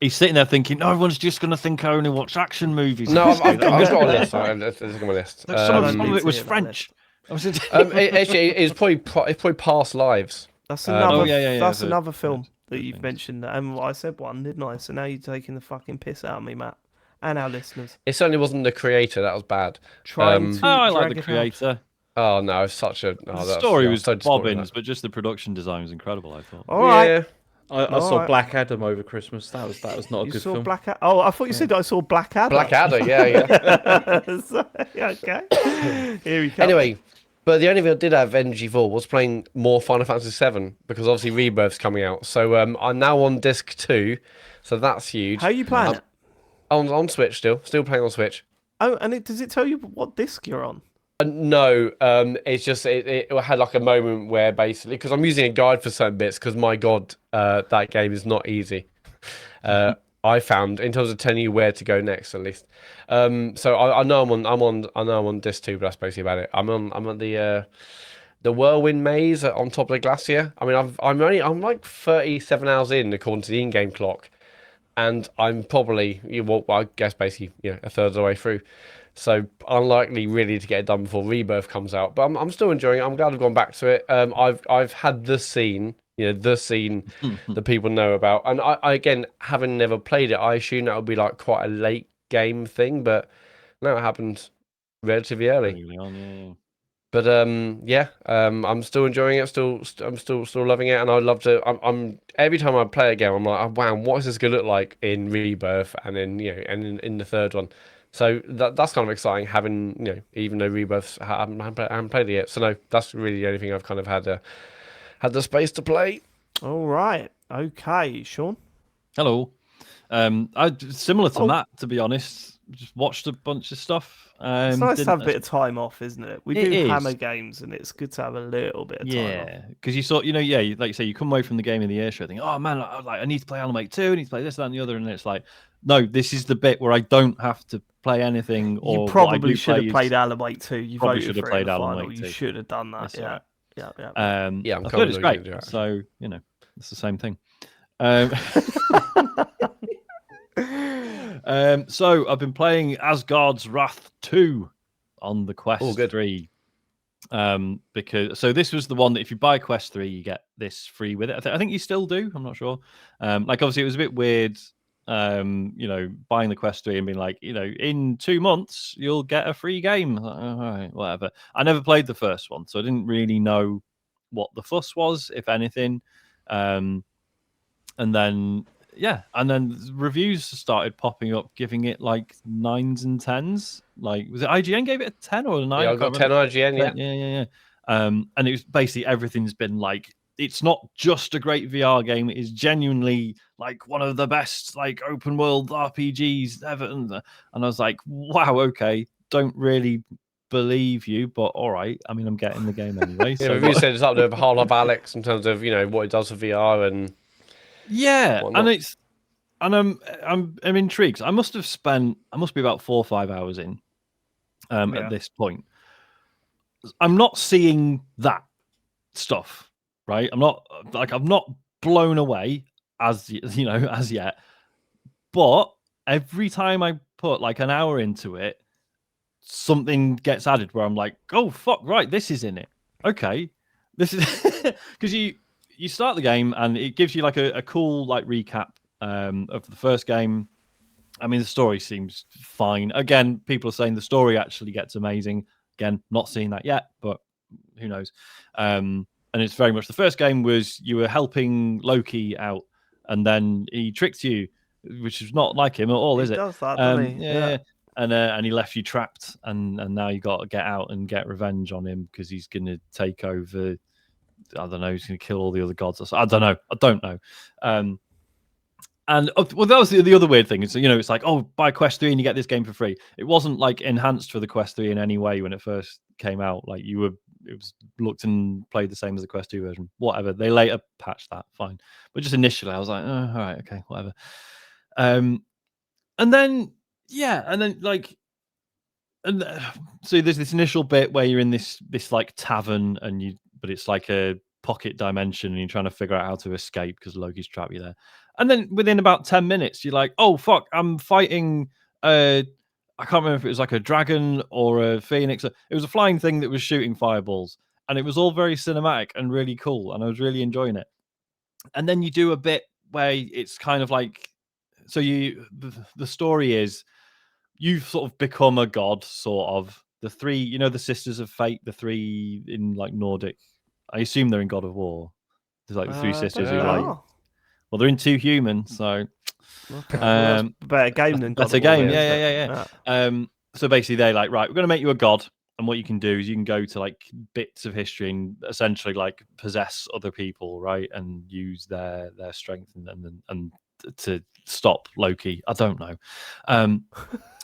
He's sitting there thinking, no, everyone's just going to think I only watch action movies.
No, I've got a list. This is my list.
Some of
need
it
to
was
hear that
French.
Actually, it's probably past lives.
That's another.
yeah,
That's
the-
another film that
good
you've
things.
mentioned. And I said one, didn't I? So now you're taking the fucking piss out of me, Matt, and our listeners.
It certainly wasn't the creator. That was bad.
Trying to
I like
drag
the
it out.
creator.
Oh no, it's such a.
The story was
so disappointed
bobbins, but just the production design was incredible, I thought.
All right.
Yeah.
I saw
Alright.
Black Adam over Christmas. That was not a
You
good
saw
film.
Black. Oh, I thought you said I saw Blackadder.
Blackadder, yeah.
So, yeah, okay. Here we go.
Anyway, but the only thing I did have energy for was playing more Final Fantasy VII because obviously Rebirth's coming out. So I'm now on disc 2, so that's huge.
How are you playing it?
On Switch still playing on Switch.
Oh, and does it tell you what disc you're on?
No, it's just it had like a moment where basically because I'm using a guide for certain bits because my god, that game is not easy. I found in terms of telling you where to go next at least. So I know I'm on disc 2, but that's basically about it. I'm on the whirlwind maze on top of the glacier. I mean I'm like 37 hours in according to the in-game clock, and I'm probably I guess basically a third of the way through. So unlikely really to get it done before Rebirth comes out, but I'm still enjoying it. I'm glad I've gone back to it. I've had the scene, the scene that people know about, and I again having never played it, I assume that would be like quite a late game thing, but no, it happened relatively early.
Early on, yeah.
But I'm still enjoying it. I'm still loving it, and I love to. I'm every time I play a game, I'm like, oh, wow, what is this gonna look like in Rebirth, and in the third one. So that's kind of exciting. Having even though Rebirths I haven't played it yet, so no, that's really the only thing I've kind of had the space to play.
All right. Okay, Sean.
Hello. Similar to Matt, to be honest. Just watched a bunch of stuff.
It's nice to have a bit of time off, isn't it? We
It
do
is.
hammer games, and it's good to have a little bit of time off.
Yeah, because you sort, like you say, you come away from the game of the year show, think, oh man, I need to play Alan Wake 2, I need to play this, that, and the other, and it's like, no, this is the bit where I don't have to play anything. Or
you probably should have played Alan Wake 2. You
probably
voted
should have
for
played
it in the
Alan
final.
Wake
You
2.
should have done that.
That's
Yeah.
right.
Yeah.
I thought it's great. So it's the same thing. So I've been playing Asgard's Wrath 2 on the Quest 3. Because this was the one that if you buy Quest 3, you get this free with it. I think you still do. I'm not sure. Obviously it was a bit weird. Buying the Quest 3 and being like, in 2 months you'll get a free game. Like, all right, whatever. I never played the first one, so I didn't really know what the fuss was, if anything. And then reviews started popping up, giving it like 9s and 10s. Like, was it IGN gave it a 10 or a 9?
Yeah, I got 10 IGN.
Yeah. And it was basically everything's been like, it's not just a great VR game. It is genuinely like one of the best like open world RPGs ever. And I was like, wow, okay, don't really believe you, but all right. I mean, I'm getting the game anyway.
Yeah, review said it's up there with Half-Life Alex in terms of what it does for VR and whatnot.
I'm intrigued. I must be about 4 or 5 hours in at this point. I'm not seeing that stuff, right? I'm not blown away as yet. But every time I put like an hour into it, something gets added where I'm like, oh fuck, right, this is in it. Okay, this is because you start the game and it gives you like a cool like recap of the first game. I mean, the story seems fine. Again, people are saying the story actually gets amazing. Again, not seeing that yet, but who knows? And it's very much the first game was you were helping Loki out, and then he tricked you, which is not like him at all, is it?
He does that, doesn't he?
Yeah. And he left you trapped, and now you got to get out and get revenge on him because he's going to take over. I don't know. He's going to kill all the other gods. I don't know. And that was the other weird thing. It's like, oh, buy Quest 3 and you get this game for free. It wasn't like enhanced for the Quest 3 in any way when it first came out. Like it was looked and played the same as the Quest 2 version. Whatever. They later patched that, fine. But just initially, I was like, oh, all right, okay, whatever. So there's this initial bit where you're in this like tavern but it's like a pocket dimension and you're trying to figure out how to escape because Loki's trapped you there. And then within about 10 minutes, you're like, oh, fuck, I'm fighting, I can't remember if it was like a dragon or a phoenix. It was a flying thing that was shooting fireballs. And it was all very cinematic and really cool. And I was really enjoying it. And then you do a bit where it's kind of like, so the story is you've sort of become a god, sort of. The three, the Sisters of Fate, the three in like Nordic, I assume they're in God of War. There's like the three sisters who like, well, they're in Two Human, so
okay. Well, better game than God
better
of War,
game, yeah. So basically, they're like, right, we're going to make you a god, and what you can do is you can go to like bits of history and essentially like possess other people, right, and use their strength and to stop Loki. I don't know.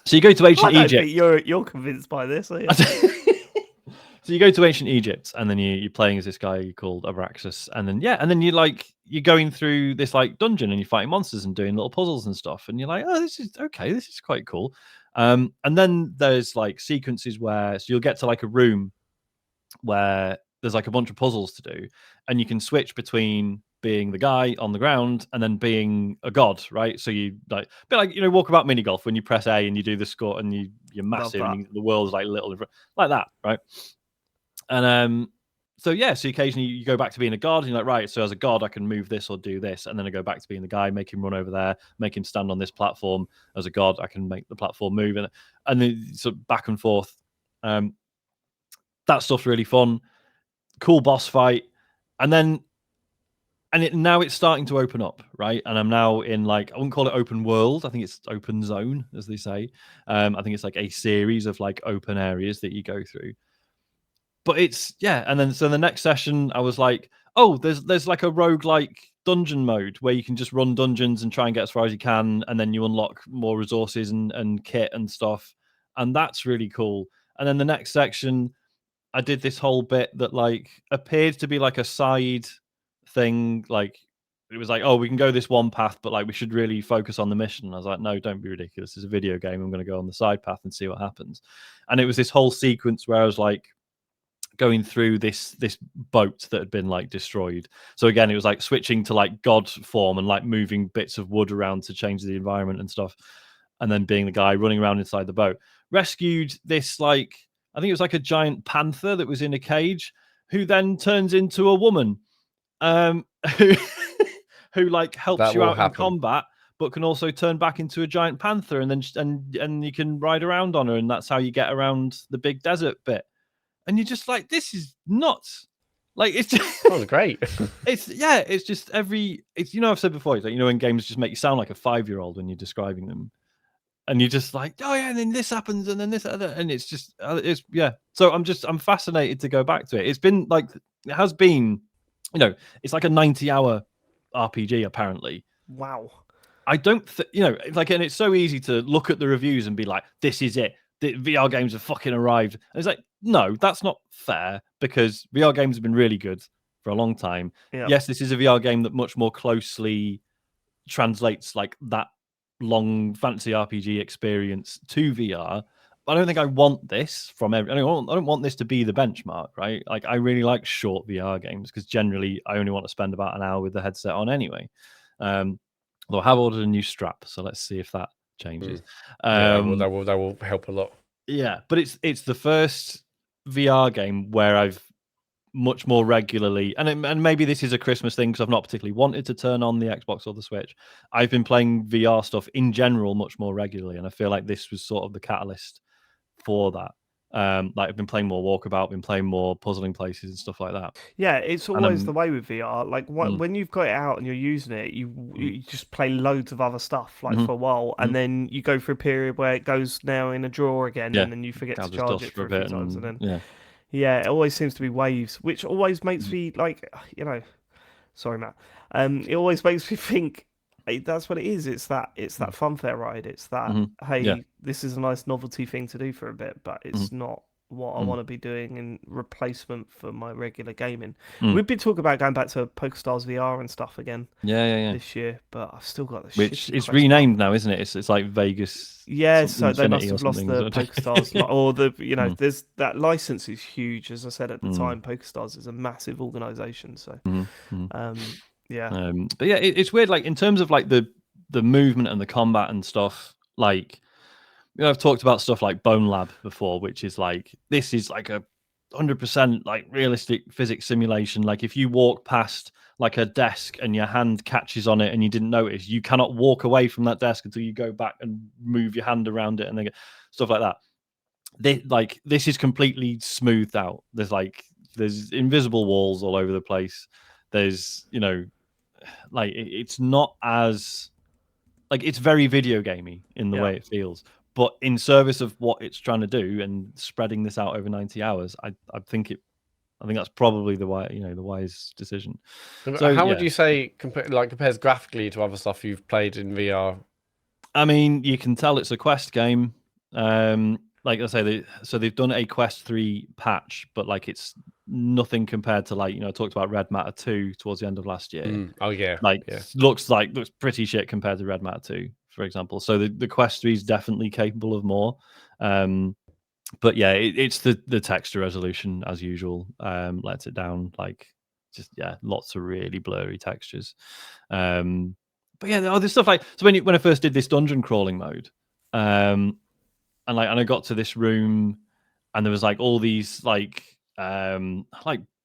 So you go to ancient Egypt.
You're convinced by this, are you?
So you go to ancient Egypt, and then you're playing as this guy called Abraxas, and then you're going through this like dungeon, and you're fighting monsters and doing little puzzles and stuff, and you're like, oh, this is okay, this is quite cool. And then there's like sequences where you'll get to like a room where there's like a bunch of puzzles to do, and you can switch between being the guy on the ground and then being a god, right? So you like a bit like walkabout mini golf when you press A and you do the score and you're massive and the world's like little like that, right? And so occasionally you go back to being a god and you're like, right, so as a god I can move this or do this, and then I go back to being the guy, make him run over there, make him stand on this platform. As a god I can make the platform move, and then sort of back and forth. that stuff's really fun. Cool boss fight, and then now it's starting to open up, right? And I'm now in like, I wouldn't call it open world. I think it's open zone, as they say. I think it's like a series of like open areas that you go through. But it's and then so the next session I was like, oh, there's like a roguelike dungeon mode where you can just run dungeons and try and get as far as you can, and then you unlock more resources and kit and stuff. And that's really cool. And then the next section, I did this whole bit that like appeared to be like a side thing. Like it was like, oh, we can go this one path, but like we should really focus on the mission. And I was like, no, don't be ridiculous. It's a video game. I'm going to go on the side path and see what happens. And it was this whole sequence where I was like going through this boat that had been like destroyed. So again, it was like switching to like god form and like moving bits of wood around to change the environment and stuff. And then being the guy running around inside the boat, rescued this like, I think it was like a giant panther that was in a cage, who then turns into a woman, who like helps
That
you
will
out in
happen.
combat, but can also turn back into a giant panther, and then and you can ride around on her, and that's how you get around the big desert bit. And you're just like, this is nuts. Like it's just,
That was great.
it's just it's I've said before, it's like, when games just make you sound like a 5-year-old when you're describing them. And you're just like, oh yeah, and then this happens, and then this other, and it's just, So I'm fascinated to go back to it. It's been like, it has been, it's like a 90-hour RPG apparently.
Wow.
I don't, like, and it's so easy to look at the reviews and be like, this is it. The VR games have fucking arrived. And it's like, no, that's not fair, because VR games have been really good for a long time.
Yeah.
Yes, this is a VR game that much more closely translates like that long fantasy RPG experience to VR, but I don't think I want this from I don't want this to be the benchmark, right? Like, I really like short VR games because generally I only want to spend about an hour with the headset on anyway. Although I have ordered a new strap, so let's see if that changes.
That will help a lot.
Yeah, but it's the first VR game where I've much more regularly, and maybe this is a Christmas thing because I've not particularly wanted to turn on the Xbox or the Switch. I've been playing VR stuff in general much more regularly, and I feel like this was sort of the catalyst for that. Like, I've been playing more Walkabout, been playing more Puzzling Places and stuff like that.
Yeah, it's always the way with VR. Like when you've got it out and you're using it, you just play loads of other stuff like for a while, and then you go through a period where it goes now in a drawer again, and then you forget to charge it for a few times, and then it always seems to be waves, which always makes me like, sorry, Matt. It always makes me think, hey, that's what it is. It's that funfair ride. It's that this is a nice novelty thing to do for a bit, but it's not what I want to be doing in replacement for my regular gaming. We've been talking about going back to PokerStars VR and stuff again. This year, but I've still got the
which is renamed now, isn't it? It's like Vegas.
Yeah, so they must have lost the
something.
PokerStars, or the there's that license is huge. As I said at the time, PokerStars is a massive organization. So,
but yeah, it's weird. Like, in terms of like the movement and the combat and stuff, like, I've talked about stuff like Bone Lab before, which is like, this is like a 100% like realistic physics simulation. Like, if you walk past like a desk and your hand catches on it and you didn't notice, you cannot walk away from that desk until you go back and move your hand around it, and then stuff like that. This is completely smoothed out. There's invisible walls all over the place. There's, like, it's not as, like, it's very video gamey in the way it feels, but in service of what it's trying to do and spreading this out over 90 hours, I think that's probably the wise decision.
So how would you say compares graphically to other stuff you've played in VR?
I mean, you can tell it's a Quest game. Like I say, they've done a Quest 3 patch, but like, it's nothing compared to, like, I talked about Red Matter 2 towards the end of last year. Looks pretty shit compared to Red Matter 2, for example. So the Quest 3 is definitely capable of more. But yeah, it's the texture resolution as usual. Lets it down. Like, just lots of really blurry textures. But yeah, there's stuff like, so when I first did this dungeon crawling mode, and I got to this room, and there was like all these like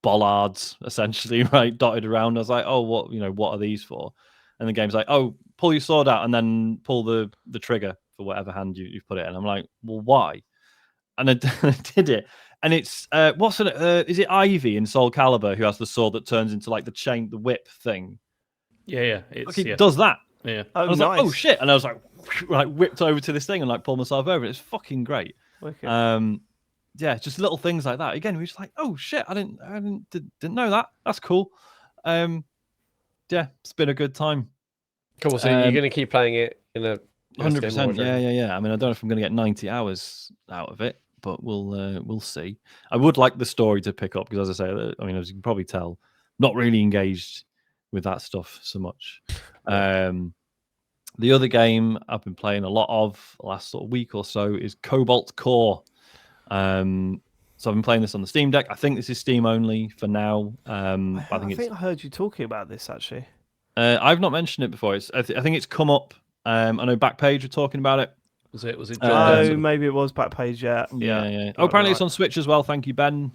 bollards essentially, right, dotted around. I was like, oh, what are these for? And the game's like, oh, pull your sword out and then pull the trigger for whatever hand you've put it in. I'm like, well, why? And I did it, And it's is it Ivy in Soul Calibur who has the sword that turns into like the whip thing?
Yeah. It's
It does that.
Yeah.
Oh,
I was
nice.
like, oh shit, and I was like whipped over to this thing and like pulled myself over. It's fucking great.
Wicked.
Yeah, just little things like that. Again, we're just like, oh shit, I didn't know that. That's cool. Yeah, it's been a good time.
Cool. So you're going to keep playing it in a
100%. Yeah. I mean, I don't know if I'm going to get 90 hours out of it, but we'll see. I would like the story to pick up because, as I say, I mean, as you can probably tell, not really engaged with that stuff so much. The other game I've been playing a lot of the last sort of week or so is Cobalt Core. So I've been playing this on the Steam Deck. I think this is Steam only for now.
I think I heard you talking about this actually.
I've not mentioned it before. I think it's come up. I know Backpage were talking about it.
Was it?
Oh, maybe it was Backpage. Yeah.
Oh, apparently it's on Switch as well. Thank you, Ben,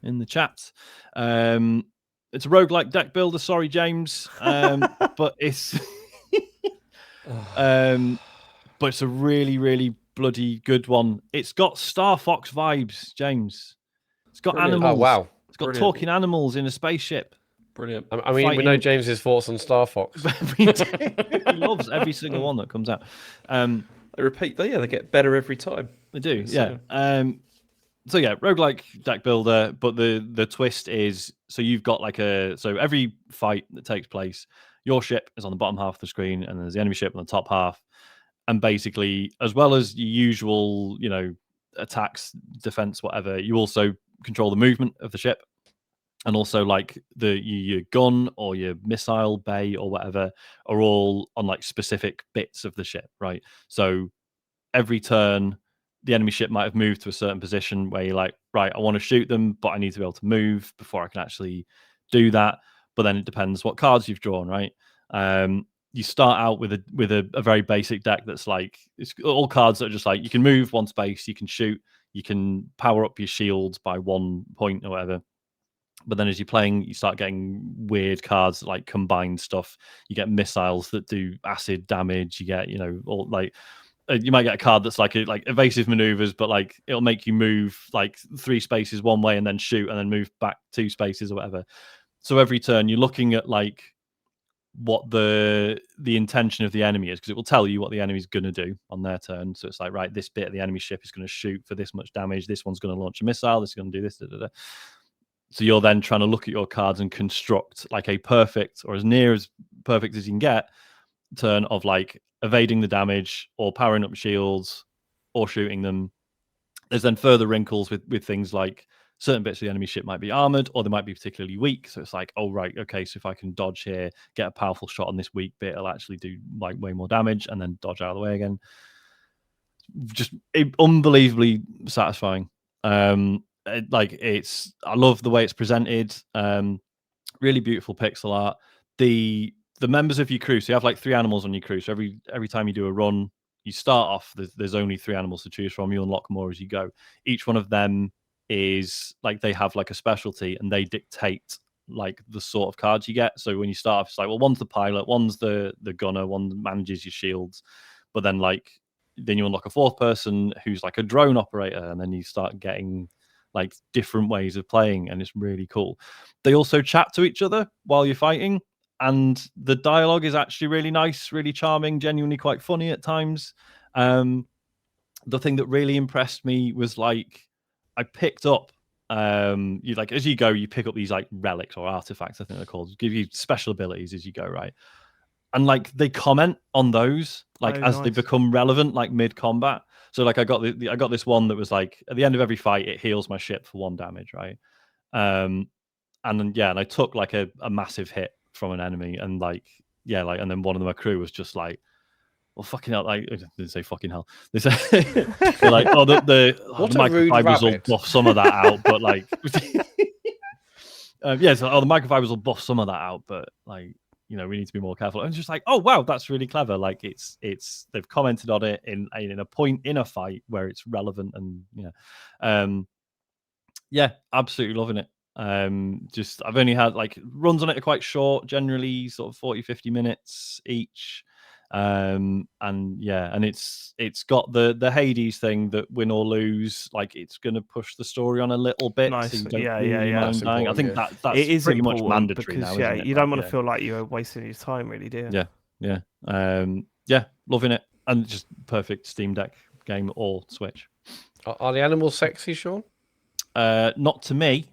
in the chat. It's a roguelike deck builder. Sorry, James, but it's but it's a really, really bloody good one. It's got Star Fox vibes, James. It's got animals.
Oh wow!
It's got talking animals in a spaceship.
Brilliant.
I mean, we know James's thoughts on Star Fox.
He loves every single one that comes out.
They repeat. They get better every time.
They do. Yeah. So yeah, roguelike deck builder, but the twist is so you've got so every fight that takes place, your ship is on the bottom half of the screen, and there's the enemy ship on the top half. And basically, as well as your usual, attacks, defense, whatever, you also control the movement of the ship. And also, like your gun or your missile bay or whatever are all on like specific bits of the ship, right? So every turn, the enemy ship might have moved to a certain position where you're like, right, I want to shoot them, but I need to be able to move before I can actually do that. But then it depends what cards you've drawn, right? You start out with a very basic deck that's like it's all cards that are just like you can move one space, you can shoot, you can power up your shields by 1 point or whatever. But then as you're playing, you start getting weird cards like combined stuff. You get missiles that do acid damage. You get, all like you might get a card that's like evasive maneuvers, but like it'll make you move like 3 spaces one way and then shoot and then move back 2 spaces or whatever. So every turn you're looking at like what the intention of the enemy is because it will tell you what the enemy's going to do on their turn. So it's like, right, this bit of the enemy ship is going to shoot for this much damage. This one's going to launch a missile. This is going to do this. So you're then trying to look at your cards and construct like a perfect or as near as perfect as you can get turn of like evading the damage or powering up shields or shooting them. There's then further wrinkles with things like certain bits of the enemy ship might be armored or they might be particularly weak. So it's like, oh, right, okay, so if I can dodge here, get a powerful shot on this weak bit, it'll actually do like way more damage and then dodge out of the way again. Just unbelievably satisfying. I love the way it's presented. Really beautiful pixel art. The members of your crew, so you have like 3 animals on your crew. So every time you do a run, you start off, there's only 3 animals to choose from. You unlock more as you go. Each one of them is like they have like a specialty and they dictate like the sort of cards you get. So when you start off, it's like, well, one's the pilot, one's the gunner, one manages your shields. But then you unlock a 4th person who's like a drone operator, and then you start getting like different ways of playing, and it's really cool. They also chat to each other while you're fighting, and the dialogue is actually really nice, really charming, genuinely quite funny at times. The thing that really impressed me was like I picked up you like as you go, you pick up these like relics or artifacts, I think they're called, give you special abilities as you go, right? And like they comment on those like as they become relevant, like mid combat. So like I got this one that was like at the end of every fight it heals my ship for 1 damage, right? And I took like a massive hit from an enemy, and and then one of my crew was just like, well, fucking hell, like, I didn't say fucking hell. They say they're like, oh, the microfibers will buff some of that out, but like, the microfibers will buff some of that out, but like, we need to be more careful. And it's just like, oh wow, that's really clever. Like it's they've commented on it in a point in a fight where it's relevant, and absolutely loving it. I've only had like runs on it are quite short, generally sort of 40-50 minutes each. And it's got the Hades thing that win or lose, like it's going to push the story on a little bit.
Nice.
So you don't
Yeah,
really mind
That's
dying. I think
important,
that's
It is
pretty much
important
mandatory
because
now, isn't it?
you don't
Like,
want to feel like you're wasting your time, really, do you?
Yeah, loving it, and just perfect Steam Deck game or Switch.
Are the animals sexy, Sean?
Not to me,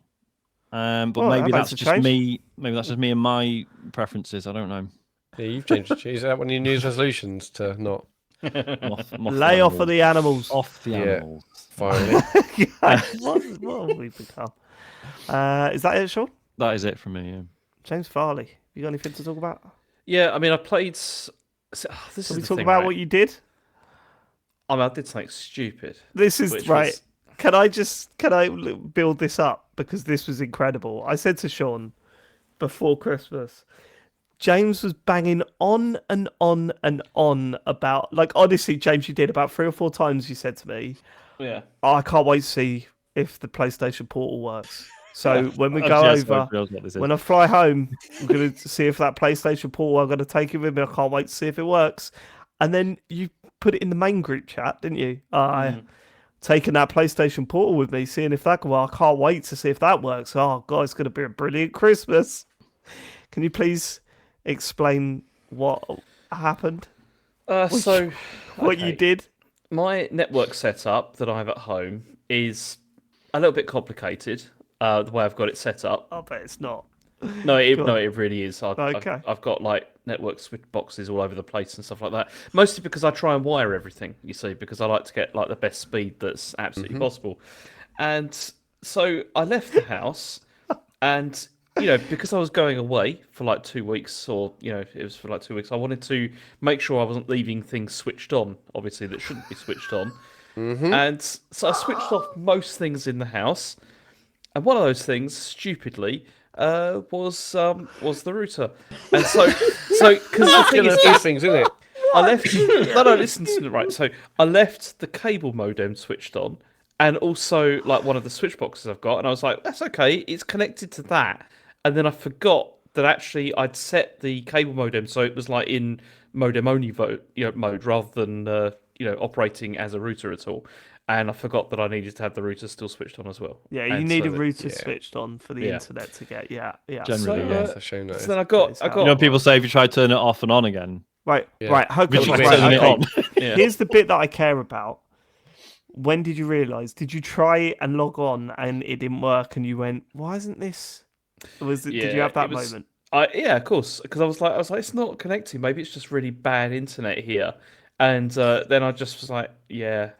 but
Well,
maybe
that
that's
makes a
just
change.
me. Maybe that's just me and my preferences. I don't know.
Yeah, you've changed it. Is that one of your New Year's resolutions to not?
Lay off of the animals.
Off the
Yeah.
animals.
Finally.
What have we become? Is that it, Sean?
That is it from me. Yeah.
James Farley, you got anything to talk about?
Yeah, I mean, I played. This
Can
is
we
the
talk
thing,
about
right?
what you did?
I mean, I did something stupid.
This is
which
right.
was-
Can I build this up because this was incredible? I said to Sean before Christmas, James was banging on and on and on about, like, honestly, James, you did about 3 or 4 times. You said to me,
Yeah.
oh, I can't wait to see if the PlayStation Portal works. So when we
Oh,
go
Jess
over,
knows what this is.
when I fly home, I'm going to see if that PlayStation Portal, I'm going to take it with me. I can't wait to see if it works. And then you put it in the main group chat, didn't you? I taking that PlayStation Portal with me, seeing if that can work. I can't wait to see if that works. Oh, God, it's going to be a brilliant Christmas. Can you please explain what happened?
So,
What you
okay.
did?
My network setup that I have at home is a little bit complicated. The way I've got it set up.
I bet it's not.
No, it
Go on.
really is.
Okay.
I've got like network switch boxes all over the place and stuff like that. Mostly because I try and wire everything, you see, because I like to get like the best speed that's absolutely possible. And so I left the house, and because I was going away for like 2 weeks, or it was for like 2 weeks, I wanted to make sure I wasn't leaving things switched on, obviously that shouldn't be switched on. And so I switched off most things in the house. And one of those things, stupidly, was the router. And so because the thing is,
These things, isn't it?
I left. No, listen to me, right. So I left the cable modem switched on, and also like one of the switch boxes I've got, and I was like, that's okay, it's connected to that. And then I forgot that actually I'd set the cable modem so it was like in modem only mode rather than operating as a router at all. And I forgot that I needed to have the router still switched on as well.
Yeah, you
And
need
so
a
that-
router switched on for the
Yeah.
internet to get. Yeah.
Generally,
So,
yeah.
That's a shame. That
So
is.
then I got.
how-
You know, people say if you try to turn it off and on again,
Right.
Yeah.
Right. Okay.
which is
Right,
turning it
okay.
on.
Yeah.
Here's the bit that I care about. When did you realise? Did you try it and log on and it didn't work, and you went, "Why isn't this?" Did you
Yeah,
have that
it was-
moment?
Yeah, of course, because I was like, it's not connecting. Maybe it's just really bad internet here. And then I just was like, yeah,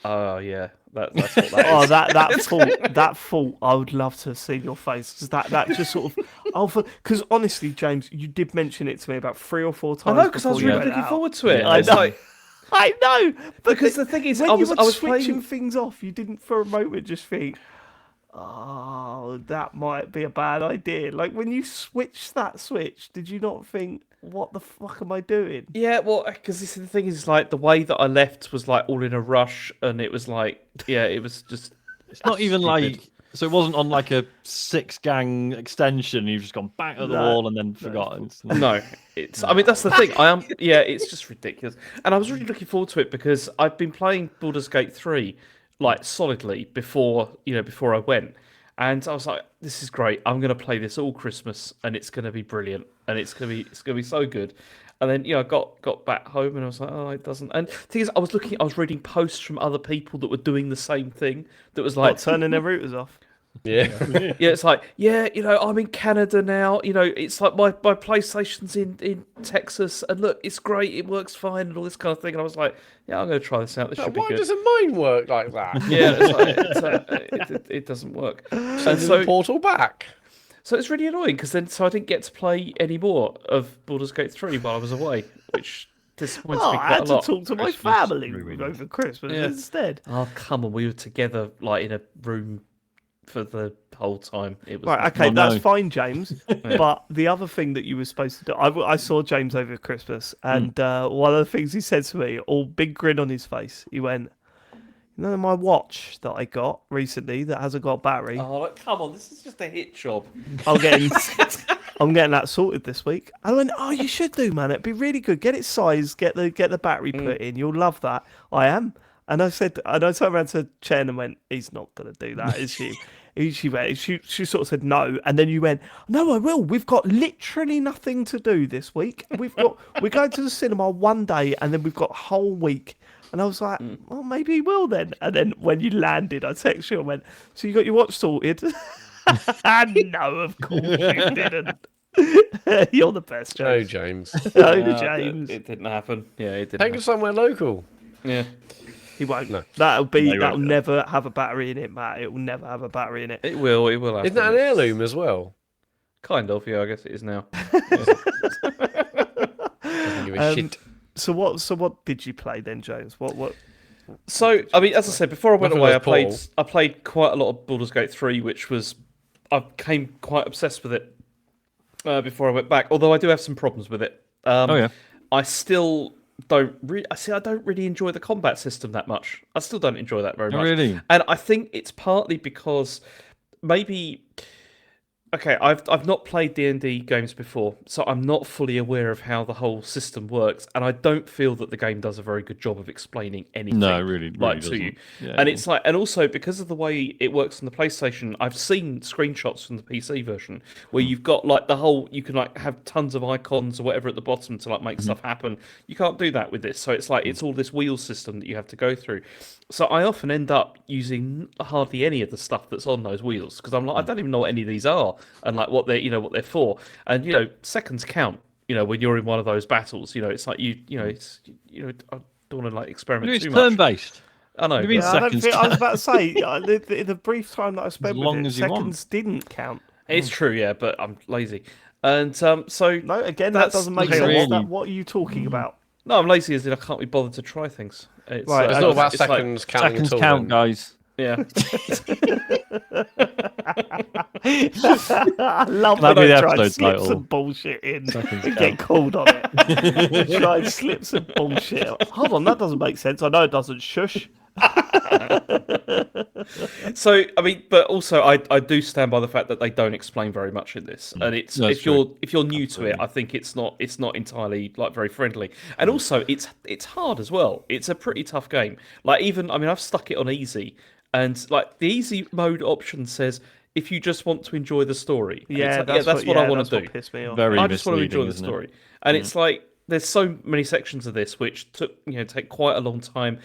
oh yeah, that's what that is.
Oh, that fault. I would love to see your face because that just sort of. Because honestly, James, you did mention it to me about 3 or 4
I
times.
know, because I was
before you
really
went
looking
out.
forward to it.
Yeah,
It's
I know.
like,
I know, but
because the thing is,
when
I was
you were
playing.
switching things off, you didn't for a moment just think, "Oh, that might be a bad idea." Like when you switched that switch, did you not think, "What the fuck am I doing?"
Yeah, well, because the thing is, like, the way that I left was like all in a rush, and it was like, yeah, it was just.
It's not even
stupid.
like, so it wasn't on like a 6-gang extension. You've just gone back at the
No,
wall and then forgotten.
No, it's. I mean, that's the thing. I am. Yeah, it's just ridiculous. And I was really looking forward to it because I've been playing Baldur's Gate 3 like solidly before I went, and I was like, this is great. I'm gonna play this all Christmas, and it's gonna be brilliant, and it's gonna be so good. And then I got back home, and I was like, oh, it doesn't. And the thing is, I was reading posts from other people that were doing the same thing. That was like,
Like turning their routers off.
Yeah.
yeah, it's like, yeah, I'm in Canada now. It's like my PlayStation's in Texas, and look, it's great, it works fine, and all this kind of thing. And I was like, yeah, I'm going to try this out. This should be
Why
good.
doesn't mine work like that?
Yeah, it doesn't work. And
Send the
so
portal back.
it's really annoying because then I didn't get to play any more of Baldur's Gate 3 while I was away, which disappoints
Oh,
me
I
quite
had
a
to
lot.
talk to my
Christmas
family
room.
over Christmas
Yeah.
instead.
Oh, come on, we were together like in a room for the whole time. It was
Right, okay,
Oh,
that's
no.
fine, James. But the other thing that you were supposed to do, I saw James over Christmas, and one of the things he said to me, all big grin on his face, he went, my watch that I got recently that hasn't got battery,
Oh, like, come on, this is just a hit job.
I'll get in. I'm getting that sorted this week. I went, oh, you should do, man. It'd be really good. Get it sized, get the battery put in. You'll love that. I am. And I turned around to Chen and went, he's not going to do that, is she? She sort of said no, and then you went, no, I will. We've got literally nothing to do this week. We're going to the cinema one day, and then we've got a whole week. And I was like, well, maybe he will then. And then when you landed, I texted you and went, so you got your watch sorted? No, of course you didn't. You're the best,
Oh,
James.
James.
Oh, James.
It didn't happen. Yeah, it didn't.
Take him somewhere local.
Yeah.
He won't.
No.
That'll never have a battery in it, Matt. It will never have a battery in it.
It will. It will.
Isn't that an heirloom as well?
Kind of. Yeah, I guess it is now.
Doesn't give a shit.
So what did you play then, James? What?
So I mean, as I said before, I went
Nothing
away.
like
I played quite a lot of Baldur's Gate 3, which was I became quite obsessed with it before I went back. Although I do have some problems with it. I still don't really. I don't really enjoy the combat system that much. I still don't enjoy that very much.
Really?
And I think it's partly because maybe. Okay, I've not played D&D games before, so I'm not fully aware of how the whole system works, and I don't feel that the game does a very good job of explaining anything.
No, really
to
doesn't.
you.
Yeah,
And it's like, and also because of the way it works on the PlayStation, I've seen screenshots from the PC version where you've got like the whole, you can like have tons of icons or whatever at the bottom to like make stuff happen. You can't do that with this, so it's like it's all this wheel system that you have to go through. So I often end up using hardly any of the stuff that's on those wheels because I'm like, I don't even know what any of these are and like what they're for. And seconds count. When you're in one of those battles, it's like I don't want to like experiment
It's
too much.
turn-based.
I know.
What do you mean
I
seconds
was about to say the brief time that I spent
long
with it,
as you want.
seconds didn't count.
It's true, yeah, but I'm lazy. And so
No, again, that
that's
doesn't make
not
sense.
really-
What are you talking about?
no, I'm lazy as in I can't be bothered to try things. It's,
Right,
It's not about
it's like-
seconds counting
Seconds
at all.
count,
then.
guys.
yeah.
I love
That'd
when
be
I
the
try and
episode
slip
title.
some bullshit in
Seconds
and
count.
get called on it. Try and slip some bullshit. Hold on, that doesn't make sense. I know it doesn't. Shush.
So I mean, but also I do stand by the fact that they don't explain very much in this, and it's
That's
if you're new to it, I think it's not entirely like very friendly, and also it's hard as well. It's a pretty tough game. Like even I mean I've stuck it on easy, and like the easy mode option says if you just want to enjoy the story. And it's like, that's what I want to do.
Pissed me off.
Very
I just want to enjoy
misleading,
the
isn't it?
story, and it's like there's so many sections of this which take quite a long time.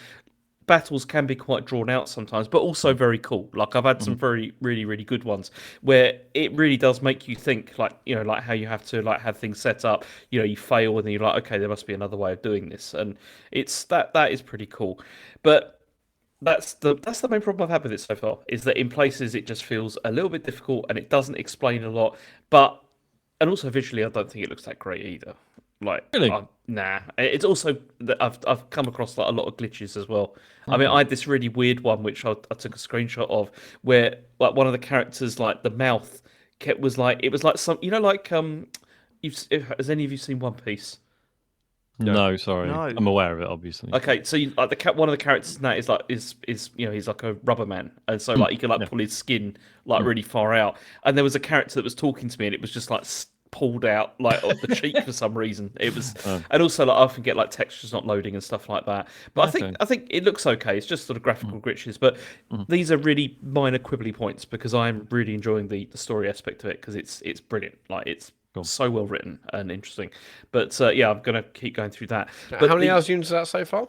Battles can be quite drawn out sometimes, but also very cool. Like I've had some very, really, really good ones where it really does make you think, like like how you have to like have things set up. You fail and then you're like, okay, there must be another way of doing this, and it's that is pretty cool. But that's the main problem I've had with it so far is that in places it just feels a little bit difficult and it doesn't explain a lot. And also visually, I don't think it looks that great either. Like,
Really?
Nah. It's also that I've come across like a lot of glitches as well. I mean, I had this really weird one which I took a screenshot of where like one of the characters, like the mouth, was like some has any of you seen One Piece?
No, sorry.
No.
I'm aware of it, obviously.
Okay, so one of the characters in that is like is he's like a rubber man, and so like he can like pull his skin like really far out. And there was a character that was talking to me, and it was just like pulled out like of the cheek for some reason. It was, and also like I often get like textures not loading and stuff like that. But I think it looks okay. It's just sort of graphical glitches, but these are really minor quibbly points because I'm really enjoying the story aspect of it because it's brilliant. Like it's so well written and interesting. But yeah, I'm gonna keep going through that. But
How many hours you into that so far?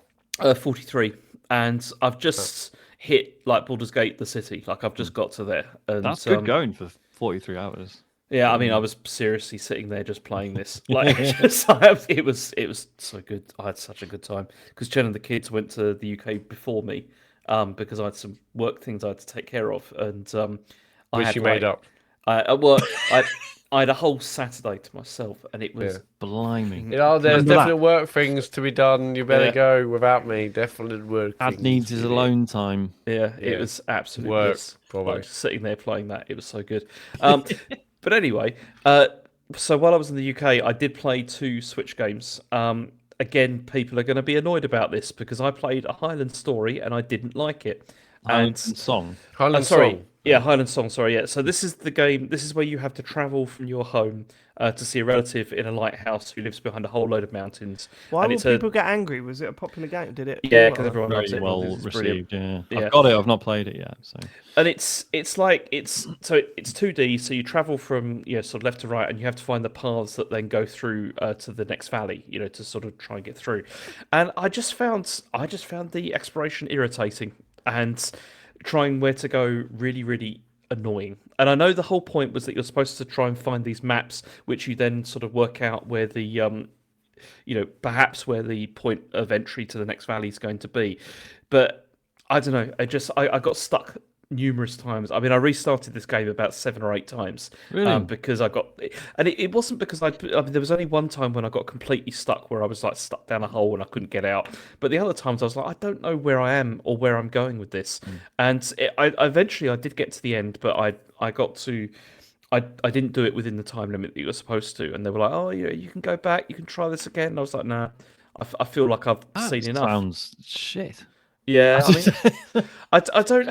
43, and I've just hit like Baldur's Gate, the city. Like I've just got to there. And,
That's good going for 43 hours.
Yeah, I mean, I was seriously sitting there just playing this. Like, it was so good. I had such a good time because Jen and the kids went to the UK before me, because I had some work things I had to take care of, and
Which you made up.
At work, I had a whole Saturday to myself, and it was
Blimey.
There's
Remember
definite
that?
work things to be done. You better
Yeah.
go without me. Definite work.
Dad
things
needs
to
his
be
alone time.
yeah,
Yeah.
it was absolute
Work,
bliss.
bravo.
Like, just sitting there playing that, it was so good. But anyway, so while I was in the UK, I did play 2 Switch games. Again, people are going to be annoyed about this because I played a Highland story and I didn't like it.
Highland Song.
Highland
sorry.
Song.
Yeah, Highland Song. Sorry, yeah. So this is the game. This is where you have to travel from your home to see a relative in a lighthouse who lives behind a whole load of mountains.
Why
And
would
it's
people get angry? Was it a popular game? Did it?
Yeah,
do
because
well?
everyone loves
Very
it.
well
It's brilliant.
received. Yeah.
Yeah.
I've got it. I've not played it yet. So
And it's 2D, so you travel from sort of left to right, and you have to find the paths that then go through to the next valley, to sort of try and get through. And I just found the exploration irritating, and trying where to go really, really annoying. And I know the whole point was that you're supposed to try and find these maps, which you then sort of work out where the perhaps where the point of entry to the next valley is going to be. But I don't know. I got stuck numerous times. I mean, I restarted this game about 7 or 8 times.
Really?
Because I got, and it wasn't because I mean, there was only one time when I got completely stuck, where I was like stuck down a hole and I couldn't get out. But the other times I was like, I don't know where I am or where I'm going with this. And I eventually did get to the end, but I got to. I didn't do it within the time limit that you were supposed to, and they were like, "Oh, yeah, you can go back, you can try this again." And I was like, "Nah, I feel like I've seen enough."
Sounds shit.
Yeah, I mean, I don't.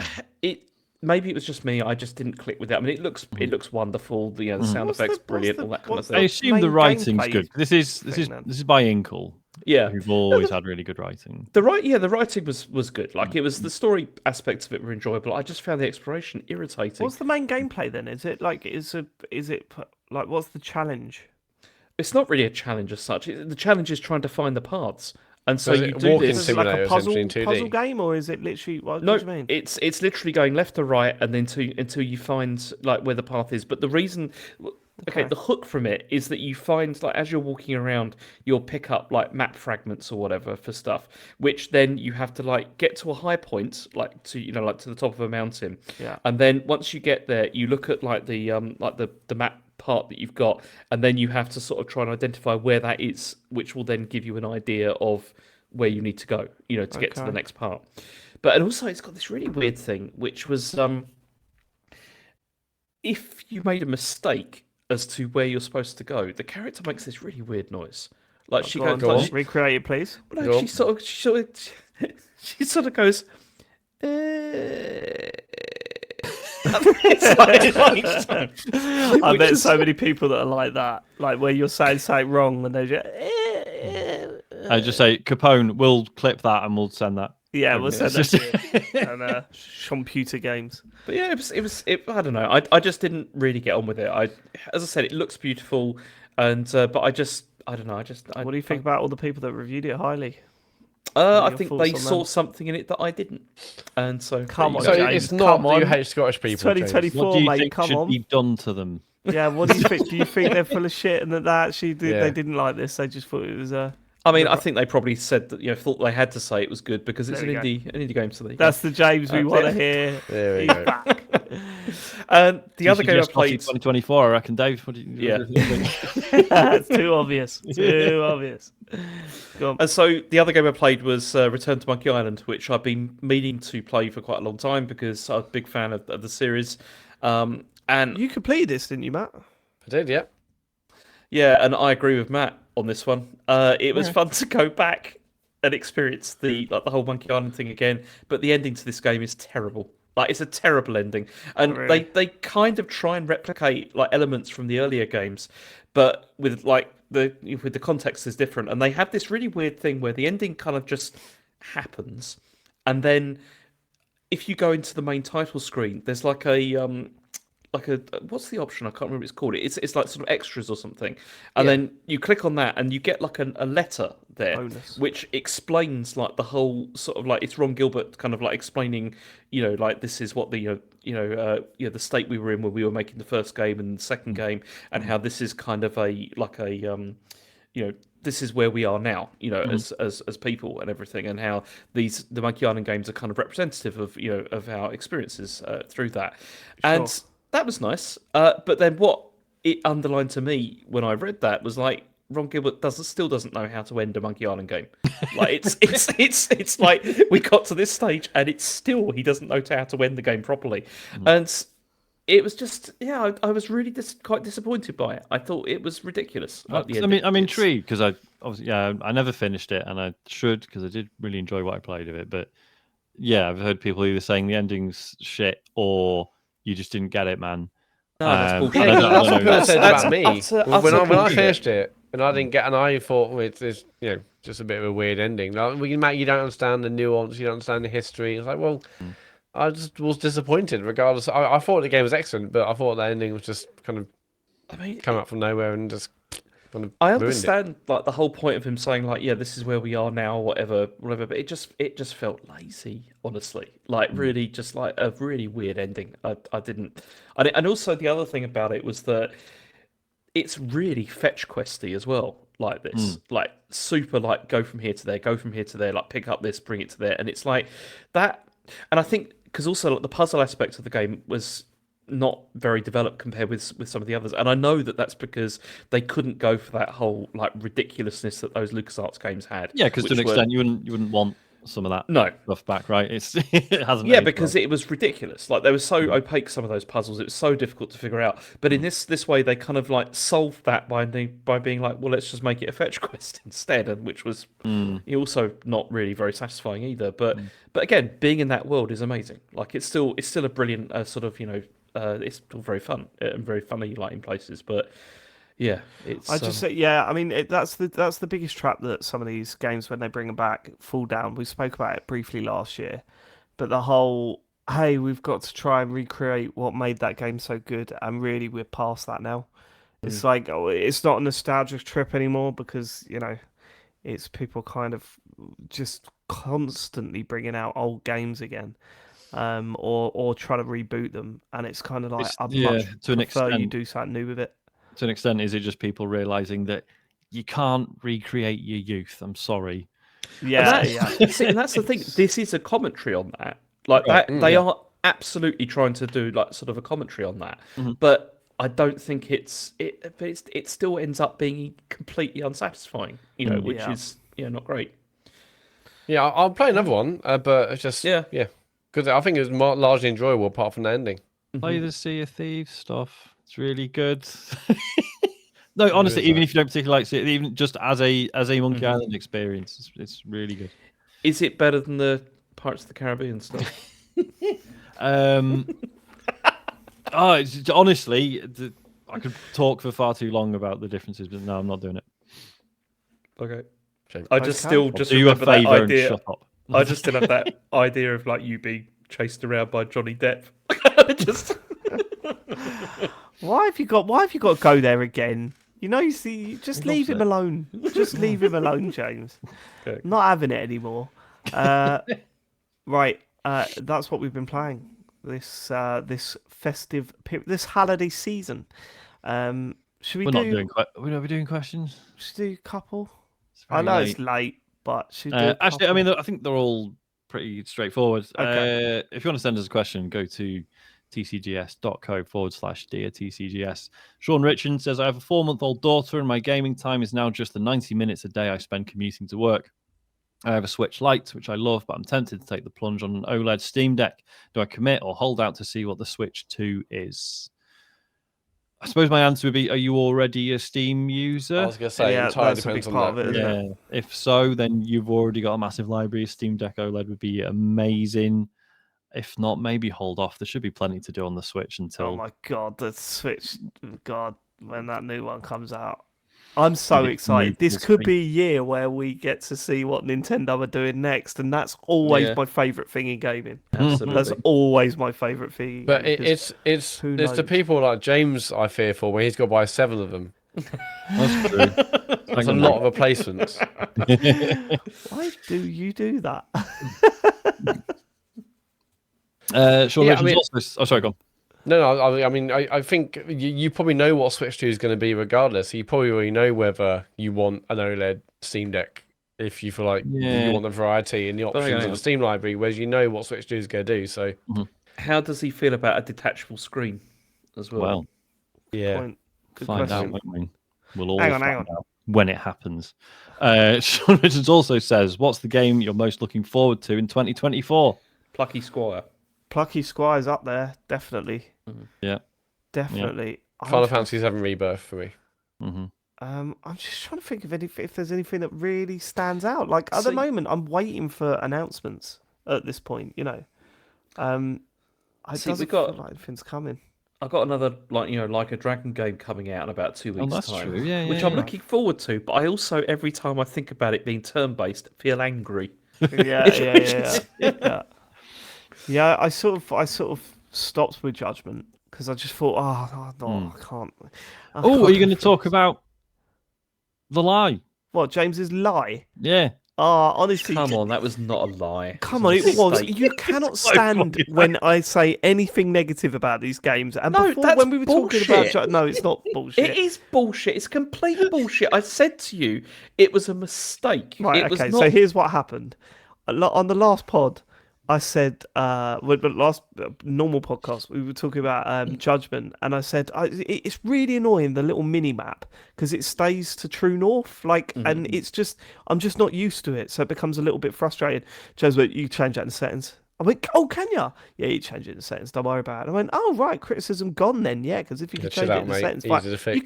Maybe it was just me. I just didn't click with it. I mean, it looks wonderful. The sound
What's
effects
the-
brilliant,
what's
all
the-
that kind of
what's
thing.
I assume
main
the writing's
gameplay
good. This is
thing then?
by Inkle,
Yeah,
who've always had really good writing.
the writing was good. Like it was the story aspects of it were enjoyable. I just found the exploration irritating.
What's the main gameplay then? Is it like what's the challenge?
It's not really a challenge as such. The challenge is trying to find the paths. And so
is
you
it
do
walking
this.
Is it like
Simulator
a puzzle
essentially in 2D?
puzzle game, or is it literally what
No,
do you mean?
it's literally going left to right, and then until you find like where the path is. But the reason, okay, the hook from it is that you find like as you're walking around, you'll pick up like map fragments or whatever for stuff, which then you have to like get to a high point, like to like to the top of a mountain.
Yeah.
And then once you get there, you look at like the map part that you've got, and then you have to sort of try and identify where that is, which will then give you an idea of where you need to go, to get to the
Okay.
next part. But and also it's got this really weird thing, which was if you made a mistake as to where you're supposed to go, the character makes this really weird noise. Like she goes,
Go on.
like,
Recreate it, please.
no,
Go on.
she sort of goes. It's like,
I
which
bet
is-
so many people that are like that, like where you're saying something wrong and they just
I just say Capone. We'll clip that and we'll send that.
yeah, we'll send that
It's
to you. And computer games.
But yeah, it was. I don't know. I just didn't really get on with it. As I said, it looks beautiful, and but I don't know.
What do you think about all the people that reviewed it highly?
I
your
think
thoughts
they
on
saw
them?
something in it that I didn't, and so
Come on,
So
James,
it's not
come
that you
on.
hate Scottish people. James.
2024,
What do you
mate.
think
Come
should
on.
be done to them?
Yeah, what do you think? Do you think they're full of shit and that they actually did,
Yeah.
they didn't like this? They just thought it was
I mean, I think they probably said that thought they had to say it was good because it's
There
an
we go.
indie game, so there you go.
That's the James we
That's
want to
it.
hear.
There we
He's
go.
back.
And the other game I
TCGS Coffee
played,
2024, I reckon, Dave. What do you,
Yeah.
what do you think?
It's too obvious. Too obvious. Go on.
and so the other game I played was Return to Monkey Island, which I've been meaning to play for quite a long time because I'm a big fan of the series. And
You completed this, didn't you, Matt?
I did, yeah.
yeah, and I agree with Matt on this one. It was fun to go back and experience the whole Monkey Island thing again, but the ending to this game is terrible. Like it's a terrible ending, and
really?
they kind of try and replicate like elements from the earlier games, but with like the context is different, and they have this really weird thing where the ending kind of just happens, and then if you go into the main title screen, there's like a what's the option? I can't remember what it's called. It's like sort of extras or something, and then you click on that and you get like a letter there,
Bonus.
which explains like the whole sort of like it's Ron Gilbert kind of like explaining, like this is what the the state we were in when we were making the first game and the second game, and how this is kind of this is where we are now, as people and everything, and how the Monkey Island games are kind of representative of of our experiences through that, and that was nice. But then what it underlined to me when I read that was like Ron Gilbert still doesn't know how to end a Monkey Island game. Like it's like we got to this stage and it's still he doesn't know how to end the game properly, and it was just I was really quite disappointed by it. I thought it was ridiculous. At the ending.
I'm intrigued because I never finished it, and I should because I did really enjoy what I played of it. But I've heard people either saying the ending's shit or you just didn't get it, man.
No, that's bullshit.
Yeah,
I don't
that's what
know.
people said
That's
about me.
utter
when I
bullshit.
finished it and I didn't get, and I thought it's just a bit of a weird ending. Like, Matt, you don't understand the nuance, you don't understand the history. It's like, well, I just was disappointed. Regardless, I thought the game was excellent, but I thought the ending was just kind of come out from nowhere and just kind of.
I
ruined it.
understand like the whole point of him saying like, yeah, this is where we are now, whatever. But it just felt lazy, honestly. Like really, just like a really weird ending. I didn't, and also the other thing about it was that it's really fetch questy as well. Like this, like super, like go from here to there, go from here to there, like pick up this, bring it to there, and it's like that. And I think because also like, the puzzle aspect of the game was not very developed compared with some of the others, and I know that that's because they couldn't go for that whole like ridiculousness that those LucasArts games had.
Yeah, because to an extent you wouldn't want some of that stuff back, right? It hasn't.
Yeah, because it was ridiculous. Like they were so opaque, some of those puzzles. It was so difficult to figure out. But in this way, they kind of like solved that by being like, well, let's just make it a fetch quest instead, and which was also not really very satisfying either. But again, being in that world is amazing. Like it's still a brilliant sort of it's still very fun and very funny, like in places. But yeah, it's.
I just say, I mean, that's the biggest trap that some of these games, when they bring them back, fall down. We spoke about it briefly last year, but the whole, hey, we've got to try and recreate what made that game so good, and really we're past that now. It's like, it's not a nostalgic trip anymore because it's people kind of just constantly bringing out old games again. Or trying to reboot them, and it's kind of like I'd much
to an
prefer
extent,
you do something new with it.
To an extent, is it just people realizing that you can't recreate your youth? I'm sorry.
Yeah.
See, and that's the thing. This is a commentary on that. Like that, they are absolutely trying to do like sort of a commentary on that. But I don't think it still ends up being completely unsatisfying. Which is not great.
Yeah, I'll play another one, but it's just because I think it was largely enjoyable apart from the ending.
Play the Sea of Thieves stuff. It's really good. No, honestly, even if you don't particularly like Sea, even just as a Monkey Island experience, it's really good.
Is it better than the Pirates of the Caribbean stuff?
Honestly, I could talk for far too long about the differences, but no, I'm not doing it.
Okay.
Do you a favour and shut up.
I just still have that idea of like you being chased around by Johnny Depp.
Why have you got to go there again? Just leave him alone. Just leave him alone, James.
Okay.
Not having it anymore. Right. That's what we've been playing this festive this holiday season. Should we
We're not doing questions.
Should we do a couple?
I
know it's late, but should we do
actually, I mean, I think they're all pretty straightforward.
Okay.
If you want to send us a question, go to tcgs.co/Dear TCGS. Sean Richard says, I have a 4-month-old daughter and my gaming time is now just the 90 minutes a day I spend commuting to work. I have a Switch Lite, which I love, but I'm tempted to take the plunge on an OLED Steam Deck. Do I commit or hold out to see what the Switch 2 is? I suppose my answer would be, are you already a Steam user?
I was going to say, entirely
that's a big
depends on
part
that.
of it, isn't it?
If so, then you've already got a massive library. Steam Deck OLED would be amazing. If not, maybe hold off. There should be plenty to do on the Switch until...
Oh my God, the Switch. God, when that new one comes out. I'm so excited. This could be a year where we get to see what Nintendo are doing next, and that's always my favourite thing in gaming.
Absolutely.
That's always my favourite thing.
But it's the people like James I fear for when he's got to buy 7 of them.
That's true.
That's a lot of replacements.
Why do you do that?
Sean Richards also... Oh, sorry, go on.
No, I mean, I think you probably know what Switch 2 is going to be regardless. So you probably already know whether you want an OLED Steam Deck if you feel like you want the variety and the options of the Steam library, whereas you know what Switch 2 is going to do. So,
how does he feel about a detachable screen as well?
Well,
Good
find out,
question.
won't we? We'll all
Hang
find
on.
out when it happens. Sean Richards also says, what's the game you're most looking forward to in 2024?
Plucky Squire.
Plucky Squire's up there, definitely.
Yeah.
Definitely.
Final Fantasy VII Rebirth for me.
I'm just trying to think of if there's anything that really stands out. Like at the moment, I'm waiting for announcements at this point. It
See,
doesn't feel like anything's coming.
I've got another like a Dragon game coming out in about 2 weeks'
that's
time,
true. Yeah,
which
yeah,
I'm looking forward to. But I also, every time I think about it being turn-based, feel angry.
Yeah. I sort of stopped with Judgment because I just thought, I can't.
Oh, are you going to talk about The Lie?
What, James's lie?
Yeah.
Honestly,
Come on, that was not a lie.
Come on, it was.
mistake.
You cannot stand when I say anything negative about these games. And
No,
before,
that's
when we were talking about,
bullshit.
no, it's not bullshit.
It is bullshit. It's complete bullshit. I said to you, it was a mistake.
Right.
It was
Okay.
not...
So here's what happened. On the last pod, I said, with the last normal podcast, we were talking about Judgment, and I said it's really annoying, the little mini map, because it stays to true north, and it's just I'm just not used to it, so it becomes a little bit frustrating. Joe's like, you change that in the settings. I went, oh, can you? Yeah, you change it in the settings. Don't worry about it. I went, oh right, criticism gone then. Yeah, because if you can change it in the settings, you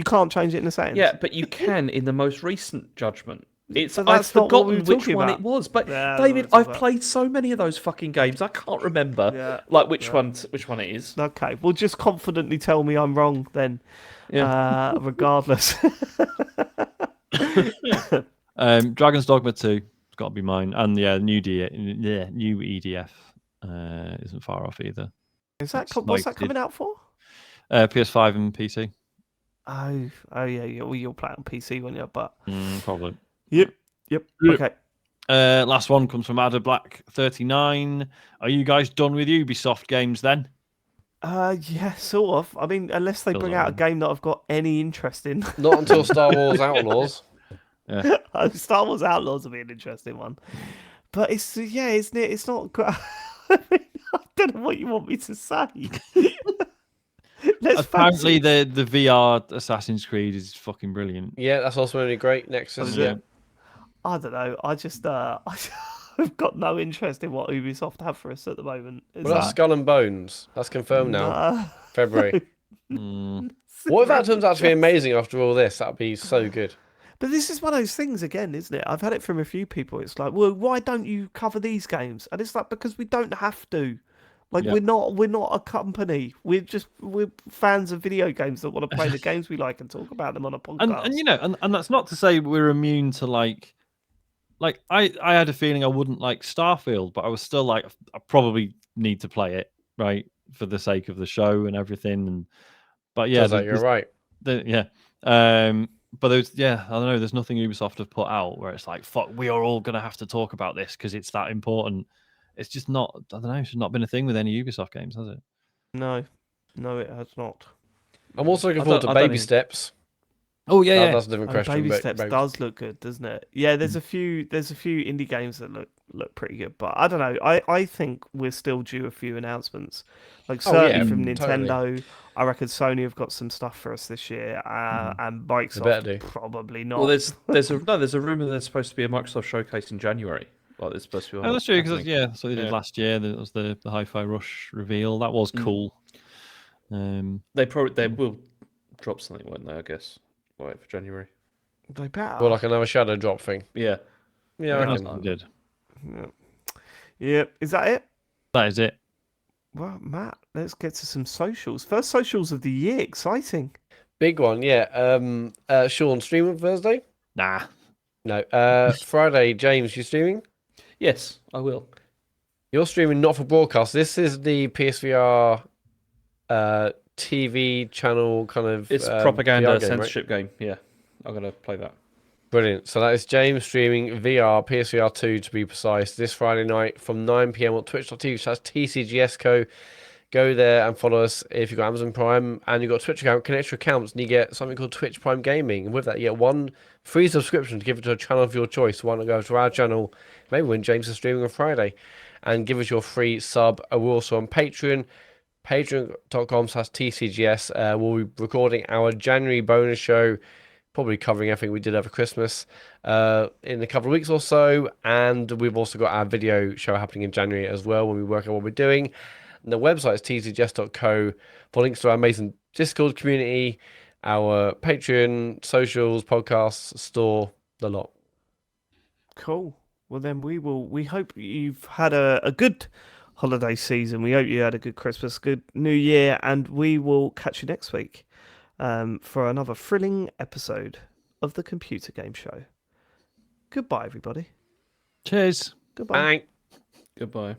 can't change it in the settings.
Yeah, but you can in the most recent Judgment.
So
I've
that's not what we
forgotten
were
which
talking
one
about.
it was, but
Yeah,
David,
that's what
I've
we're
played so many of those fucking games, I can't remember which one it is.
Okay, well, just confidently tell me I'm wrong then.
Yeah.
Regardless.
Dragon's Dogma 2 has got to be mine, and new EDF isn't far off either.
What's that coming out for?
PS5 and PC.
Oh yeah. Well, you'll play it on PC, won't you? But
Probably.
Yep. Okay.
Last one comes from Ada Black 39. Are you guys done with Ubisoft games then?
Yeah, sort of. I mean, unless they bring out a game that I've got any interest in.
Not until Star Wars Outlaws.
Yeah.
Star Wars Outlaws will be an interesting one. But isn't it? It's not. I don't know what you want me to say.
Apparently, the VR Assassin's Creed is fucking brilliant.
Yeah, that's also really great. Nexus.
Yeah. I don't know. I just I've got no interest in what Ubisoft have for us at the moment.
That's Skull and Bones. That's confirmed now. February. What if that turns out to be amazing after all this? That'd be so good.
But this is one of those things again, isn't it? I've had it from a few people. It's like, well, why don't you cover these games? And it's like, because we don't have to. We're not a company. We're fans of video games that want to play the games we like and talk about them on a podcast.
And that's not to say we're immune to like I had a feeling I wouldn't like Starfield, but I was still like, I probably need to play it, right, for the sake of the show and everything. But yeah,
you're right.
But I don't know. There's nothing Ubisoft have put out where it's like, fuck, we are all gonna have to talk about this because it's that important. It's just not. I don't know. It's not been a thing with any Ubisoft games, has it?
No, it has not.
I'm also looking forward to Baby Steps.
Oh yeah,
that's a different question.
Baby Steps does look good, doesn't it? Yeah, there's a few indie games that look pretty good, but I don't know. I think we're still due a few announcements. Like certainly from Nintendo, totally. I reckon Sony have got some stuff for us this year, and Microsoft probably not.
Well, there's a rumor there's supposed to be a Microsoft showcase in January. Like there's supposed to be.
Oh, that's true because so they did last year. That was the Hi-Fi Rush reveal. That was cool.
They will drop something, won't they? I guess. Wait for January.
They better.
Well, like another shadow drop thing.
Yeah.
Yeah, I reckon.
They did.
Yeah. Is that it?
That is it.
Well, Matt, let's get to some socials. First socials of the year. Exciting.
Big one, yeah. Sean, stream on Thursday?
Nah.
No. Friday, James, you streaming?
Yes, I will.
You're streaming not for broadcast. This is the PSVR TV channel kind of.
It's propaganda
game,
censorship game. Yeah, I'm gonna play that.
Brilliant. So that is James streaming VR, PSVR 2 to be precise, this Friday night from 9 p.m. on twitch.tv. So that's TCGS Co. Go there and follow us if you've got Amazon Prime and you've got a Twitch account. Connect your accounts and you get something called Twitch Prime Gaming. And with that, you get one free subscription to give it to a channel of your choice. One that goes to our channel, maybe when James is streaming on Friday. And give us your free sub. We're also on Patreon, patreon.com/TCGS. We'll be recording our January bonus show, probably covering everything we did over Christmas in a couple of weeks or so. And we've also got our video show happening in January as well when we work out what we're doing. And the website is tcgs.co for links to our amazing Discord community, our Patreon, socials, podcasts, store, the lot.
Cool. Well, then we hope you've had a good holiday season. We hope you had a good Christmas, good New Year, and we will catch you next week for another thrilling episode of the Computer Game Show. Goodbye, everybody.
Cheers.
Goodbye.
Bye.
Goodbye.